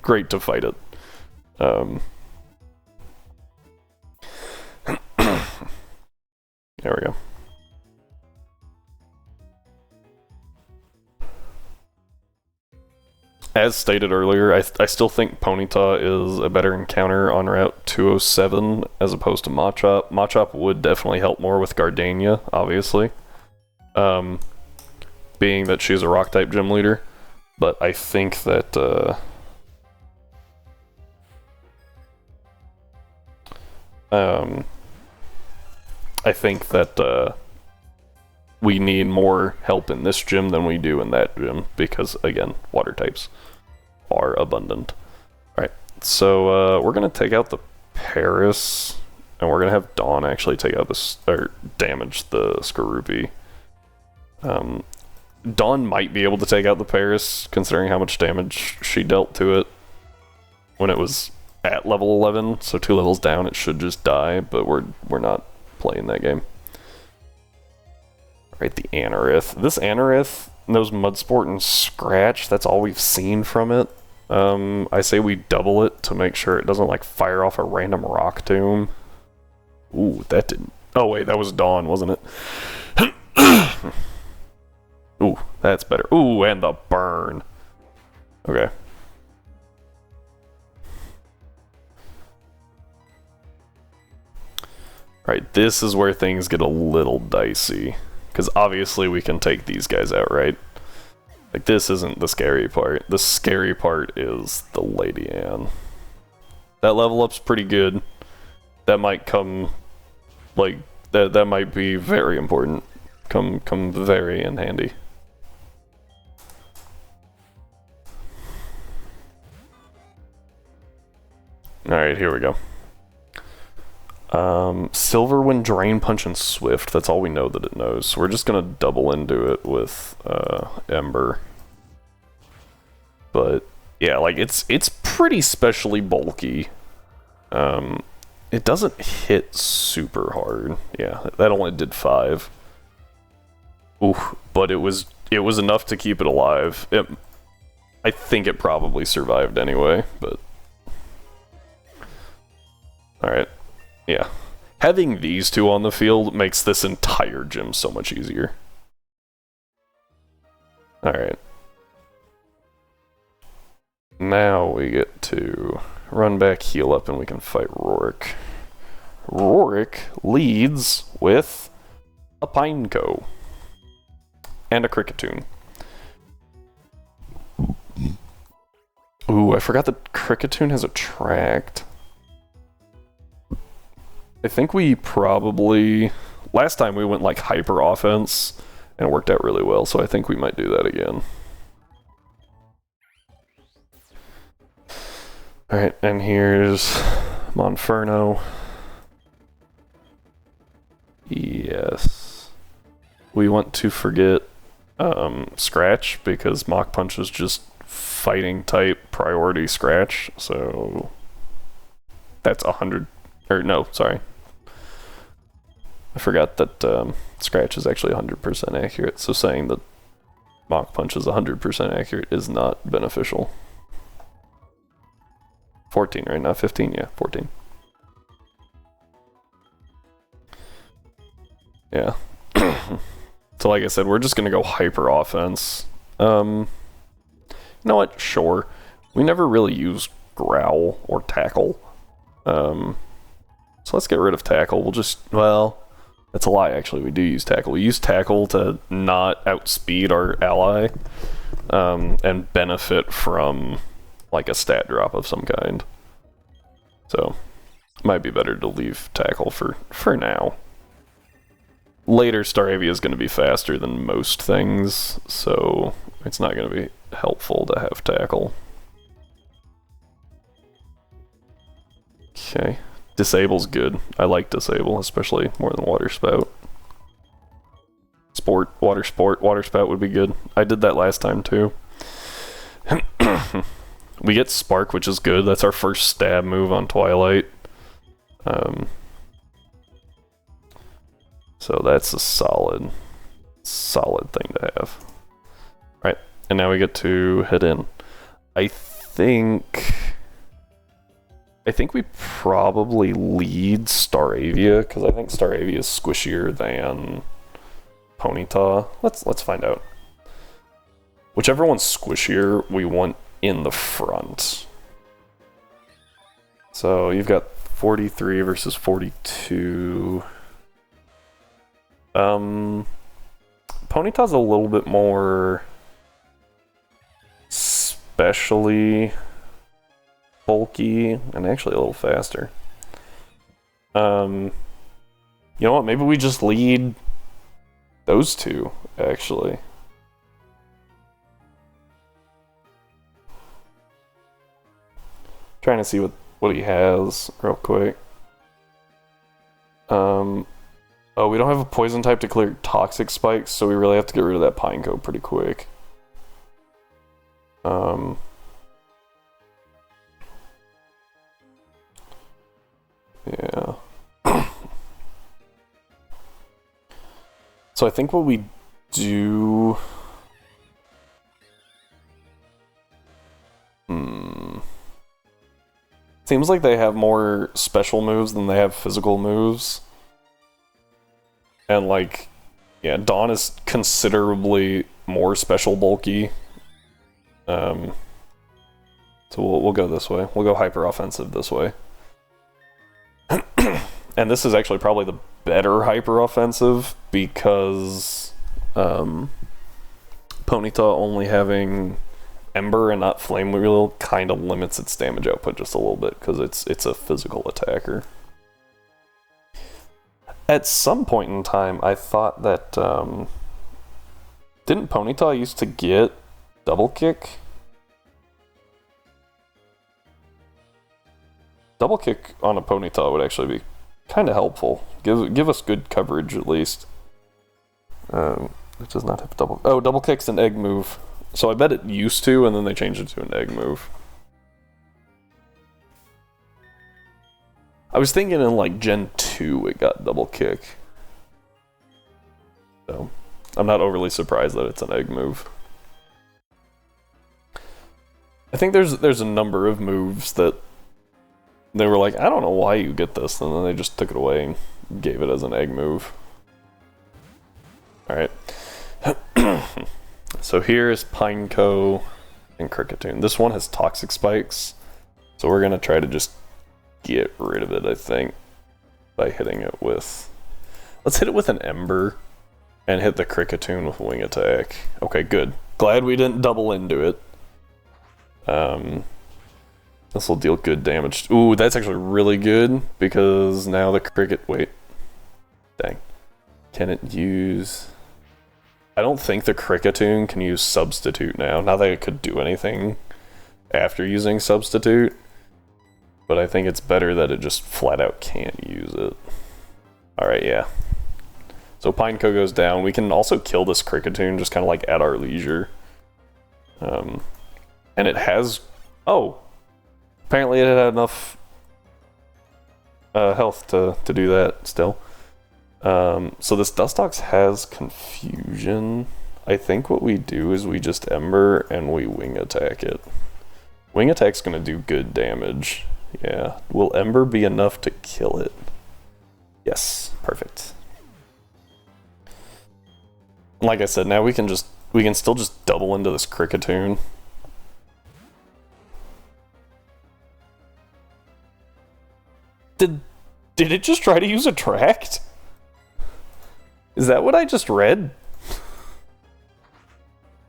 Great to fight it. There we go. as stated earlier, I still think Ponyta is a better encounter on Route 207 as opposed to Machop. Machop would definitely help more with Gardenia, obviously. Being that she's a Rock-type gym leader. But I think that... I think that we need more help in this gym than we do in that gym because, again, water types are abundant. Alright, so we're going to take out the Paris, and we're going to have Dawn actually take out or damage the Skorupi. Dawn might be able to take out the Paris, considering how much damage she dealt to it when it was at level 11, so 2 levels down it should just die, but we're not playing that game. Right, the Anorith. This Anorith knows Mudsport and Scratch, that's all we've seen from it. I say we double it to make sure it doesn't like fire off a random rock tomb. Ooh, that didn't... Oh wait, that was Dawn, wasn't it? Ooh, that's better. Ooh, and the burn. Okay. Right, this is where things get a little dicey. Because obviously we can take these guys out, right? Like, this isn't the scary part. The scary part is the Lady Anne. That level up's pretty good. That might come... Like, that might be very important. Come very in handy. Alright, here we go. Silverwind, Drain Punch, and Swift. That's all we know that it knows. So we're just gonna double into it with Ember. But yeah, like it's pretty specially bulky. It doesn't hit super hard. Yeah, that only did 5. Ooh, but it was enough to keep it alive. I think it probably survived anyway, but alright. Yeah. Having these two on the field makes this entire gym so much easier. Alright. Now we get to run back, heal up, and we can fight Rorik. Rorik leads with a Pineco. And a Kricketune. Ooh, I forgot that Kricketune has Attract. I think we probably... Last time we went like hyper offense, and it worked out really well, so I think we might do that again. Alright, and here's Monferno. Yes. We want to forget Scratch, because Mach Punch is just fighting type priority Scratch, so... That's 100... Or no, sorry. I forgot that Scratch is actually 100% accurate, so saying that Mach Punch is 100% accurate is not beneficial. 14, right? Not 15? Yeah, 14. Yeah. So like I said, we're just going to go hyper offense. You know what? Sure. We never really use Growl or Tackle. So let's get rid of Tackle. We'll just, well, that's a lie actually. We do use Tackle. We use Tackle to not outspeed our ally and benefit from like a stat drop of some kind. So it might be better to leave Tackle for now. Later, Staravia is going to be faster than most things, so it's not going to be helpful to have Tackle. Okay. Disable's good. I like Disable, especially more than Water Spout. Water Spout would be good. I did that last time too. We get Spark, which is good. That's our first stab move on Twilight. So that's a solid thing to have. Right, and now we get to head in. I think we probably lead Staravia, because I think Staravia is squishier than Ponyta. Let's find out. Whichever one's squishier, we want in the front. So you've got 43 versus 42. Ponyta's a little bit more specially bulky and actually a little faster. You know what? Maybe we just lead those two, actually. Trying to see what he has real quick. Oh, we don't have a poison type to clear toxic spikes, so we really have to get rid of that Pineco pretty quick. Yeah. So I think what we do... Seems like they have more special moves than they have physical moves. And like, yeah, Dawn is considerably more special bulky. So we'll go this way. We'll go hyper offensive this way. And this is actually probably the better hyper offensive because Ponyta only having Ember and not Flame Wheel kind of limits its damage output just a little bit because it's a physical attacker. At some point in time, I thought that didn't Ponyta used to get double kick? Double kick on a Ponyta would actually be kind of helpful. Give us good coverage at least. It does not have double. Oh, double kick's an egg move. So I bet it used to, and then they changed it to an egg move. I was thinking in like Gen 2 it got double kick. So I'm not overly surprised that it's an egg move. I think there's a number of moves that they were like, I don't know why you get this, and then they just took it away and gave it as an egg move. Alright. So here's Pineco and Kricketune. This one has toxic spikes, so we're gonna try to just get rid of it, I think, by hitting it with... Let's hit it with an Ember and hit the Kricketune with Wing Attack. Okay, good. Glad we didn't double into it. This will deal good damage. Ooh, that's actually really good because now the Cricket... Wait. Dang. Can it use... I don't think the Kricketune can use Substitute now. Not that it could do anything after using Substitute, but I think it's better that it just flat out can't use it. Alright, yeah. So Pineco goes down. We can also kill this Kricketune just kind of like at our leisure. And it has... Oh! Apparently it had enough health to do that still. So this Dustox has Confusion. I think what we do is we just Ember and we Wing Attack it. Wing Attack's gonna do good damage. Yeah. Will Ember be enough to kill it? Yes. Perfect. Like I said, now we can still just double into this Kricketune. Did it just try to use Attract? Is that what I just read?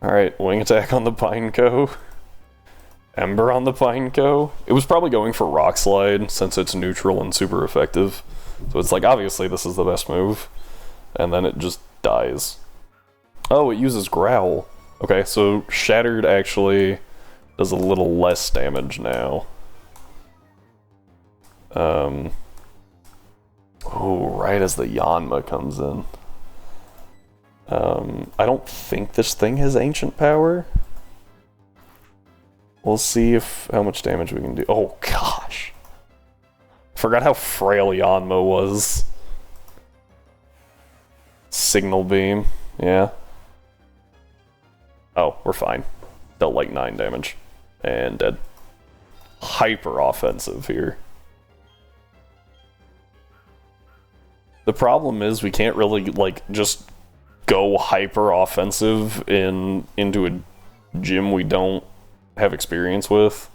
Alright, Wing Attack on the Pineco. Ember on the Pineco. It was probably going for Rock Slide since it's neutral and super effective. So it's like, obviously this is the best move. And then it just dies. Oh, it uses Growl. Okay, so Shattered actually does a little less damage now. Oh, right as the Yanma comes in. I don't think this thing has Ancient Power. We'll see how much damage we can do. Oh, gosh. Forgot how frail Yanma was. Signal Beam. Yeah. Oh, we're fine. Dealt like 9 damage. And dead. Hyper offensive here. The problem is we can't really, like, just go hyper offensive into a gym we don't have experience with.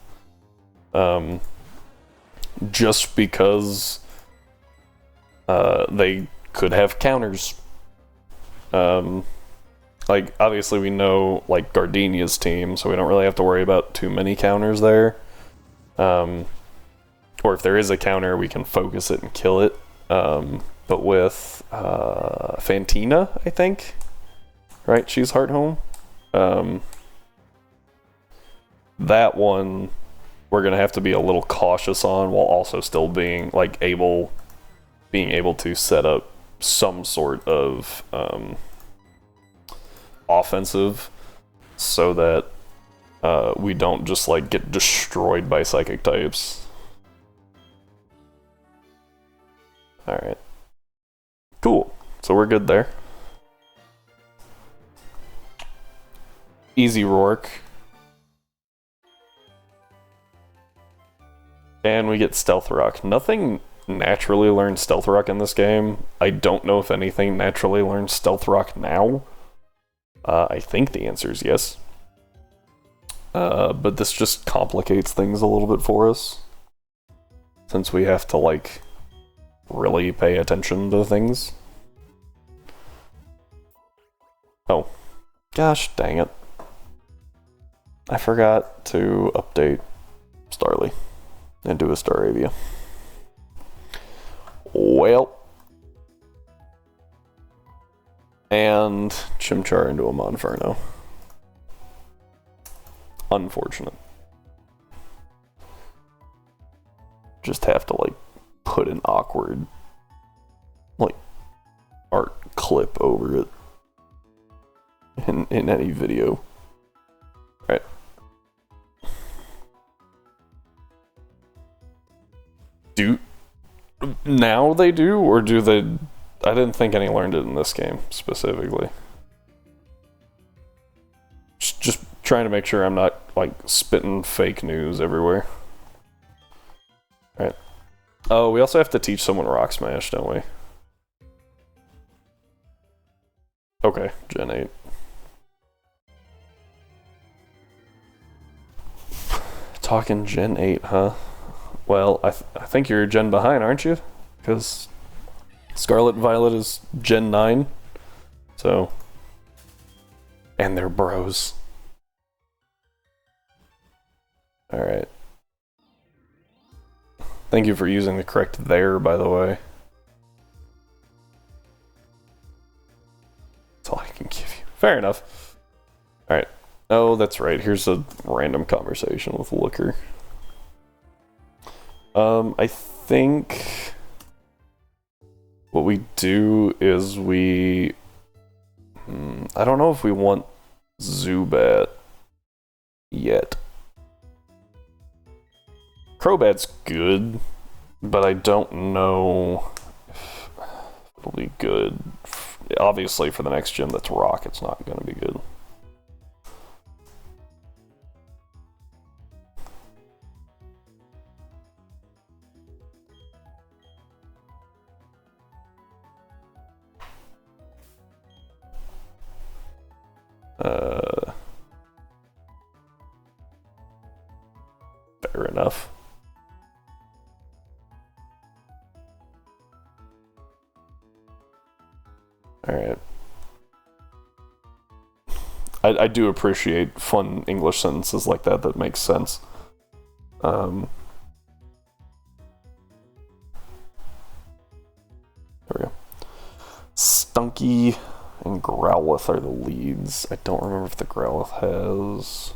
Just because they could have counters. Like, obviously we know, like, Gardenia's team, so we don't really have to worry about too many counters there. Or if there is a counter, we can focus it and kill it. But with Fantina, I think, right? She's Hearthome. That one we're gonna have to be a little cautious on, while also still being like able to set up some sort of offensive, so that we don't just like get destroyed by psychic types. All right, cool. So we're good there. Easy Rourke. And we get Stealth Rock. Nothing naturally learns Stealth Rock in this game. I don't know if anything naturally learns Stealth Rock now. I think the answer is yes. But this just complicates things a little bit for us, since we have to, like, really pay attention to things. Oh. Gosh dang it. I forgot to update Starly and do a Staravia. Well. And Chimchar into a Monferno. Unfortunate. Just have to, like, put an awkward, like, art clip over it in any video. Right. Now they do, or do they? I didn't think any learned it in this game specifically. Just trying to make sure I'm not, like, spitting fake news everywhere. Right. Oh, we also have to teach someone Rock Smash, don't we? Okay, Gen 8. Talking Gen 8, huh? Well, I think you're a gen behind, aren't you? Because Scarlet and Violet is Gen 9. So. And they're bros. Alright. Thank you for using the correct there, by the way. That's all I can give you. Fair enough. Alright. Oh, that's right. Here's a random conversation with Looker. I think what we do is we... I don't know if we want Zubat yet. Crobat's good, but I don't know if it'll be good. Obviously, for the next gen that's Rock, it's not going to be good. Fair enough. Alright. I do appreciate fun English sentences like that makes sense. There we go. Stunky and Growlithe are the leads. I don't remember if the Growlithe has...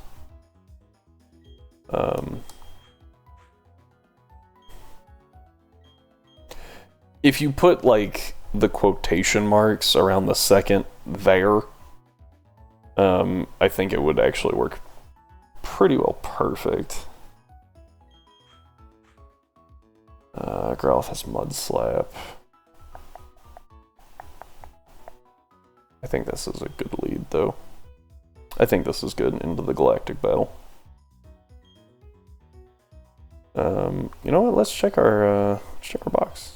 if you put, like, the quotation marks around the second there, I think it would actually work pretty well perfect. Growlithe has Mud Slap. I think this is a good lead, though. I think this is good into the Galactic Battle. You know what? Let's check our box.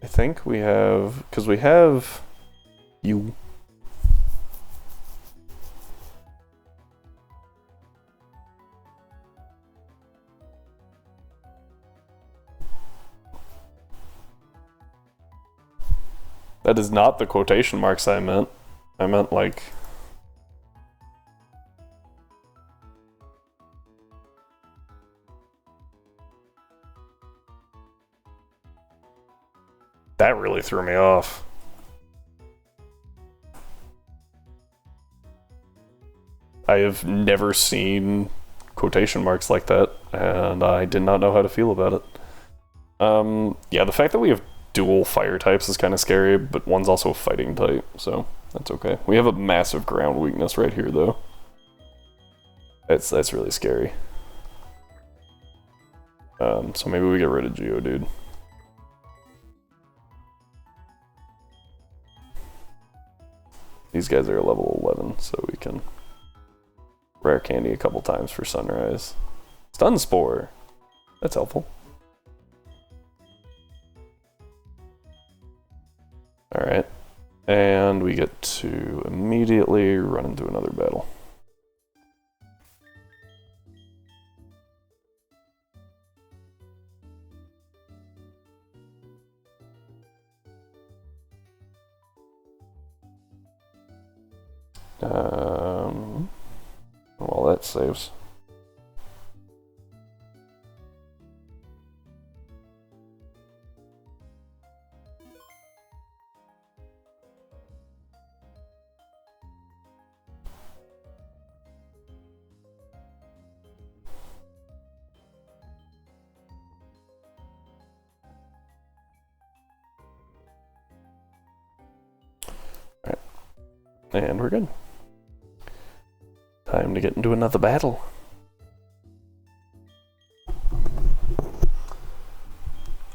I think we have, because we have you. That is not the quotation marks I meant. I meant like... That really threw me off. I have never seen quotation marks like that, and I did not know how to feel about it. Yeah, the fact that we have dual fire types is kind of scary, but one's also a fighting type, so that's okay. We have a massive ground weakness right here, though. That's really scary. So maybe we get rid of Geodude. These guys are level 11, so we can rare candy a couple times for Sunrise. Stun Spore! That's helpful. Alright. And we get to immediately run into another battle. Well, that saves. Alright. And we're good. Time to get into another battle.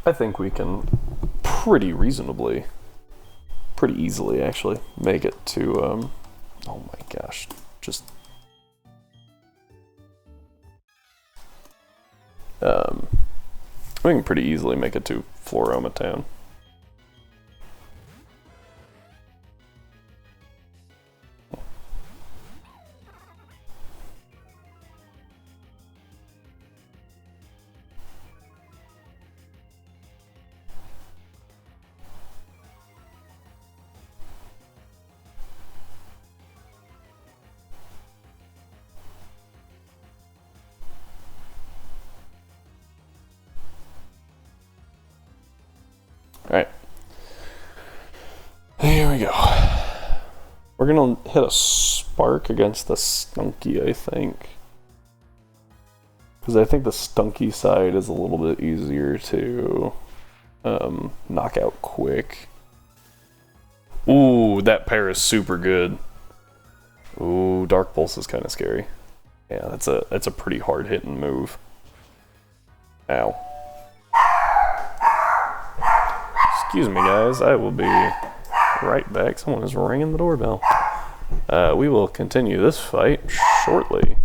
I think we can pretty reasonably, pretty easily actually, make it to, oh my gosh, just, we can pretty easily make it to Floroma Town. Alright. Here we go. We're gonna hit a Spark against the Stunky, I think. Because I think the Stunky side is a little bit easier to knock out quick. Ooh, that pair is super good. Ooh, Dark Pulse is kind of scary. Yeah, that's a pretty hard hitting move. Ow. Excuse me, guys. I will be right back. Someone is ringing the doorbell. We will continue this fight shortly.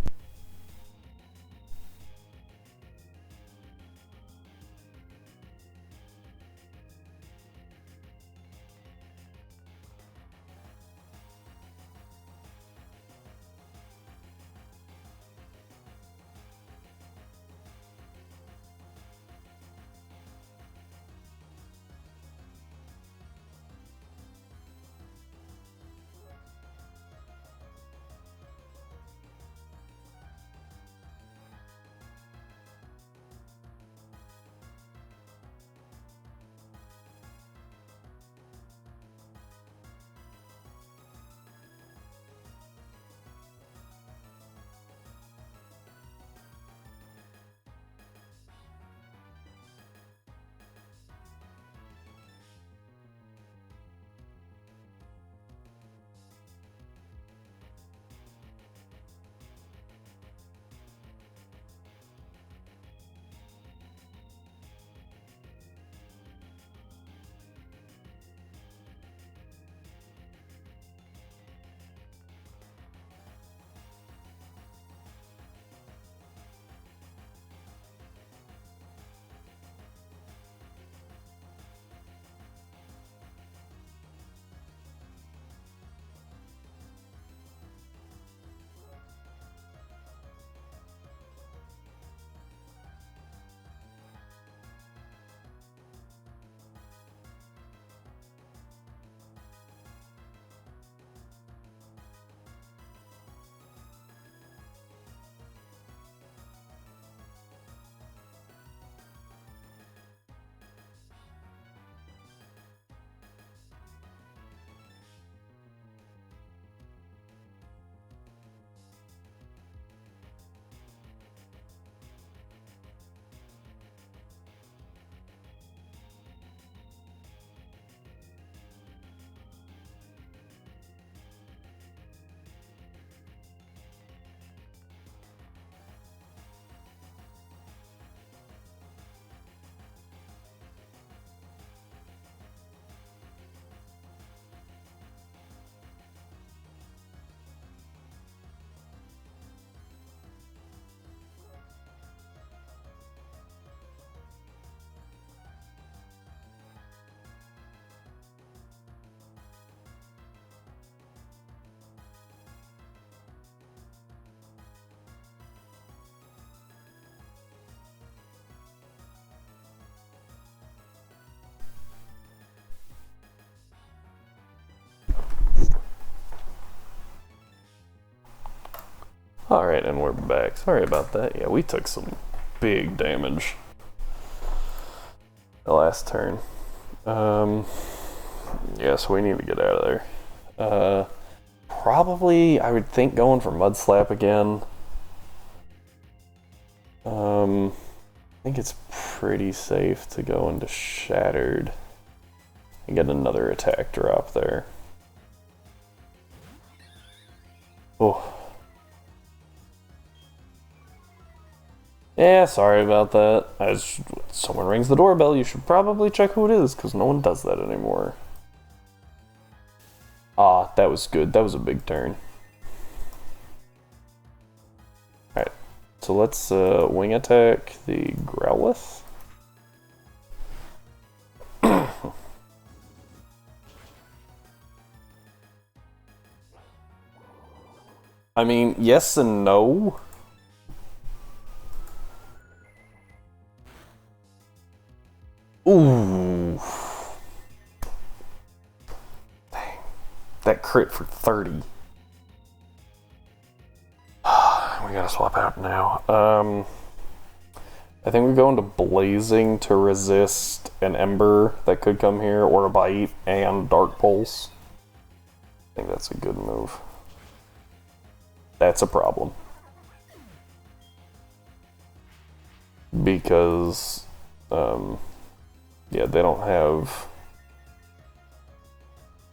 Alright, and we're back. Sorry about that. Yeah, we took some big damage the last turn. Yeah, so we need to get out of there. Probably, I would think going for Mud Slap again. I think it's pretty safe to go into Shattered and get another attack drop there. Oh. Yeah, sorry about that. As someone rings the doorbell, you should probably check who it is, because no one does that anymore. Ah, that was good. That was a big turn. Alright, so let's wing attack the Growlithe. I mean, yes and no. Ooh. Dang. That crit for 30. We gotta swap out now. I think we go into Blazing to resist an Ember that could come here, or a Bite, and Dark Pulse. I think that's a good move. That's a problem. Because, yeah, they don't have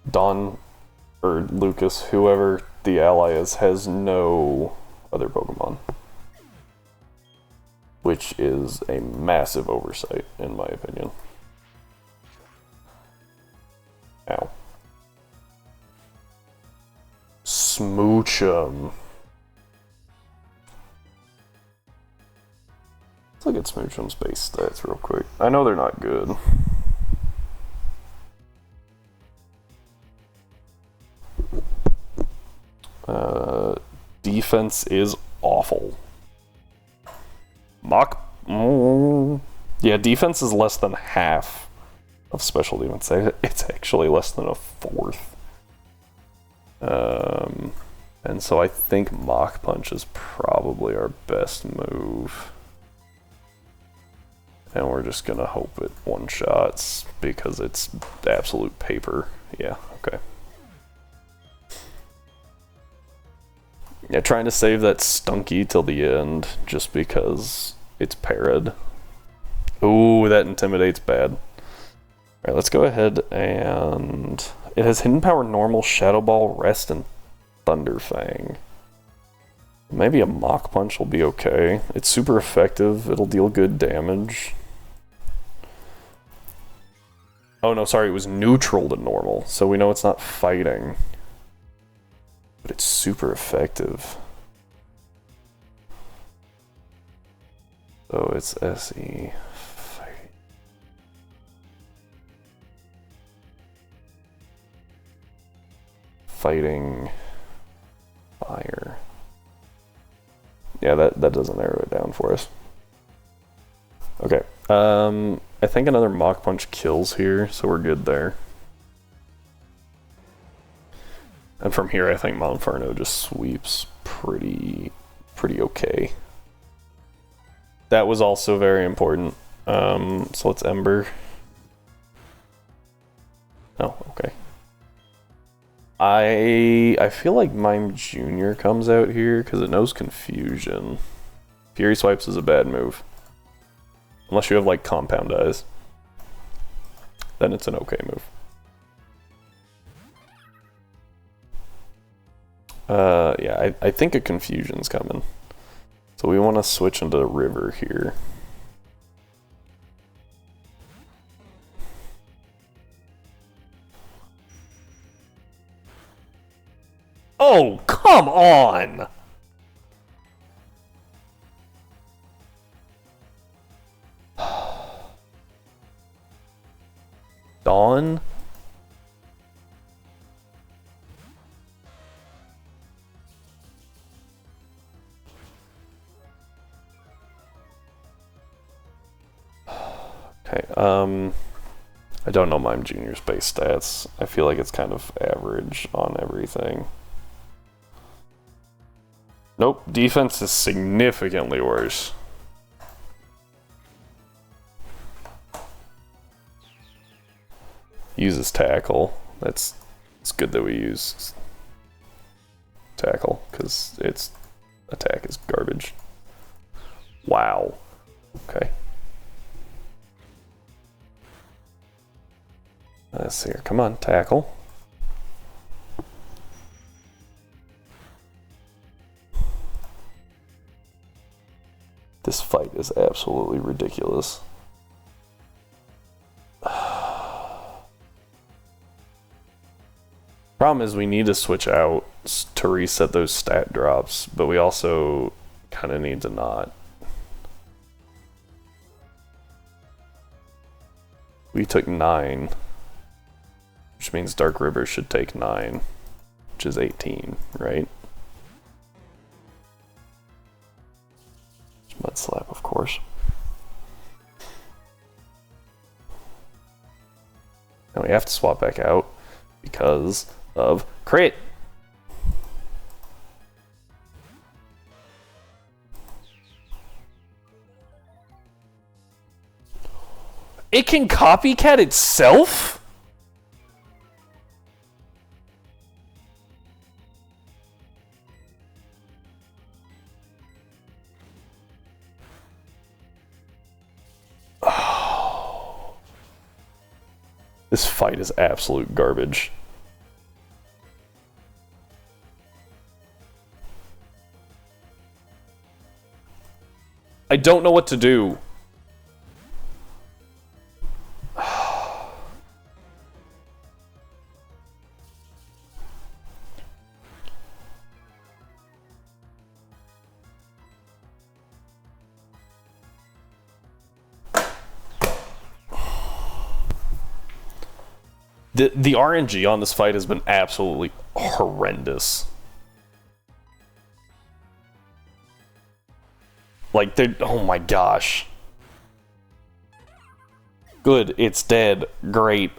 Don or Lucas, whoever the ally is, has no other Pokemon. Which is a massive oversight, in my opinion. Ow. Smooch 'em. Let's look at Smooch 'em's base stats real quick. I know they're not good. Defense is awful. Yeah, defense is less than half of special defense. It's actually less than a fourth. And so I think Mach Punch is probably our best move. And we're just gonna hope it one-shots because it's absolute paper. Yeah, okay. Yeah, trying to save that Stunky till the end just because it's parried. Ooh, that intimidates bad. Alright, let's go ahead and... It has Hidden Power, Normal, Shadow Ball, Rest, and Thunder Fang. Maybe a Mach Punch will be okay. It's super effective. It'll deal good damage. Oh no, sorry, it was neutral to normal, so we know it's not fighting. But it's super effective. So it's SE. Fighting. Fire. Yeah, that doesn't narrow it down for us. Okay. I think another Mach Punch kills here, so we're good there. And from here, I think Monferno just sweeps pretty okay. That was also very important. So let's Ember. Oh, okay. I feel like Mime Jr. comes out here because it knows Confusion. Fury Swipes is a bad move. Unless you have like Compound Eyes. Then it's an okay move. Yeah, I think a Confusion's coming. So we want to switch into River here. Oh, come on! Dawn? Okay, I don't know Mime Jr.'s base stats. I feel like it's kind of average on everything. Nope, defense is significantly worse. Uses tackle. It's good that we use tackle, because its attack is garbage. Wow. Okay. Let's see here. Come on, tackle. This fight is absolutely ridiculous. Problem is we need to switch out to reset those stat drops, but we also kind of need to not. We took 9, which means Dark River should take 9, which is 18, right? Mud Slap, of course. And we have to swap back out because of crit. It can copycat itself? Oh. This fight is absolute garbage. I don't know what to do. The RNG on this fight has been absolutely horrendous. Like, oh my gosh. Good, it's dead. Great.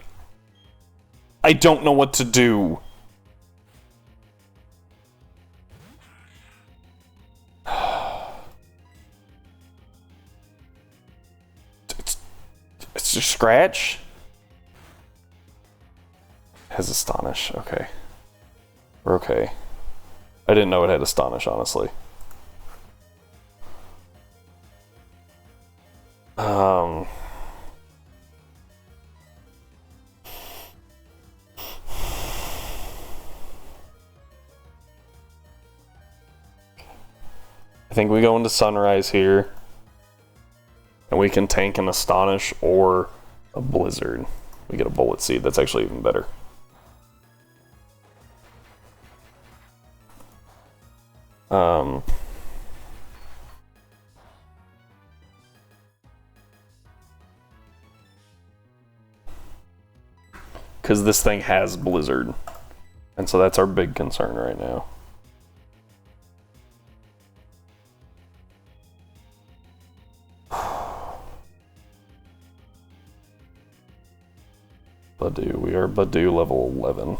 I don't know what to do. It's just scratch. Has Astonish. Okay. We're okay. I didn't know it had Astonish, honestly. I think we go into Sunrise here, and we can tank an Astonish or a Blizzard. We get a Bullet Seed. That's actually even better. Because this thing has Blizzard, and so that's our big concern right now. Badu, we are Badu level 11.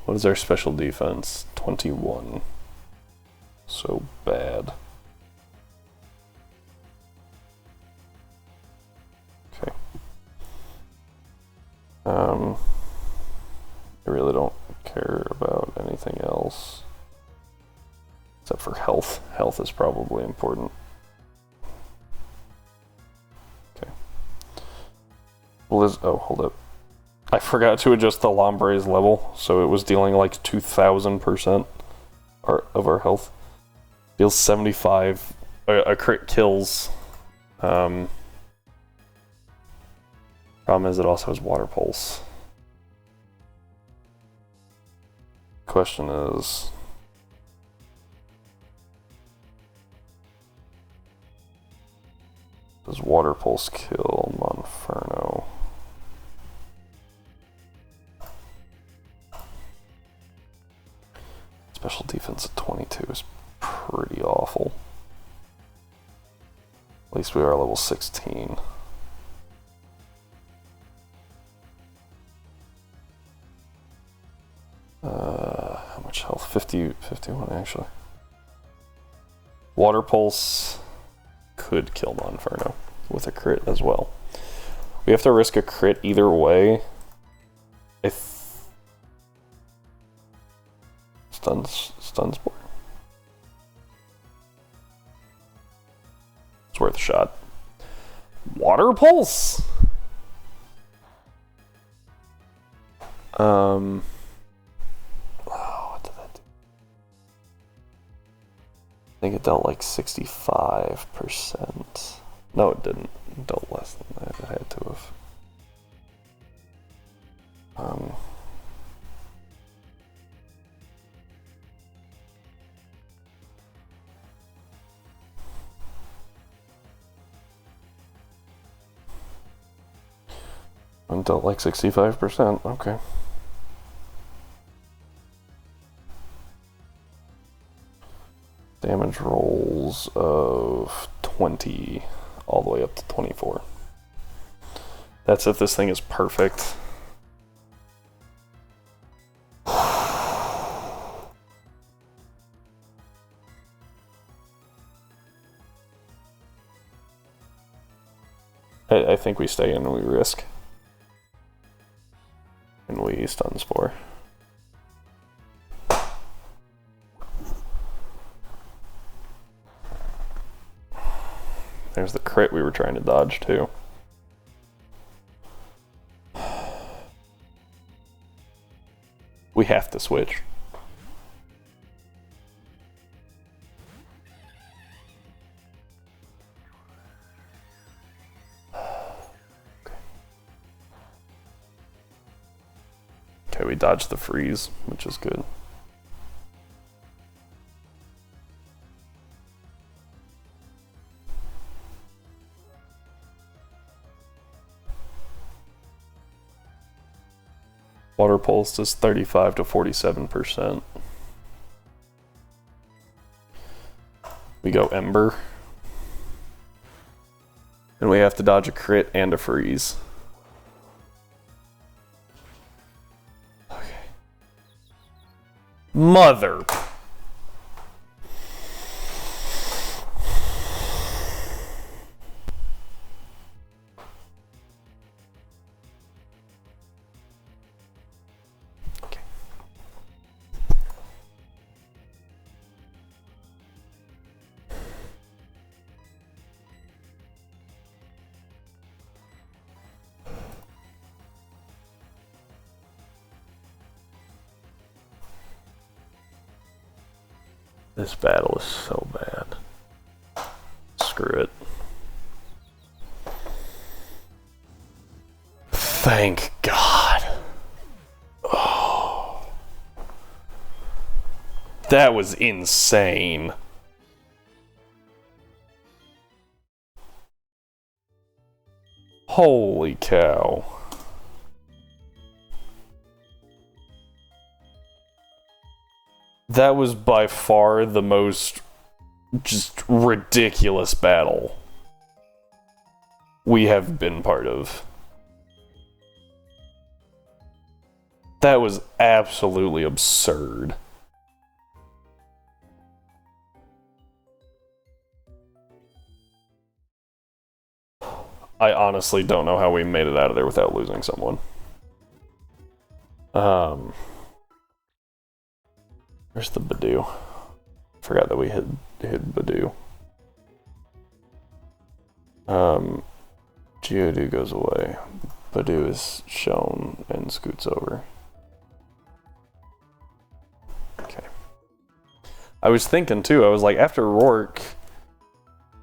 What is our special defense? 21. So bad. Okay. I really don't care about anything else. Except for health. Health is probably important. Okay. Oh, hold up. I forgot to adjust the Lombre's level, so it was dealing like 2,000% of our health. Deals 75. A crit kills. Problem is it also has Water Pulse. Question is... does Water Pulse kill Monferno? Special defense at 22 is pretty awful. At least we are level 16. How much health? 50, 51 actually. Water Pulse could kill Monferno with a crit as well. We have to risk a crit either way. Stuns Spore. It's worth a shot. Water Pulse. Oh, what did that do? I think it dealt like 65%. No, it didn't. It dealt less than that. It had to have. It dealt like 65%. Okay. Damage rolls of 20 all the way up to 24. That's if this thing is perfect. I think we stay in and we risk. And we stun Spore. There's the crit we were trying to dodge too. We have to switch. Okay, we dodged the freeze, which is good. Water Pulse is 35 to 47%. We go Ember. And we have to dodge a crit and a freeze. Okay. Mother. This battle is so bad. Screw it. Thank God. Oh. That was insane. Holy cow. That was by far the most just ridiculous battle we have been part of. That was absolutely absurd. I honestly don't know how we made it out of there without losing someone. Where's the Badoo? Forgot that we hid Badoo. Geodude goes away. Badoo is shown and scoots over. Okay. I was thinking too, I was like, after Rourke,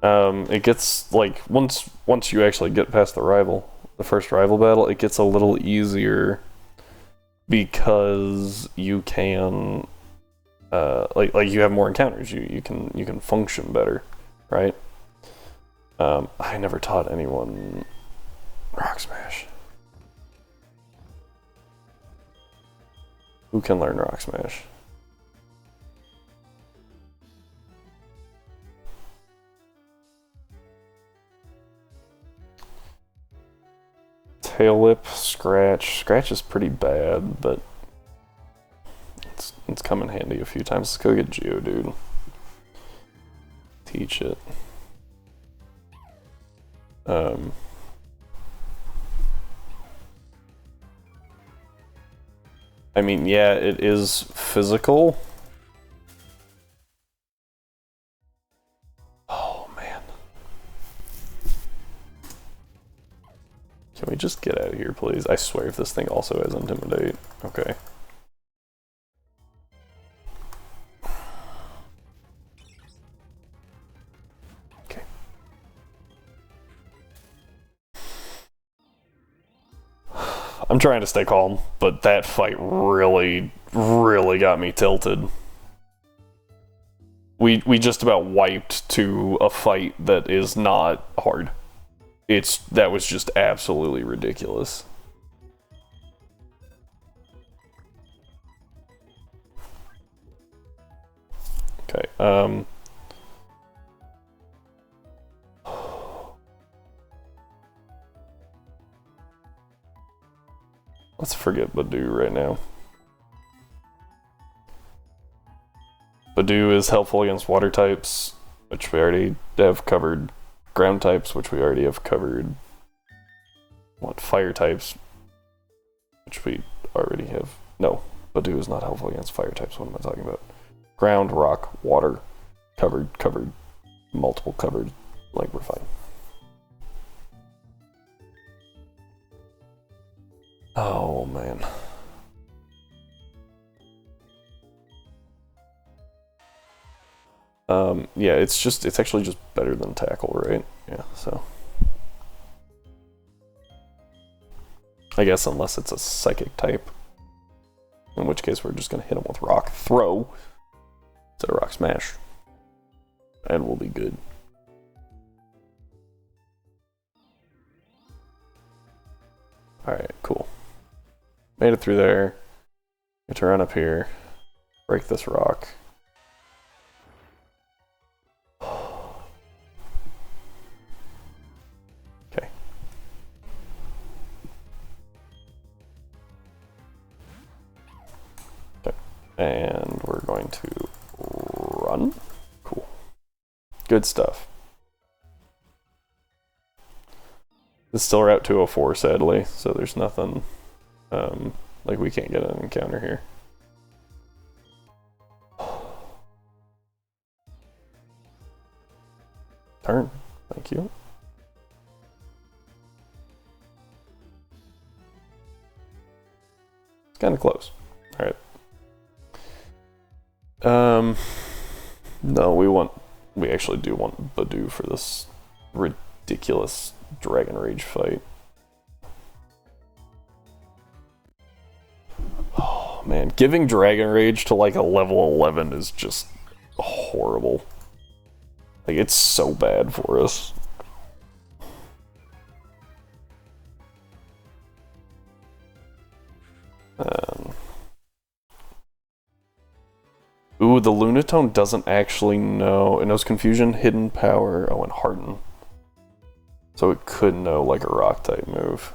it gets like once you actually get past the first rival battle, it gets a little easier because you can like you have more encounters. You can function better, right? I never taught anyone Rock Smash. Who can learn Rock Smash? Tail Whip, Scratch. Scratch is pretty bad, but It's come in handy a few times. Let's go get Geodude. Teach it. I mean, yeah, it is physical. Oh, man. Can we just get out of here, please? I swear if this thing also has Intimidate. Okay. Okay. I'm trying to stay calm, but that fight really, really got me tilted. We just about wiped to a fight that is not hard. That was just absolutely ridiculous. Okay, let's forget Badoo right now. Badoo is helpful against water types, which we already have covered. Ground types, which we already have covered. What fire types, which we already have. No, Badoo is not helpful against fire types. What am I talking about? Ground, rock, water, covered, multiple covered. Like, we're fine. Oh man. Yeah, it's actually just better than Tackle, right? Yeah, so. I guess unless it's a Psychic type. In which case we're just gonna hit him with Rock Throw instead of Rock Smash. And we'll be good. Alright, cool. Made it through there. Get to run up here. Break this rock. Okay. Okay. And we're going to run. Cool. Good stuff. It's still Route 204, sadly, so there's nothing, like we can't get an encounter here. Turn, thank you. It's kind of close. All right. No, we actually do want Badoo for this ridiculous Dragon Rage fight. Oh man, giving Dragon Rage to like a level 11 is just horrible. Like, it's so bad for us. Ooh, the Lunatone doesn't actually know. It knows Confusion, Hidden Power, and Harden. So it could know like a rock type move.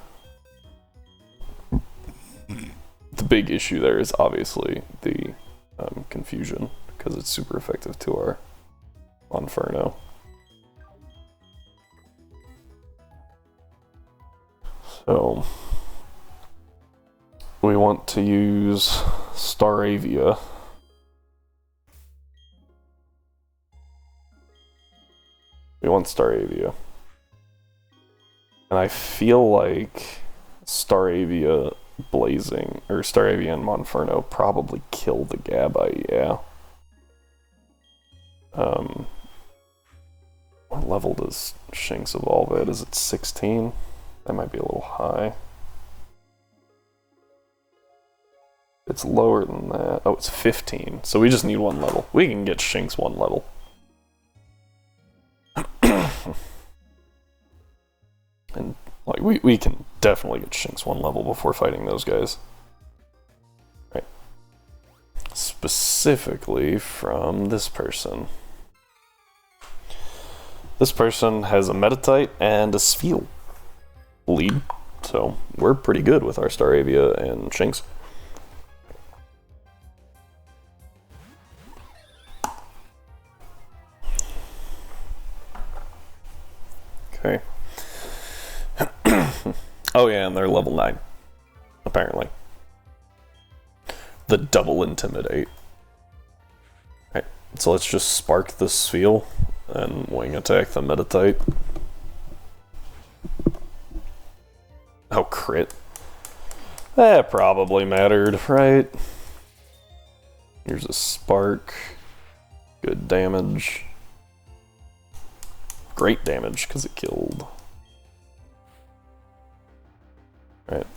The big issue there is obviously the Confusion, because it's super effective to our Inferno. So we want to use Staravia. We want Staravia. And I feel like Staravia Blazing, or Staravia and Monferno probably kill the Gabite, yeah. What level does Shinx evolve at? Is it 16? That might be a little high. It's lower than that. Oh, it's 15. So we just need one level. We can get Shinx one level. And like we can definitely get Shinx one level before fighting those guys. Right. Specifically from this person. This person has a Metatite and a Spheal lead, so we're pretty good with our Staravia and Shinx. Oh yeah, and they're level 9, apparently. The double intimidate. Alright, so let's just spark the Spheal and wing attack the Meditate. Oh, crit. That probably mattered, right? Here's a spark. Good damage. Great damage, because it killed. Right.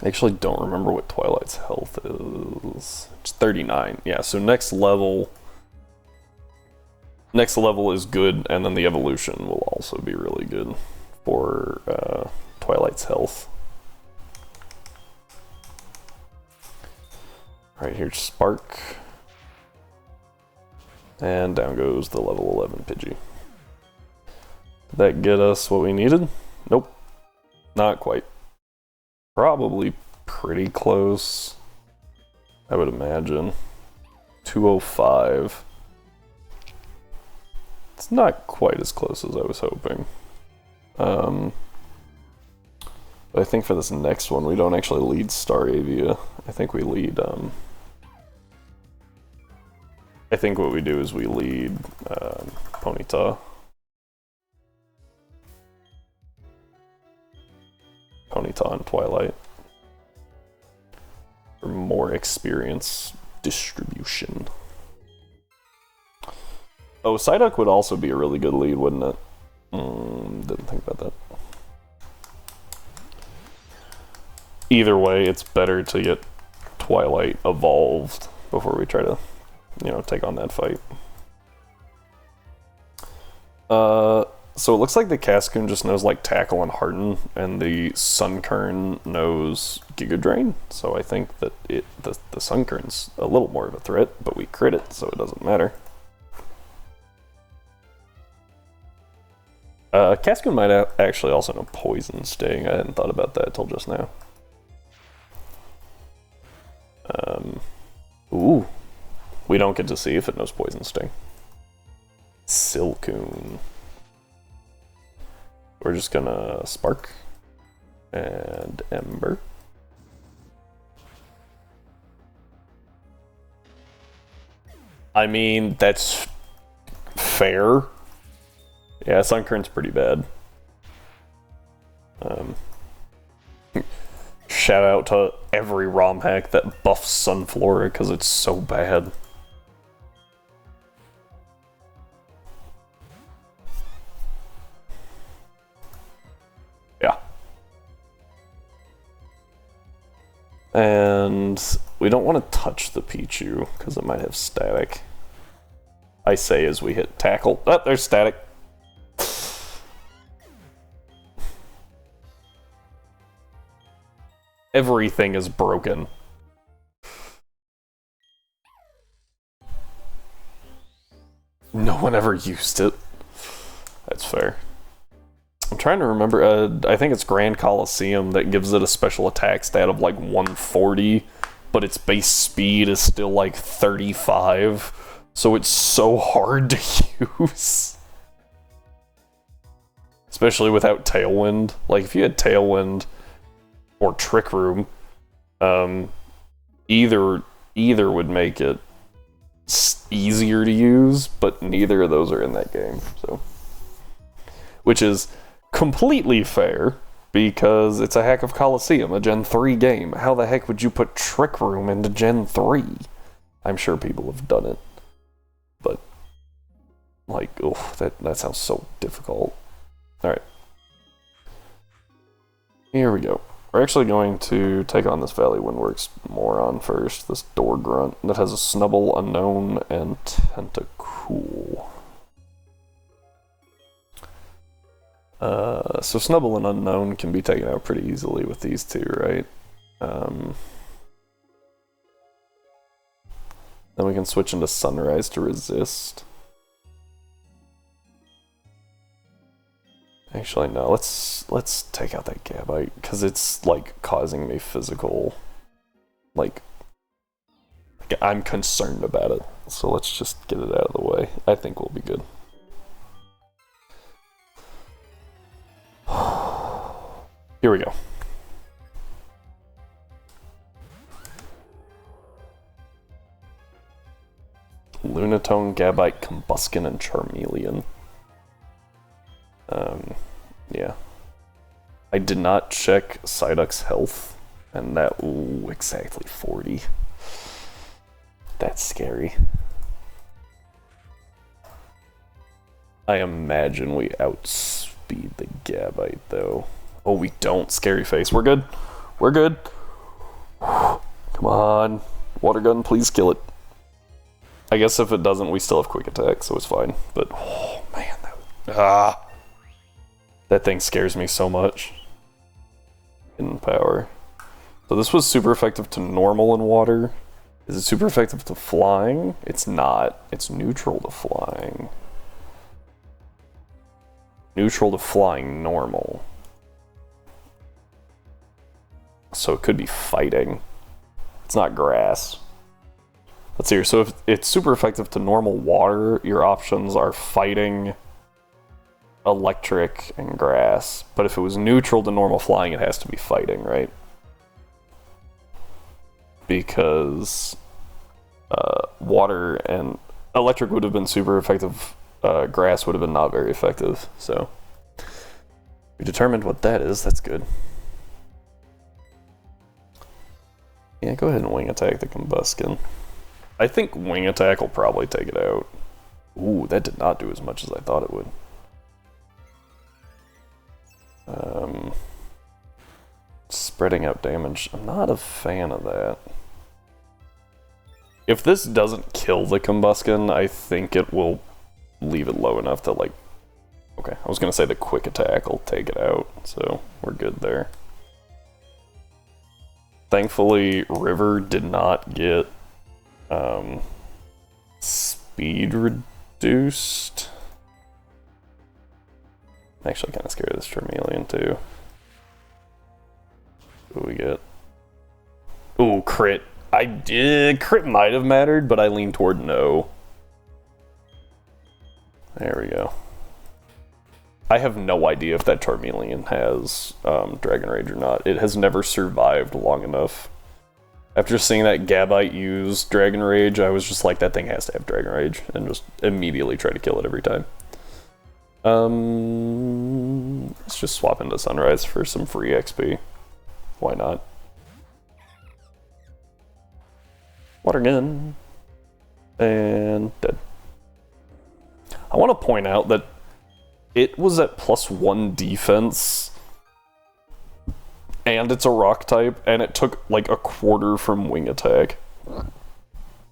I actually don't remember what Twilight's health is. It's 39. Yeah, so next level is good, and then the evolution will also be really good for Twilight's health. Right, here's Spark. And down goes the level 11 Pidgey. Did that get us what we needed? Nope. Not quite. Probably pretty close, I would imagine. 205. It's not quite as close as I was hoping. But I think for this next one, we don't actually lead Staravia. I think we lead, I think what we do is we lead Ponyta. Ponyta and Twilight. For more experience distribution. Oh, Psyduck would also be a really good lead, wouldn't it? Didn't think about that. Either way, it's better to get Twilight evolved before we try to, you know, take on that fight. So it looks like the Cascoon just knows like Tackle and Harden, and the Sunkern knows Giga Drain. So I think that the Sunkern's a little more of a threat, but we crit it, so it doesn't matter. Cascoon might actually also know Poison Sting. I hadn't thought about that till just now. Ooh. We don't get to see if it knows Poison Sting. Silcoon. We're just gonna Spark. And Ember. I mean, that's fair. Yeah, Sunkern's pretty bad. Shout out to every ROM hack that buffs Sunflora because it's so bad. Yeah. And we don't want to touch the Pichu because it might have static. I say as we hit Tackle. Oh, there's static. Everything is broken. No one ever used it. That's fair. I'm trying to remember, I think it's Grand Coliseum that gives it a special attack stat of like 140, but its base speed is still like 35, so it's so hard to use. Especially without Tailwind. Like, if you had Tailwind or Trick Room, either would make it easier to use, but neither of those are in that game, so. Which is completely fair, because it's a hack of Coliseum, a Gen 3 game. How the heck would you put Trick Room into Gen 3? I'm sure people have done it, but, like, oh, that sounds so difficult. Alright. Here we go. We're actually going to take on this Valley Windworks moron first, this Door Grunt that has a Snubble, Unknown, and Tentacool. So Snubble and Unknown can be taken out pretty easily with these two, right? Then we can switch into Sunrise to resist. Actually, no, let's take out that Gabite, because it's, like, causing me physical, like, I'm concerned about it. So let's just get it out of the way. I think we'll be good. Here we go. Lunatone, Gabite, Combuskin, and Charmeleon. Yeah. I did not check Psyduck's health, and that, ooh, exactly 40. That's scary. I imagine we outspeed the Gabite, though. Oh, we don't. Scary face. We're good. We're good. Come on. Water gun, please kill it. I guess if it doesn't, we still have quick attack, so it's fine. But, oh, man. That thing scares me so much. In power. So this was super effective to normal in water. Is it super effective to flying? It's not. It's neutral to flying. Neutral to flying normal. So it could be fighting. It's not grass. Let's see here. So if it's super effective to normal water, your options are fighting, electric, and grass. But if it was neutral to normal flying, it has to be fighting, right? Because water and electric would have been super effective. Grass would have been not very effective. So we determined what that is. That's good. Yeah, go ahead and wing attack the Combuskin. I think wing attack will probably take it out. Ooh, that did not do as much as I thought it would. Spreading out damage. I'm not a fan of that. If this doesn't kill the Combuskin, I think it will leave it low enough to, like... Okay, I was gonna say the quick attack will take it out, so we're good there. Thankfully, River did not get speed reduced. I'm actually kind of scared of this Charmeleon too. What do we get? Ooh, crit. I did. Crit might have mattered, but I lean toward no. There we go. I have no idea if that Charmeleon has Dragon Rage or not. It has never survived long enough. After seeing that Gabite use Dragon Rage, I was just like, that thing has to have Dragon Rage, and just immediately try to kill it every time. Let's just swap into Sunrise for some free XP. Why not? Water gun. And dead. I want to point out that it was at +1 defense, and it's a rock type, and it took like a quarter from wing attack.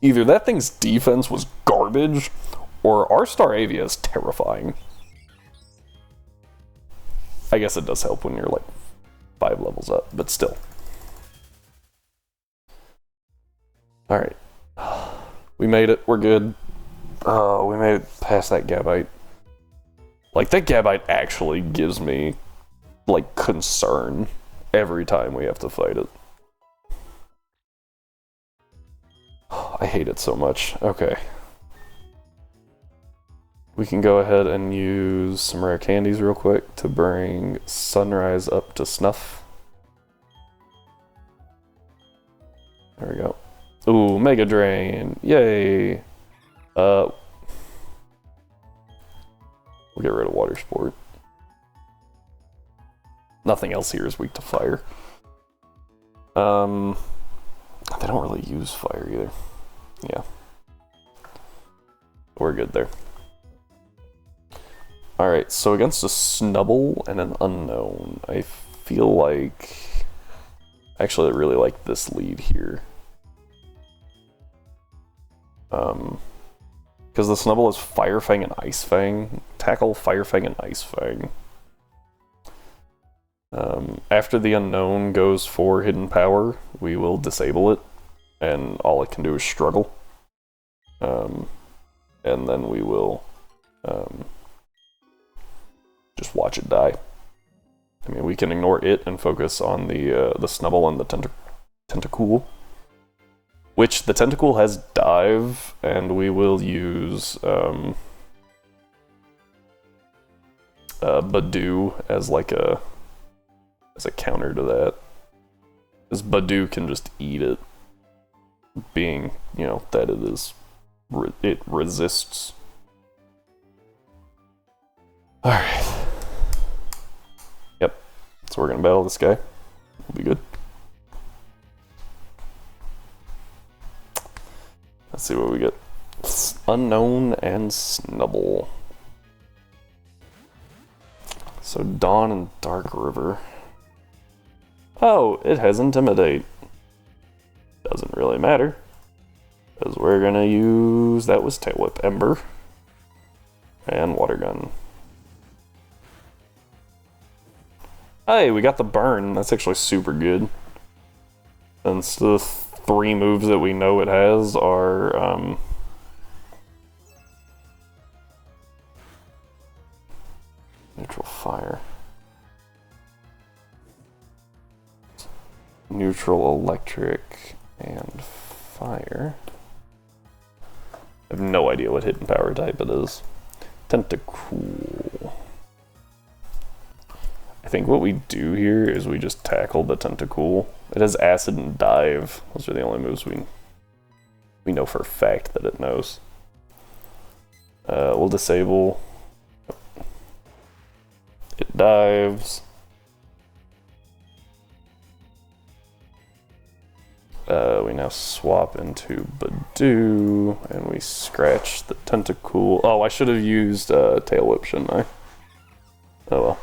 Either that thing's defense was garbage, or our Staravia is terrifying. I guess it does help when you're like 5 levels up, but still. Alright. We made it, we're good. Oh, we made it past that Gabite. Like, that Gabite actually gives me, like, concern every time we have to fight it. I hate it so much. Okay. We can go ahead and use some rare candies real quick to bring Sunrise up to snuff. There we go. Ooh, Mega Drain. Yay. We'll get rid of Water Sport. Nothing else here is weak to fire. They don't really use fire either. Yeah. We're good there. Alright, so against a Snubble and an Unknown, I feel like... Actually, I really like this lead here. Because the Snubble is Fire Fang and Ice Fang. Tackle Fire Fang and Ice Fang. After the Unknown goes for Hidden Power, we will disable it, and all it can do is struggle. And then we will just watch it die. I mean, we can ignore it and focus on the Snubble and the Tentacool. Which, the Tentacool has Dive, and we will use Badoo as like a as a counter to that. Because Badoo can just eat it, being, you know, that it is, it resists. Alright. Yep. So we're gonna battle this guy. We'll be good. Let's see what we get. Unknown and Snubble. So Dawn and Dark River. Oh, it has Intimidate. Doesn't really matter. Because we're gonna use... That was Tail Whip Ember. And Water Gun. Hey, we got the Burn. That's actually super good. Since the 3 moves that we know it has are... Neutral Fire. Neutral Electric and Fire. I have no idea what hidden power type it is. Tentacool. I think what we do here is we just tackle the Tentacool. It has Acid and Dive. Those are the only moves we know for a fact that it knows. We'll disable. It dives. We now swap into Badoo, and we scratch the Tentacool. Oh, I should have used Tail Whip, shouldn't I? Oh well.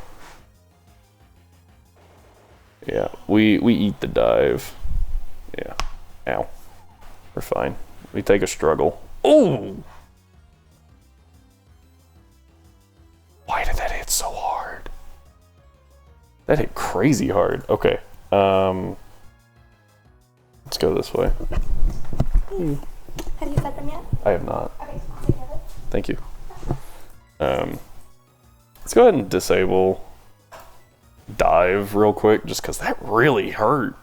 Yeah, we eat the dive. Yeah. Ow. We're fine. We take a struggle. Oh! Why did that hit so hard? That hit crazy hard. Okay. Let's go this way. Have you fed them yet? I have not. Okay, so you have it. Thank you. Let's go ahead and disable Dive real quick, just because that really hurt.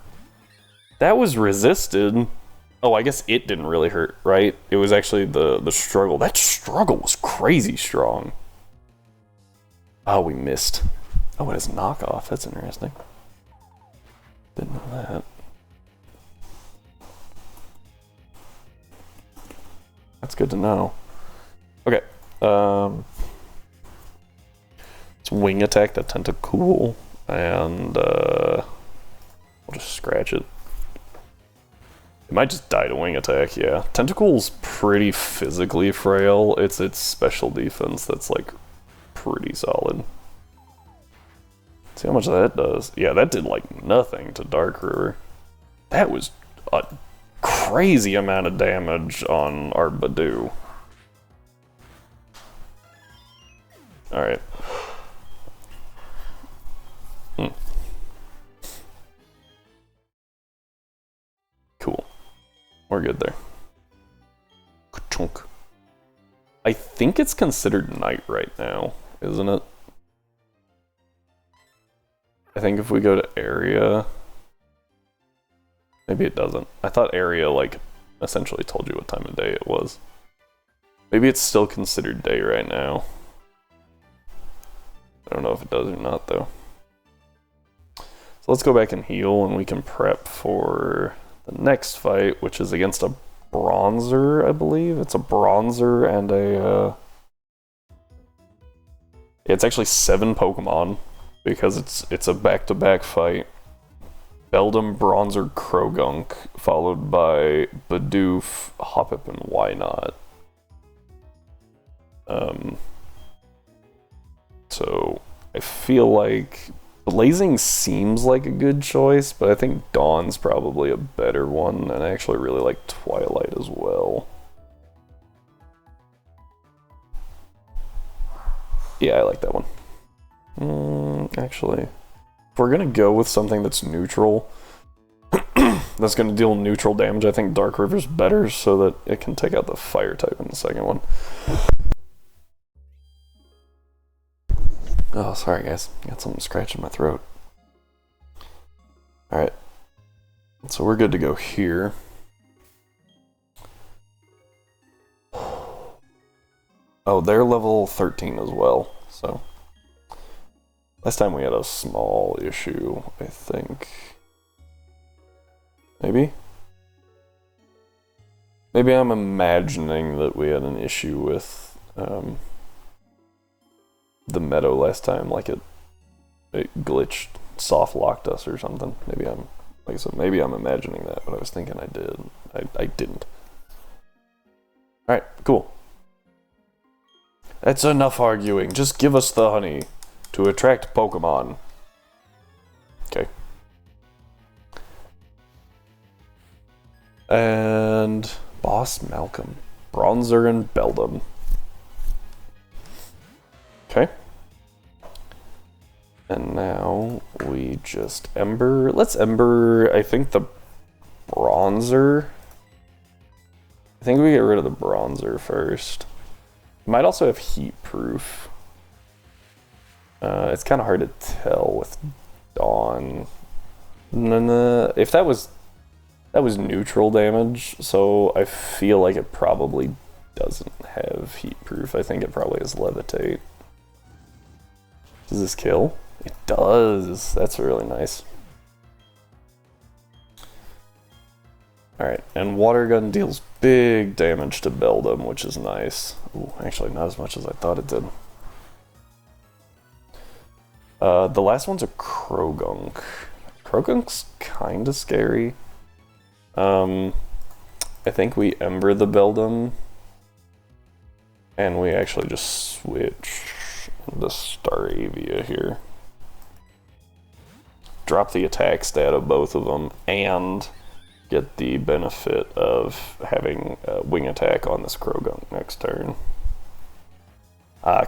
That was resisted. Oh, I guess it didn't really hurt, right? It was actually the struggle. That struggle was crazy strong. Oh, we missed. Oh, it has knockoff. That's interesting. Didn't know that. That's good to know. Okay. Let's wing attack that Tentacool, and we'll just scratch it. It might just die to wing attack, yeah. Tentacool's pretty physically frail. It's its special defense that's like pretty solid. See how much that does. Yeah, that did like nothing to Dark River. That was a crazy amount of damage on our Badoo. Alright. Cool. We're good there. Chunk. I think it's considered night right now, isn't it? I think if we go to area... Maybe it doesn't. I thought area, like, essentially told you what time of day it was. Maybe it's still considered day right now. I don't know if it does or not, though. So let's go back and heal, and we can prep for the next fight, which is against a bronzer, I believe. It's a bronzer and a... It's actually 7 Pokemon, because it's a back-to-back fight. Beldum, Bronzer, Krogunk, followed by Bidoof, Hoppip, and Wynot. So I feel like Blazing seems like a good choice, but I think Dawn's probably a better one, and I actually really like Twilight as well. Yeah, I like that one. Actually, if we're gonna go with something that's neutral, that's gonna deal neutral damage, I think Dark River's better so that it can take out the fire type in the second one. Oh, sorry guys, got something scratching my throat. Alright, so we're good to go here. Oh, they're level 13 as well, so Last time we had a small issue, I think. Maybe? Maybe I'm imagining that we had an issue with the meadow last time, like it glitched, soft locked us or something. Maybe I'm, like I said, maybe I'm imagining that, but I was thinking I did. I didn't. Alright, cool. That's enough arguing. Just give us the honey to attract Pokemon. Okay. And Boss Malcolm. Bronzer and Beldum. Okay. And now we just Ember. Let's Ember, I think, the Bronzer. I think we get rid of the Bronzer first. Might also have Heat Proof. It's kind of hard to tell with Dawn. If that was neutral damage, so I feel like it probably doesn't have Heat Proof. I think it probably has Levitate. Does this kill? It does. That's really nice. Alright, and Water Gun deals big damage to Beldum, which is nice. Ooh, actually not as much as I thought it did. The last one's a Krogunk. Krogunk's kinda scary. I think we Ember the Beldum, and we actually just switch the Staravia here. Drop the attack stat of both of them, and get the benefit of having wing attack on this Krogunk next turn.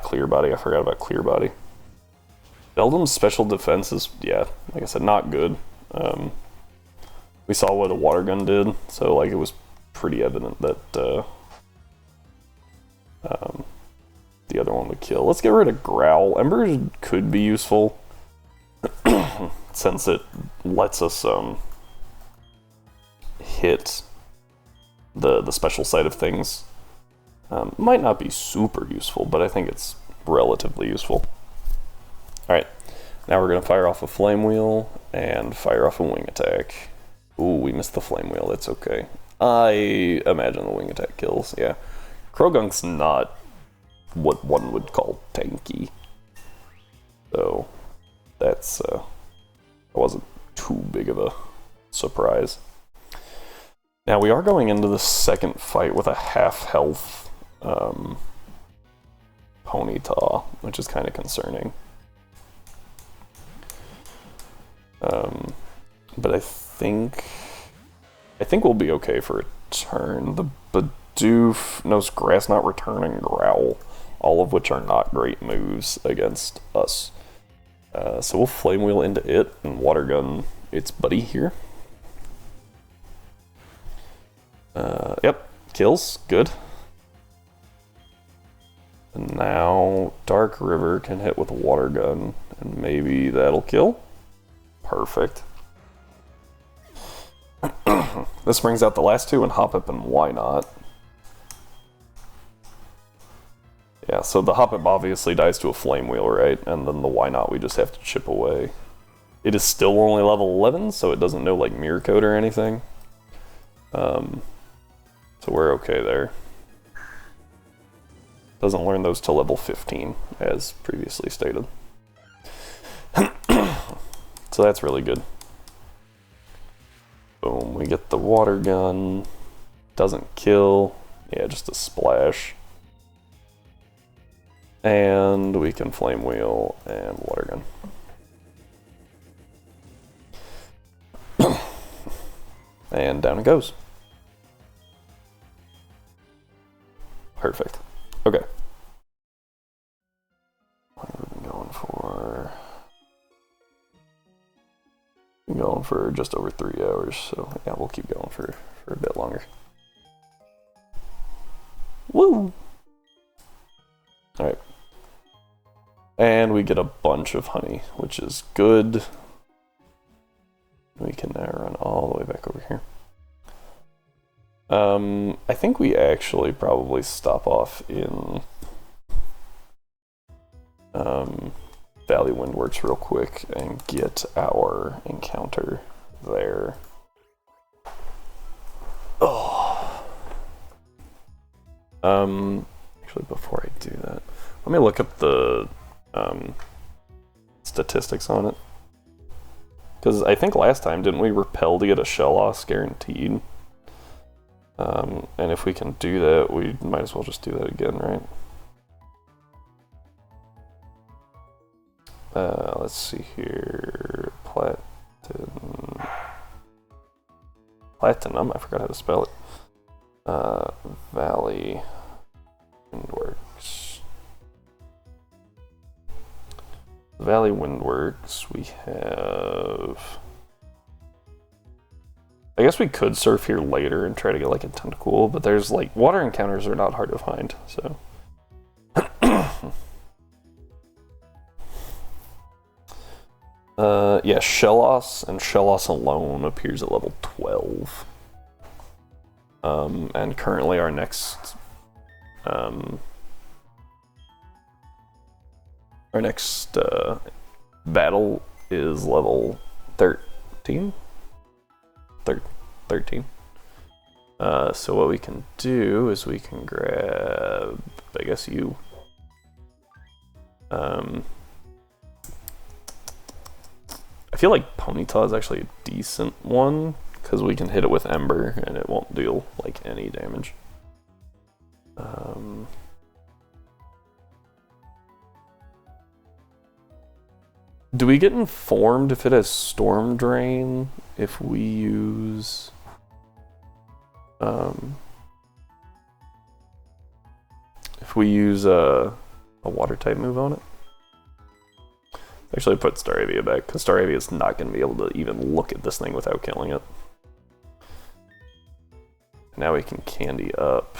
Clear Body, I forgot about Clear Body. Beldum's special defense is, yeah, like I said, not good. We saw what a Water Gun did, so like it was pretty evident that the other one would kill. Let's get rid of Growl. Ember could be useful since it lets us hit the special side of things. Might not be super useful, but I think it's relatively useful. Alright, now we're going to fire off a Flame Wheel and fire off a Wing Attack. Ooh, we missed the Flame Wheel, that's okay. I imagine the Wing Attack kills, yeah. Krogunk's not what one would call tanky. So, that's, that wasn't too big of a surprise. Now we are going into the second fight with a half-health Ponyta, which is kind of concerning. But I think we'll be okay for a turn. The Bidoof knows Grass Knot, Returning, Growl, all of which are not great moves against us. So we'll Flame Wheel into it and Water Gun its buddy here. Yep, kills, good. And now Dark River can hit with a Water Gun, and maybe that'll kill. Perfect. This brings out the last two and Hoppip and Why Not. Yeah, so the Hoppip obviously dies to a Flame Wheel, right? And then the Why Not we just have to chip away. It is still only level 11, so it doesn't know like Mirror Coat or anything. So we're okay there. Doesn't learn those till level 15, as previously stated. So that's really good. Boom, we get the Water Gun. Doesn't kill. Yeah, just a splash. And we can Flame Wheel and Water Gun. And down it goes. Perfect. Okay. What have we been going for? Been going for just over 3 hours, so yeah, we'll keep going for a bit longer. Woo! Alright. And we get a bunch of honey, which is good. We can now run all the way back over here. I think we actually probably stop off in Valley Windworks real quick and get our encounter there. Oh. Actually, before I do that, let me look up the statistics on it. Because I think last time, didn't we repel to get a shell loss guaranteed? And if we can do that, we might as well just do that again, right? Let's see here. Platinum, I forgot how to spell it. Valley Windworks. Valley Windworks, we have... I guess we could surf here later and try to get like a tentacle, but there's like, water encounters are not hard to find, so... yeah, Shellos and Shellos alone appears at level 12. And currently our next battle is level 13? 13. So what we can do is we can grab, I guess you. I feel like Ponyta is actually a decent one, because we can hit it with Ember and it won't deal like any damage. Do we get informed if it has Storm Drain if we use a water type move on it? Actually put Staravia back, because Staravia is not going to be able to even look at this thing without killing it. Now we can candy up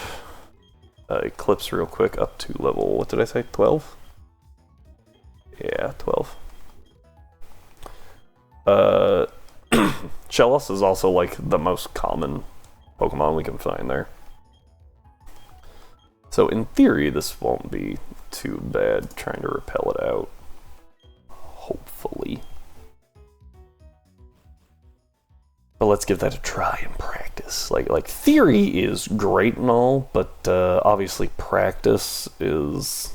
Eclipse real quick up to level, what did I say, 12? Yeah, 12. Shellos is also like the most common Pokemon we can find there. So in theory, this won't be too bad trying to repel it out. Hopefully. But let's give that a try and practice. Like theory is great and all, but obviously practice is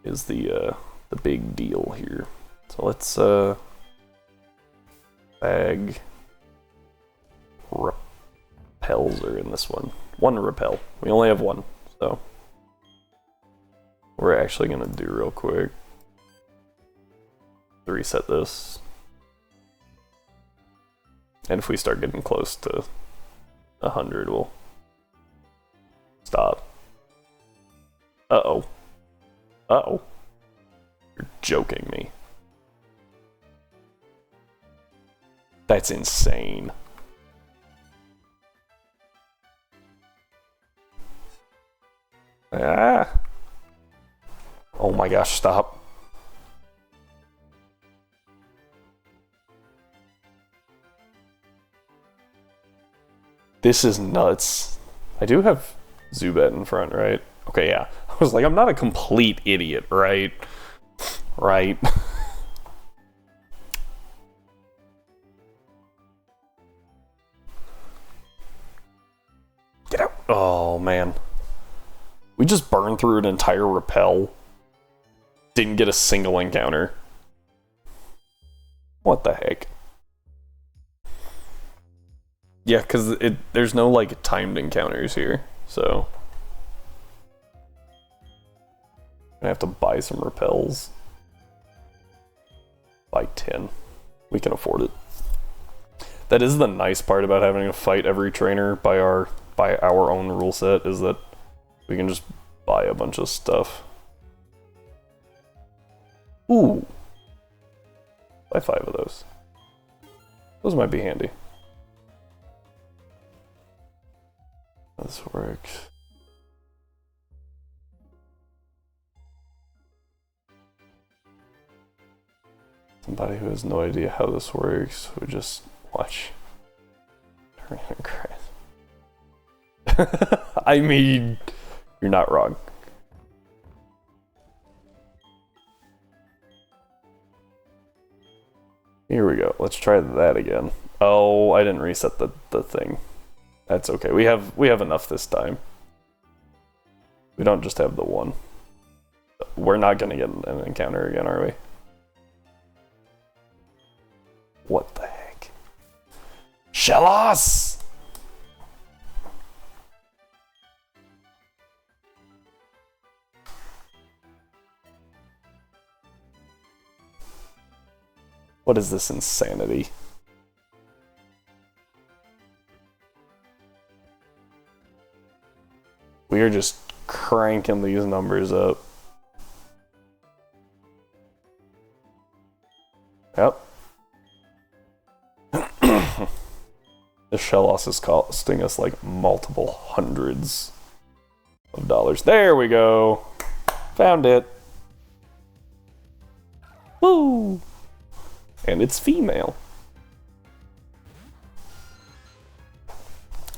the big deal here. So let's bag repels are in this one. One repel. We only have one, so we're actually gonna do real quick. Reset this. And if we start getting close to 100, we'll stop. Uh-oh. Uh-oh. You're joking me. That's insane. Ah. Oh my gosh, stop. This is nuts. I do have Zubat in front, right? Okay, yeah. I was like, I'm not a complete idiot, right? Right. Get out. Oh, man. We just burned through an entire repel. Didn't get a single encounter. What the heck? Yeah, because there's no, like, timed encounters here, so... I'm gonna have to buy some repels. Buy 10. We can afford it. That is the nice part about having to fight every trainer by our own rule set, is that we can just buy a bunch of stuff. Ooh! Buy 5 of those. Those might be handy. This works. Somebody who has no idea how this works would just watch. Turn and crash. I mean, you're not wrong. Here we go. Let's try that again. Oh, I didn't reset the thing. That's okay. We have enough this time. We don't just have the one. We're not gonna get an encounter again, are we? What the heck? Shellos! What is this insanity? We are just cranking these numbers up. Yep. The shell loss is costing us like multiple hundreds of dollars. There we go. Found it. Woo! And it's female.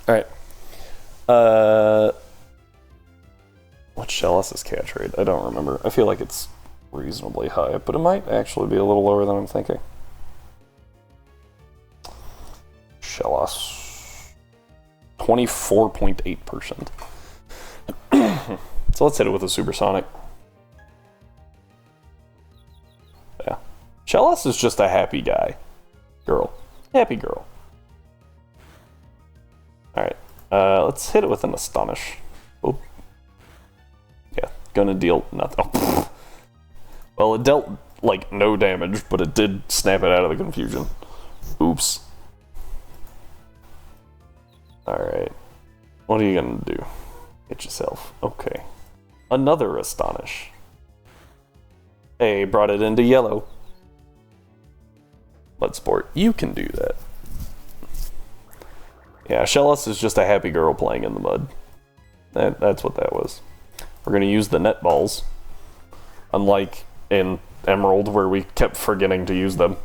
Alright. What shell loss is catch rate? I don't remember. I feel like it's reasonably high, but it might actually be a little lower than I'm thinking. Shell loss. 24.8%. So let's hit it with a supersonic. Yeah. Shell loss is just a happy guy. Girl. Happy girl. Alright. Let's hit it with an astonish. Oh. Yeah, gonna deal nothing. Oh, well, it dealt, like, no damage, but it did snap it out of the confusion. Oops. Alright. What are you gonna do? Hit yourself. Okay. Another astonish. Hey, brought it into yellow. Bloodsport, you can do that. Yeah, Shellos is just a happy girl playing in the mud. That's what that was. We're gonna use the net balls. Unlike in Emerald, where we kept forgetting to use them.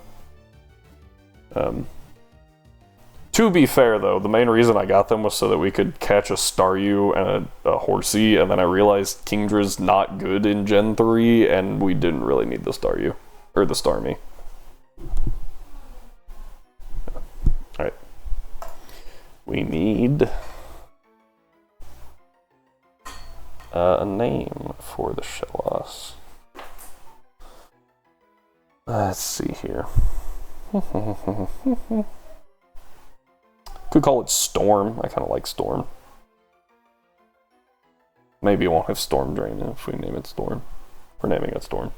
To be fair, though, the main reason I got them was so that we could catch a Staryu and a Horsey, and then I realized Kingdra's not good in Gen 3, and we didn't really need the Staryu. Or the Starmie. Alright. We need a name for the Shellos. Let's see here. Could call it Storm. I kind of like Storm. Maybe it won't have Storm Drain if we name it Storm. We're naming it Storm.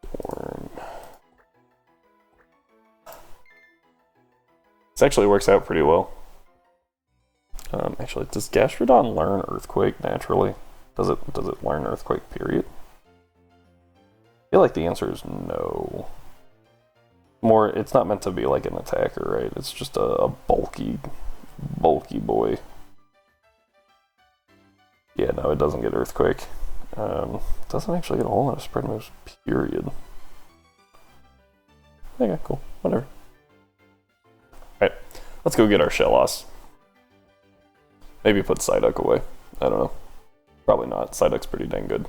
Storm. This actually works out pretty well. Actually, does Gastrodon learn Earthquake naturally? Does it learn Earthquake, period? I feel like the answer is no. More, it's not meant to be like an attacker, right? It's just a bulky boy. Yeah, no, it doesn't get Earthquake. Doesn't actually get a whole lot of spread moves, period. Okay, cool, whatever. Alright, let's go get our Shellos. Maybe put Psyduck away. I don't know. Probably not. Psyduck's pretty dang good.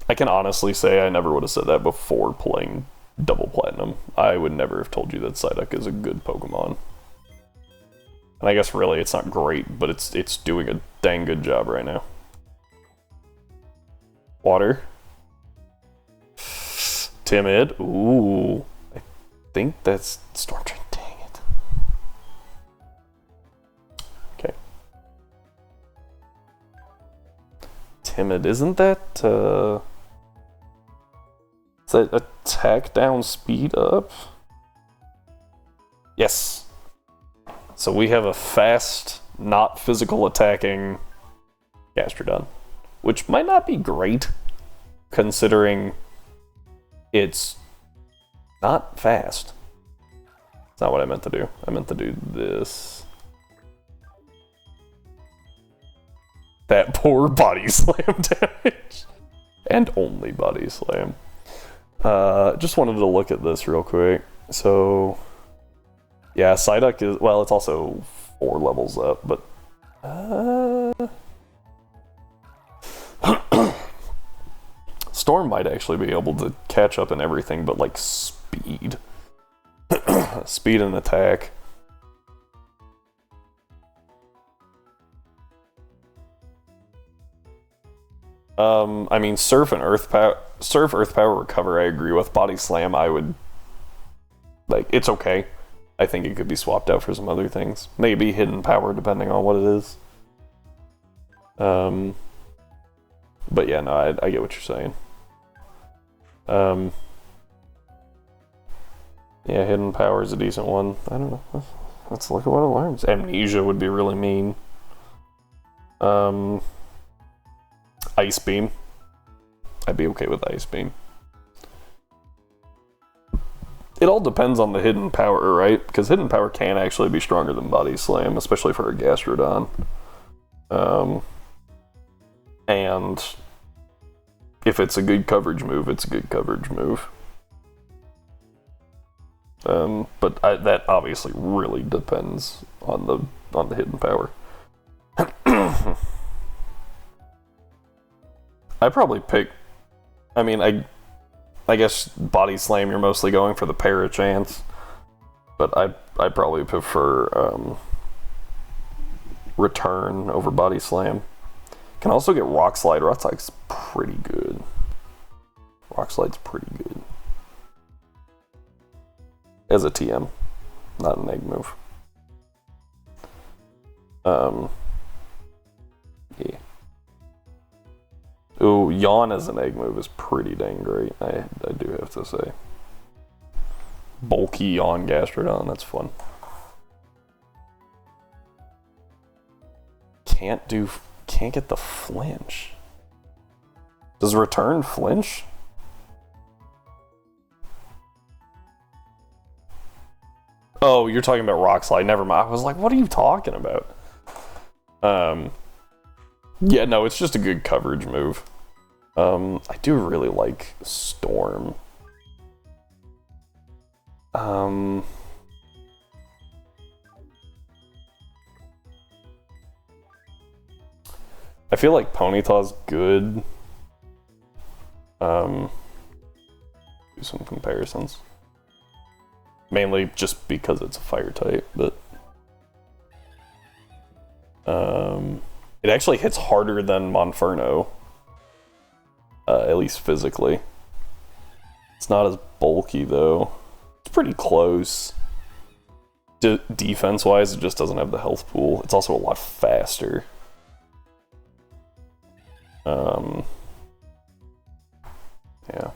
I can honestly say I never would have said that before playing Double Platinum. I would never have told you that Psyduck is a good Pokemon. And I guess really it's not great, but it's doing a dang good job right now. Water. Timid. Ooh. I think that's Storm Drain. Dang it. Okay. Timid. Isn't that, is that attack down, speed up? Yes. So we have a fast, not physical attacking Gastrodon, which might not be great, considering it's not fast. That's not what I meant to do. I meant to do this. That poor body slam damage. And only body slam. Just wanted to look at this real quick. So, yeah, Psyduck is, well, it's also 4 levels up, but Storm might actually be able to catch up in everything, but like speed. Speed and attack. I mean, Surf, Earth Power, Recover, I agree with. Body Slam, I would... Like, it's okay. I think it could be swapped out for some other things. Maybe Hidden Power, depending on what it is. But yeah, no, I get what you're saying. Yeah, Hidden Power is a decent one. I don't know. Let's look at what it learns. Amnesia would be really mean. Ice Beam. I'd be okay with Ice Beam. It all depends on the Hidden Power, right? Because Hidden Power can actually be stronger than Body Slam, especially for a Gastrodon. And if it's a good coverage move, it's a good coverage move. But that obviously really depends on the Hidden Power. I probably pick... I mean, I guess Body Slam, you're mostly going for the Parachance. But I probably prefer Return over Body Slam. Can also get Rock Slide. Rock Slide's pretty good. Rock Slide's pretty good. As a TM, not an egg move. Yeah. Ooh, Yawn as an egg move is pretty dang great, I do have to say. Bulky Yawn Gastrodon, that's fun. Can't get the flinch. Does Return flinch? Oh, you're talking about Rock Slide. Never mind. I was like, what are you talking about? Yeah, no, it's just a good coverage move. I do really like Storm. I feel like Ponyta's good. Do some comparisons. Mainly just because it's a fire type, but it actually hits harder than Monferno, at least physically. It's not as bulky though. It's pretty close. Defense-wise, it just doesn't have the health pool. It's also a lot faster. Yeah.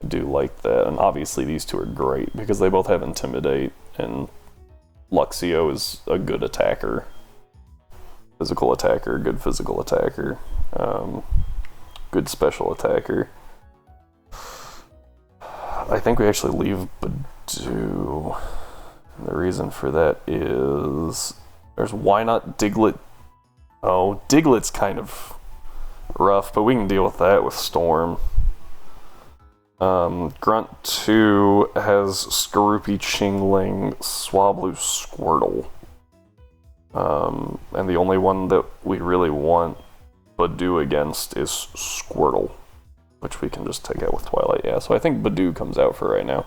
I do like that, and obviously these two are great because they both have Intimidate, and Luxio is a good attacker. Physical attacker, good physical attacker, good special attacker. I think we actually leave Badoo. And the reason for that is there's why not Diglett. Oh, Diglett's kind of rough, but we can deal with that with Storm. Grunt 2 has Skorupi, Chingling, Swablu, Squirtle. And the only one that we really want Badoo against is Squirtle, which we can just take out with Twilight. Yeah, so I think Badoo comes out for right now.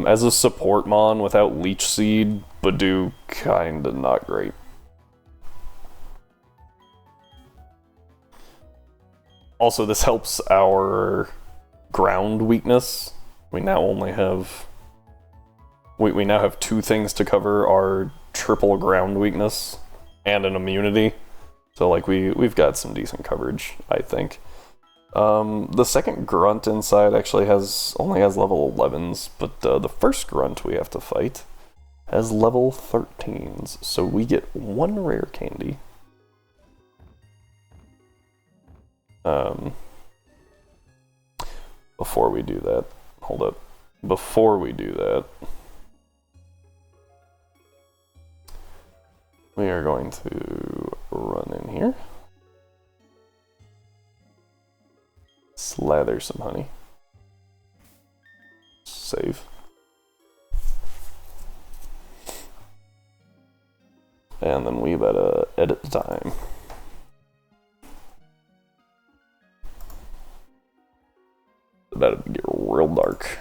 As a support mon without Leech Seed, Badoo kinda not great. Also, this helps our ground weakness. We now only have... We now have two things to cover our triple ground weakness and an immunity. So, like, we've got some decent coverage, I think. The second grunt inside actually only has level 11s, but the first grunt we have to fight has level 13s. So we get one rare candy. Before we do that, hold up. Before we do that, we are going to run in here. Slather some honey. Save. And then we better edit the time. about to get real dark.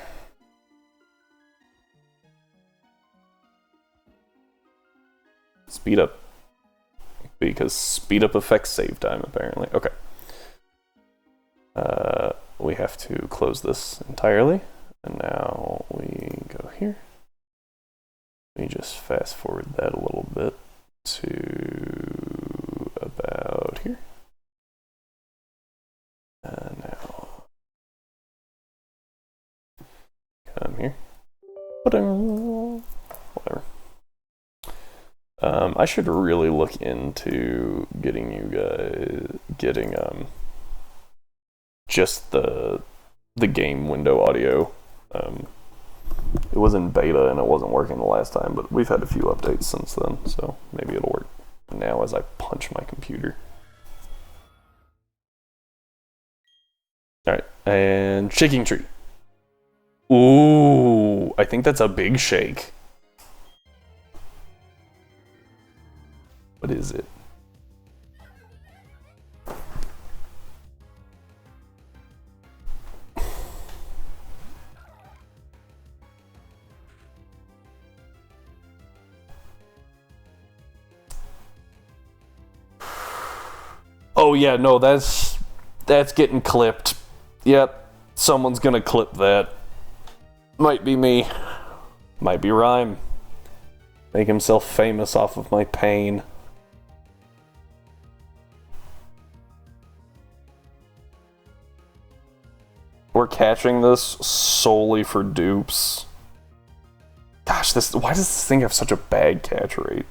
Speed up. Because speed up affects save time, apparently. Okay. We have to close this entirely. And now we go here. We just fast forward that a little bit to about here. And now come here. Whatever. I should really look into getting you guys just the game window audio. It was in beta and it wasn't working the last time, but we've had a few updates since then, so maybe it'll work now as I punch my computer. Alright, and shaking tree. Ooh, I think that's a big shake. What is it? Oh yeah, no, that's getting clipped. Yep, someone's gonna clip that. Might be me. Might be Rhyme. Make himself famous off of my pain. We're catching this solely for dupes. Gosh, why does this thing have such a bad catch rate?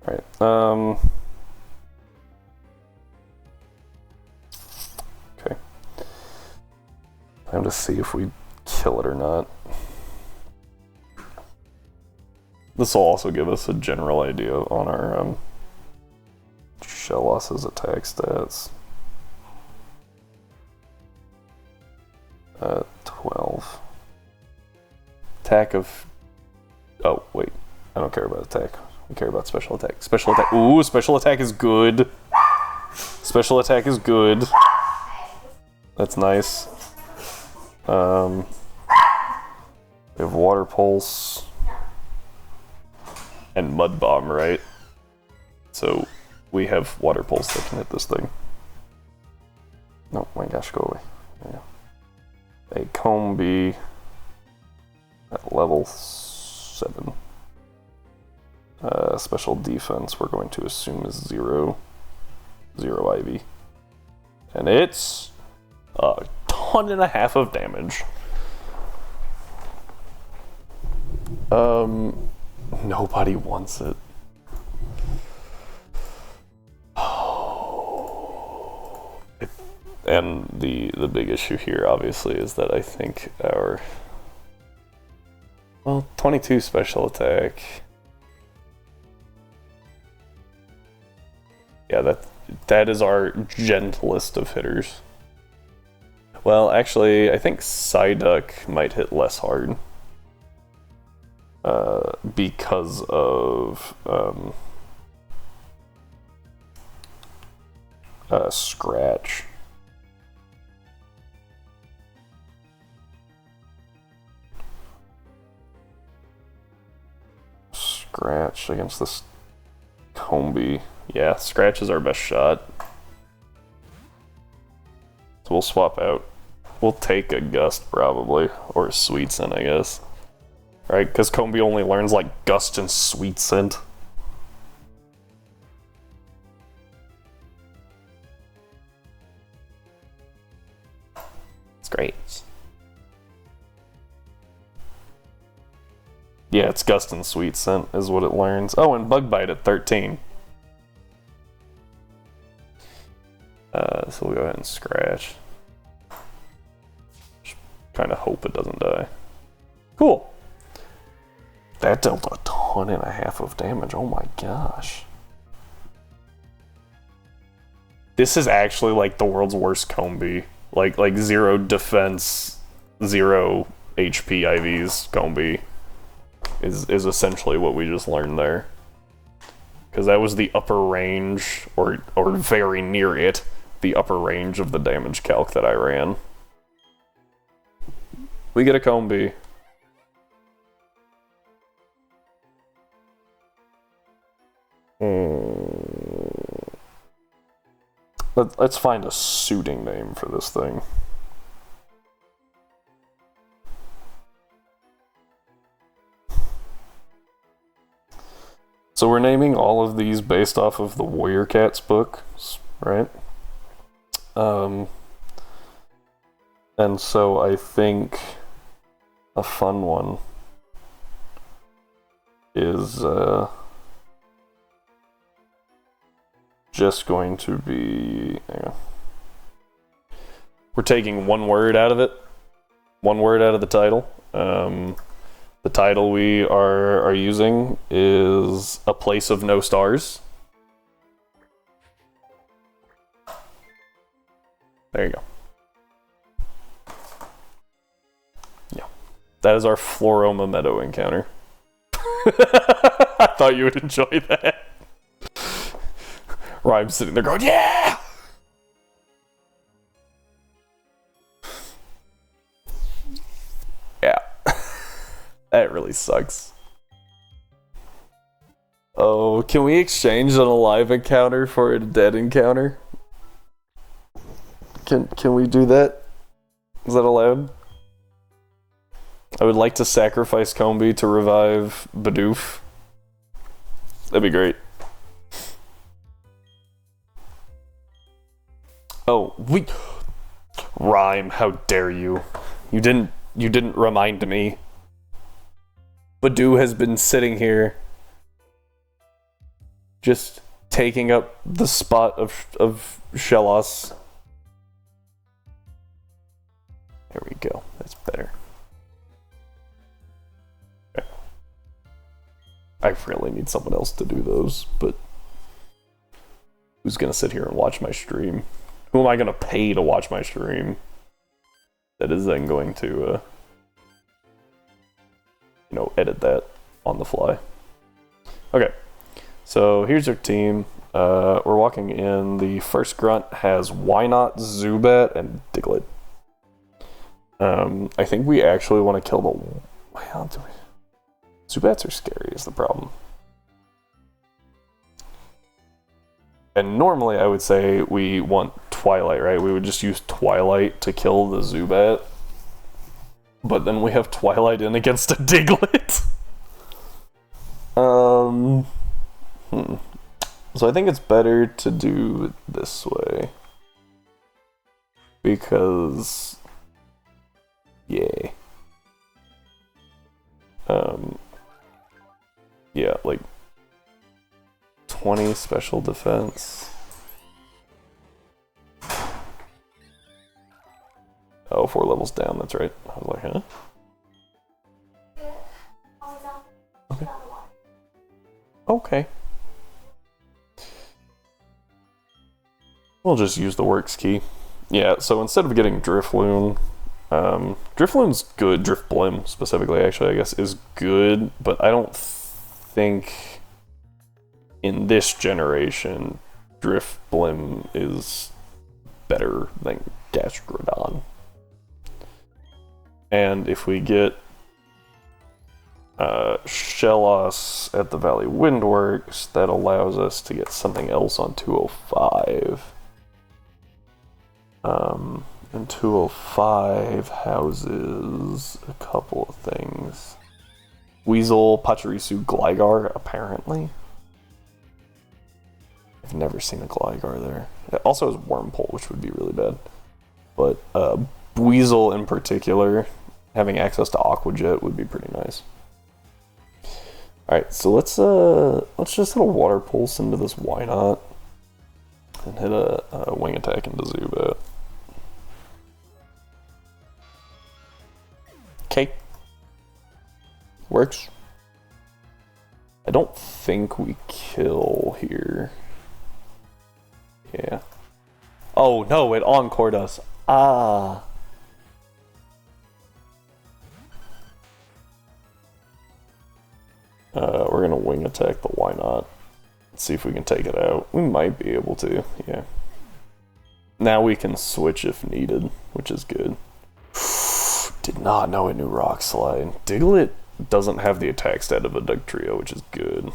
Alright, okay. Time to see if we kill it or not. This will also give us a general idea on our shell losses attack stats. 12. Attack of... Oh, wait. I don't care about attack. I care about special attack. Special attack. Ooh, special attack is good. Special attack is good. That's nice. We have water pulse. And mud bomb, right? So we have water pulse that can hit this thing. Oh my gosh, go away. Yeah. A Combi at level 7. Special defense we're going to assume is 0. 0 IV. And it's a 1.5 tons of damage. Nobody wants it. And the big issue here, obviously, is that I think our... Well, 22 special attack... Yeah, that is our gentlest of hitters. Well, actually, I think Psyduck might hit less hard. Because of... Scratch. Scratch against this Combi. Yeah, Scratch is our best shot. So we'll swap out. We'll take a Gust probably, or a Sweet Scent, I guess. Right, because Combi only learns like Gust and Sweet Scent. It's great. Yeah, it's Gust and Sweet Scent is what it learns. Oh, and Bug Bite at 13. So we'll go ahead and Scratch. Just kind of hope it doesn't die. Cool. That dealt a 1.5 tons of damage. Oh my gosh. This is actually like the world's worst Combi. Like 0 defense, 0 HP IVs Combi is essentially what we just learned there. Because that was the upper range, or very near it, the upper range of the damage calc that I ran. We get a Combi. Let's find a suiting name for this thing. So we're naming all of these based off of the Warrior Cats book, right? And so I think a fun one is just going to be... We're taking one word out of it. One word out of the title. The title we are using is A Place of No Stars. There you go. Yeah. That is our Floroma Meadow encounter. I thought you would enjoy that. Rhyme's sitting there going, yeah! Yeah. That really sucks. Oh, can we exchange an alive encounter for a dead encounter? Can we do that? Is that allowed? I would like to sacrifice Combi to revive Bidoof. That'd be great. Oh, Rhyme, how dare you? You didn't remind me. Bidoof has been sitting here just taking up the spot of Shellos. There we go. That's better. Okay. I really need someone else to do those, but who's gonna sit here and watch my stream? Who am I gonna pay to watch my stream? That is then going to, edit that on the fly. Okay, so here's our team. We're walking in. The first grunt has Wynot, Zubat, and Diglett. I think we actually want to kill the... Zubats are scary is the problem. And normally I would say we want Twilight, right? We would just use Twilight to kill the Zubat. But then we have Twilight in against a Diglett. So I think it's better to do it this way. Because... yeah. Yeah, like 20 special defense. Oh, 4 levels down, that's right. I was like, huh? Okay. Okay. We'll just use the works key. Yeah, so instead of getting Drifloon, Drifloon's good. Drifblim, specifically, actually, I guess, is good, but I don't think in this generation Drifblim is better than Gastrodon. And if we get Shellos at the Valley Windworks, that allows us to get something else on 205. And 205 houses a couple of things. Weasel, Pachirisu, Gligar, apparently. I've never seen a Gligar there. It also has Wormpole, which would be really bad. But Weasel in particular, having access to Aqua Jet would be pretty nice. Alright, so let's just hit a Water Pulse into this Wynot. And hit a Wing Attack into Zubat. Okay. Works. I don't think we kill here. Yeah. Oh no, it encored us. Ah. We're gonna Wing Attack the Wynot. Let's see if we can take it out. We might be able to, yeah. Now we can switch if needed, which is good. Did not know it knew Rock Slide. Diglett doesn't have the attack stat of a Dugtrio, which is good.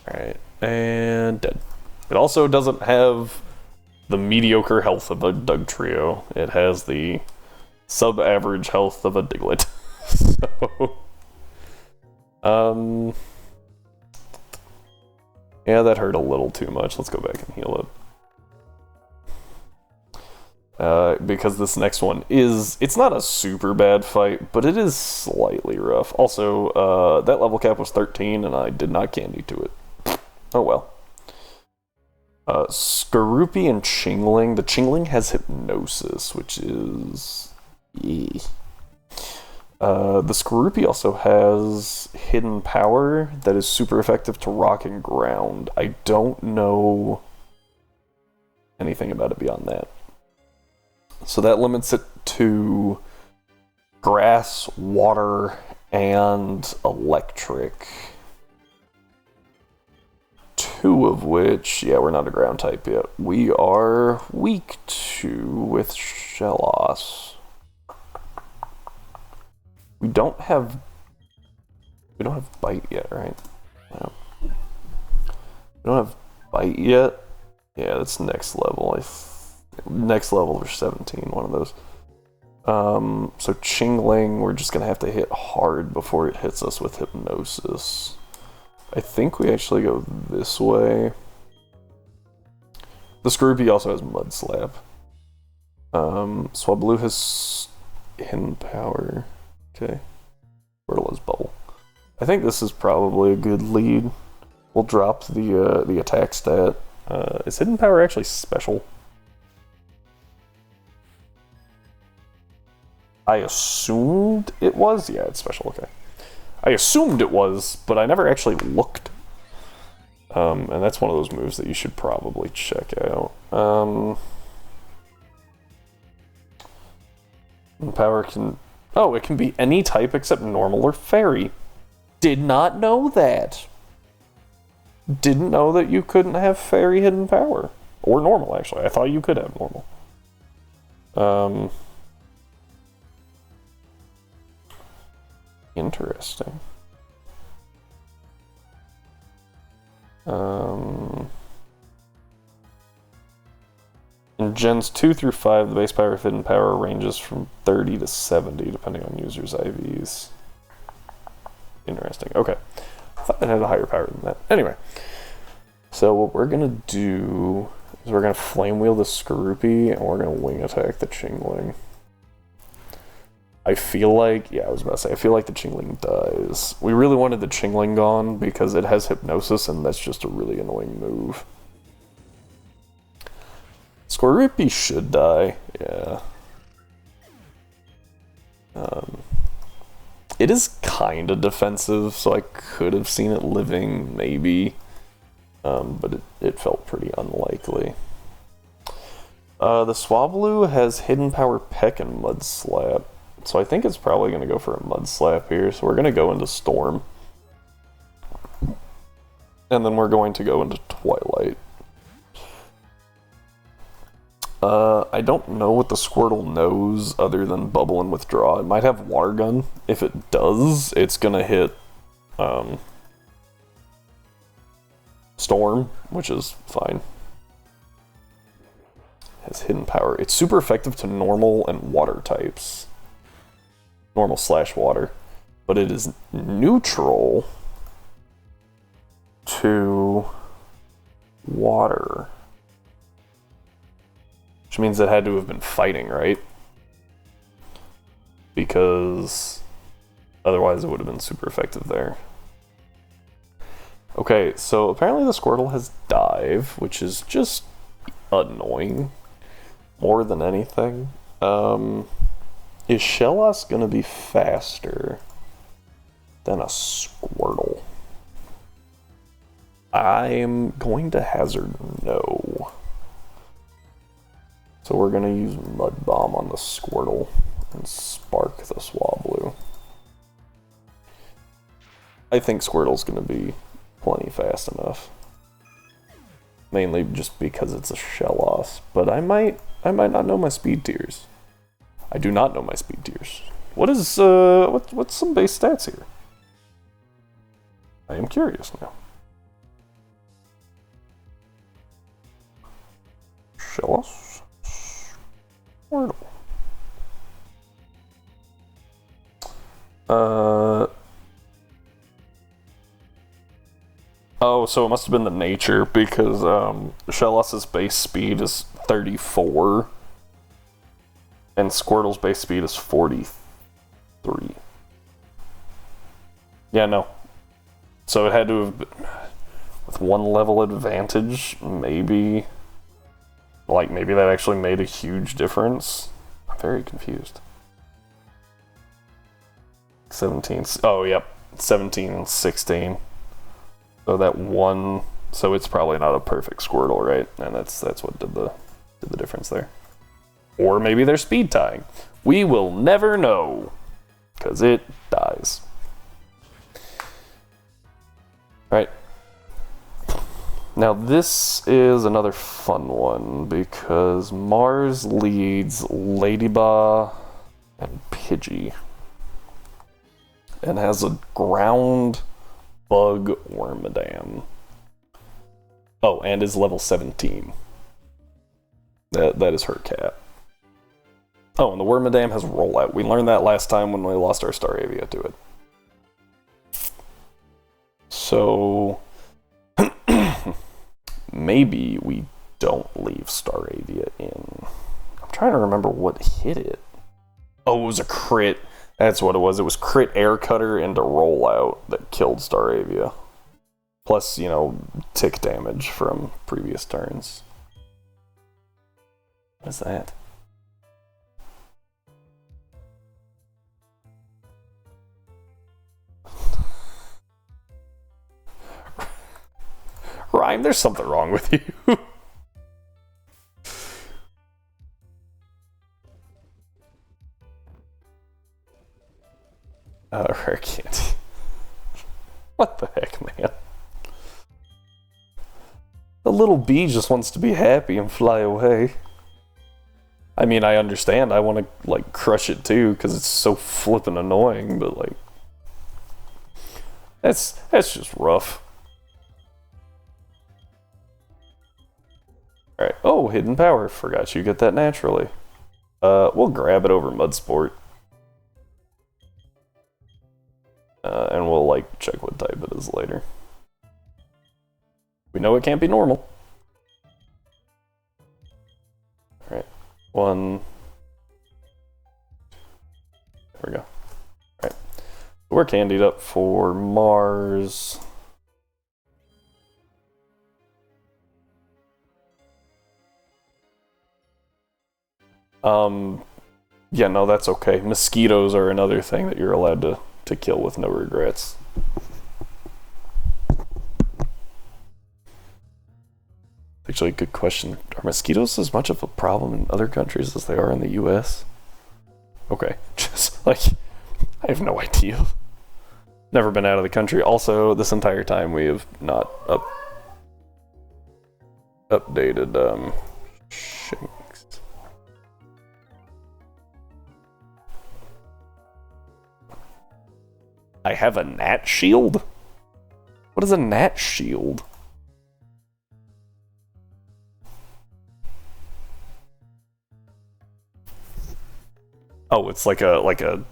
Alright, and dead. It also doesn't have the mediocre health of a Dugtrio. It has the sub-average health of a Diglett. So, yeah, that hurt a little too much. Let's go back and heal it. Because this next one it's not a super bad fight, but it is slightly rough. Also, that level cap was 13, and I did not candy to it. Oh well. Skorupi and Chingling. The Chingling has Hypnosis, which is... the Skorupi also has Hidden Power that is super effective to Rock and Ground. I don't know anything about it beyond that. So that limits it to Grass, Water, and Electric. 2 of which, yeah, we're not a ground type yet. We are weak to with Shellos. We don't have Bite yet, right? No. We don't have Bite yet. Yeah, that's next level. Next level or 17, one of those. So Chingling, we're just gonna have to hit hard before it hits us with Hypnosis. I think we actually go this way. The Skorupi also has Mud Slap. Swablu has Hidden Power. Okay. Squirtle has Bubble. I think this is probably a good lead. We'll drop the attack stat. Is Hidden Power actually special? I assumed it was. Yeah, it's special. Okay. I assumed it was, but I never actually looked. And that's one of those moves that you should probably check out. Power can... Oh, it can be any type except normal or fairy. Did not know that. Didn't know that you couldn't have fairy hidden power. Or normal, actually. I thought you could have normal. Interesting. In Gens 2 through 5, the base power of hidden power ranges from 30 to 70, depending on users' IVs. Interesting. Okay. I thought it had a higher power than that. Anyway. So what we're going to do is we're going to Flame Wheel the Skorupi, and we're going to Wing Attack the Chingling. I feel like, yeah, I was about to say, I feel like the Chingling dies. We really wanted the Chingling gone because it has Hypnosis, and that's just a really annoying move. Skorupi should die, yeah. It is kind of defensive, so I could have seen it living, maybe. But it felt pretty unlikely. The Swablu has Hidden Power Peck and Mud Slap. So I think it's probably going to go for a Mud Slap here. So we're going to go into Storm. And then we're going to go into Twilight. I don't know what the Squirtle knows other than Bubble and Withdraw. It might have Water Gun. If it does, it's going to hit Storm, which is fine. It has Hidden Power. It's super effective to normal and water types. Normal / water. But it is neutral to water. Which means it had to have been fighting, right? Because otherwise it would have been super effective there. Okay, so apparently the Squirtle has Dive, which is just annoying. More than anything. Is Shellos gonna be faster than a Squirtle? I'm going to hazard no. So we're gonna use Mud Bomb on the Squirtle and Spark the Swablu. I think Squirtle's gonna be plenty fast enough. mainly just because it's a shell loss. But I might not know my speed tiers. I do not know my speed tiers. What is what's some base stats here? I am curious now. Shellos. Squirtle. Oh, so it must have been the nature because Shellos' base speed is 34 and Squirtle's base speed is 43. Yeah, no. So it had to have been with one level advantage, maybe. Like, maybe that actually made a huge difference. I'm very confused. 17. Oh, yep. 17 and 16. So that one. So it's probably not a perfect Squirtle, right? And that's what did the difference there. Or maybe they're speed tying. We will never know. Because it dies. Alright. Now this is another fun one because Mars leads Ladybug and Pidgey. And has a ground bug Wormadam. Oh, and is level 17. That is her cat. Oh, and the Wormadam has rollout. We learned that last time when we lost our Staravia to it. So maybe we don't leave Staravia in. I'm trying to remember what hit it. Oh, it was a crit. That's what it was. It was crit air cutter into rollout that killed Staravia. Plus, you know, tick damage from previous turns. What is that? Rhyme, there's something wrong with you. Rare candy. What the heck, man? The little bee just wants to be happy and fly away. I mean, I understand. I want to, like, crush it too, because it's so flippin' annoying, but, like... That's just rough. Alright. Oh, hidden power. Forgot you get that naturally. We'll grab it over Mudsport. And we'll, like, check what type it is later. We know it can't be normal. Alright. One. There we go. Alright. We're candied up for Mars. Yeah, no, that's okay. Mosquitoes are another thing that you're allowed to kill with no regrets. Actually, a good question. Are mosquitoes as much of a problem in other countries as they are in the US? Okay, just like, I have no idea. Never been out of the country. Also, this entire time we have not updated Shanks. I have a gnat shield? What is a gnat shield? Oh, it's like a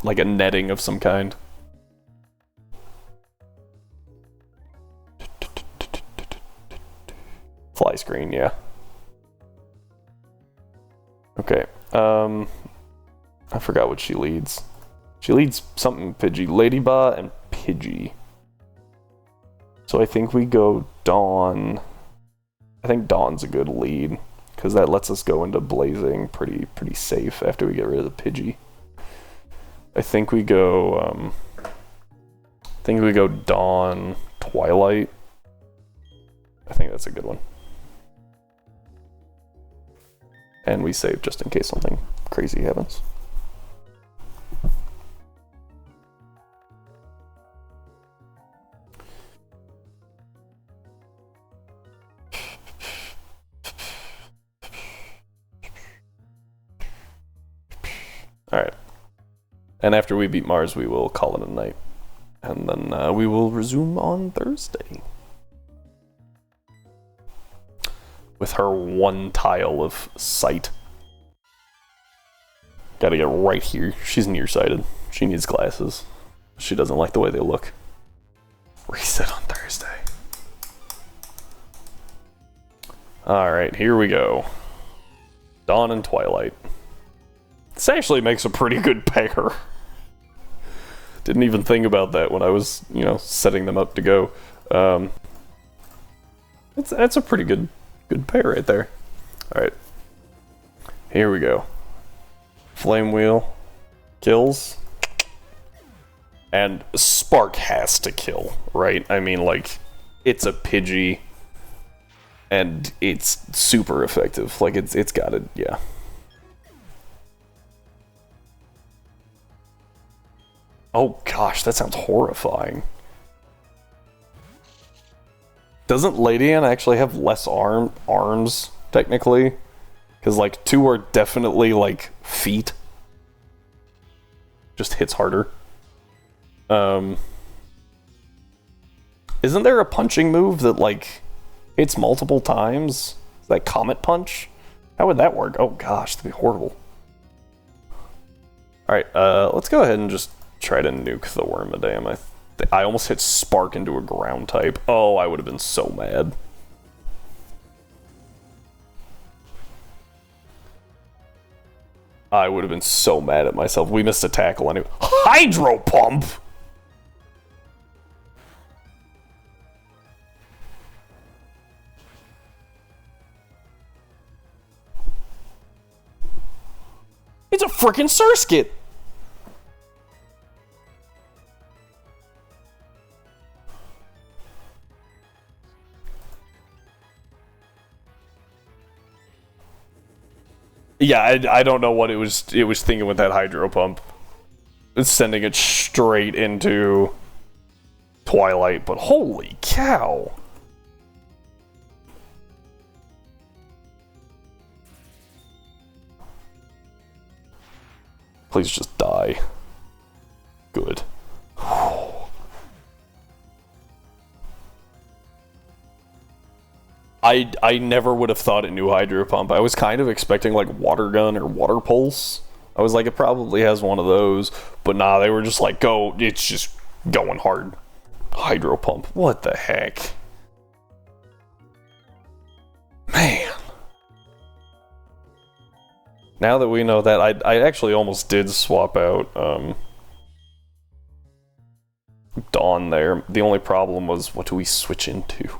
netting of some kind. Fly screen, yeah. Okay. I forgot what she leads. She leads something Pidgey. Ladybug and Pidgey. So I think we go Dawn. I think Dawn's a good lead, because that lets us go into Blazing pretty safe after we get rid of the Pidgey. I think we go Dawn, Twilight. I think that's a good one. And we save just in case something crazy happens. Alright. And after we beat Mars, we will call it a night. And then we will resume on Thursday. With her one tile of sight. Gotta get right here. She's nearsighted. She needs glasses. She doesn't like the way they look. Reset on Thursday. Alright, here we go. Dawn and Twilight. This actually makes a pretty good pair. Didn't even think about that when I was, setting them up to go. That's a pretty good pair right there. Alright. Here we go. Flame Wheel kills. And Spark has to kill, right? I mean, like, it's a Pidgey. And it's super effective. Like, it's got it, yeah. Oh gosh, that sounds horrifying. Doesn't Ladian actually have less arms, technically? Because, like, 2 are definitely, like, feet. Just hits harder. Isn't there a punching move that, like, hits multiple times? Is that Comet Punch? How would that work? Oh gosh, that'd be horrible. Alright, let's go ahead and just try to nuke the Wormadam. I almost hit Spark into a ground type. Oh, I would have been so mad. I would have been so mad at myself. We missed a tackle anyway. Hydro Pump! It's a freaking Surskit! Yeah, I don't know what it was thinking with that Hydro Pump. It's sending it straight into Twilight, but holy cow! Please just die. Good. I never would have thought it knew Hydro Pump. I was kind of expecting like Water Gun or Water Pulse. I was like, it probably has one of those. But nah, they were just like, go, it's just going hard. Hydro Pump. What the heck? Man. Now that we know that, I actually almost did swap out Dawn there. The only problem was, what do we switch into?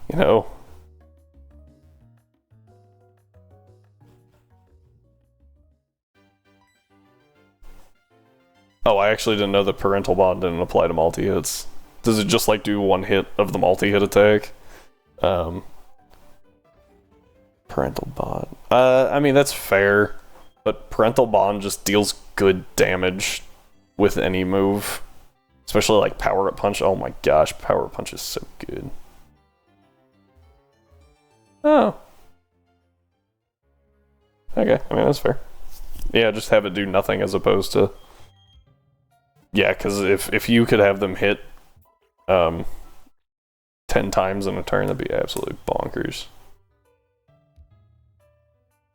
You know? Oh, I actually didn't know that Parental Bond didn't apply to multi-hits. Does it just, like, do one hit of the multi-hit attack? Parental Bond. I mean, that's fair. But Parental Bond just deals good damage with any move. Especially, like, Power Up Punch. Oh my gosh, Power Up Punch is so good. Oh. Okay, I mean, that's fair. Yeah, just have it do nothing as opposed to... Yeah, because if you could have them hit 10 times in a turn, that'd be absolutely bonkers.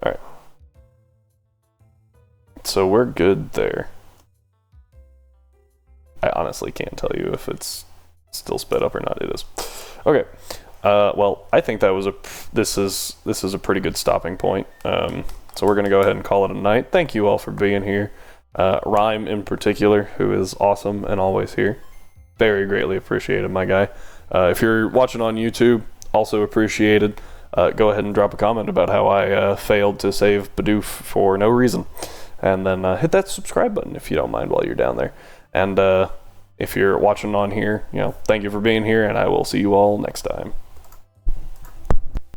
Alright. So we're good there. I honestly can't tell you if it's still sped up or not. It is. Okay. Well, I think that was this is a pretty good stopping point. So we're gonna go ahead and call it a night. Thank you all for being here. Rhyme in particular, who is awesome and always here. Very greatly appreciated, my guy. If you're watching on YouTube, also appreciated. Go ahead and drop a comment about how I failed to save Bidoof for no reason. And then hit that subscribe button if you don't mind while you're down there. And if you're watching on here, thank you for being here, and I will see you all next time.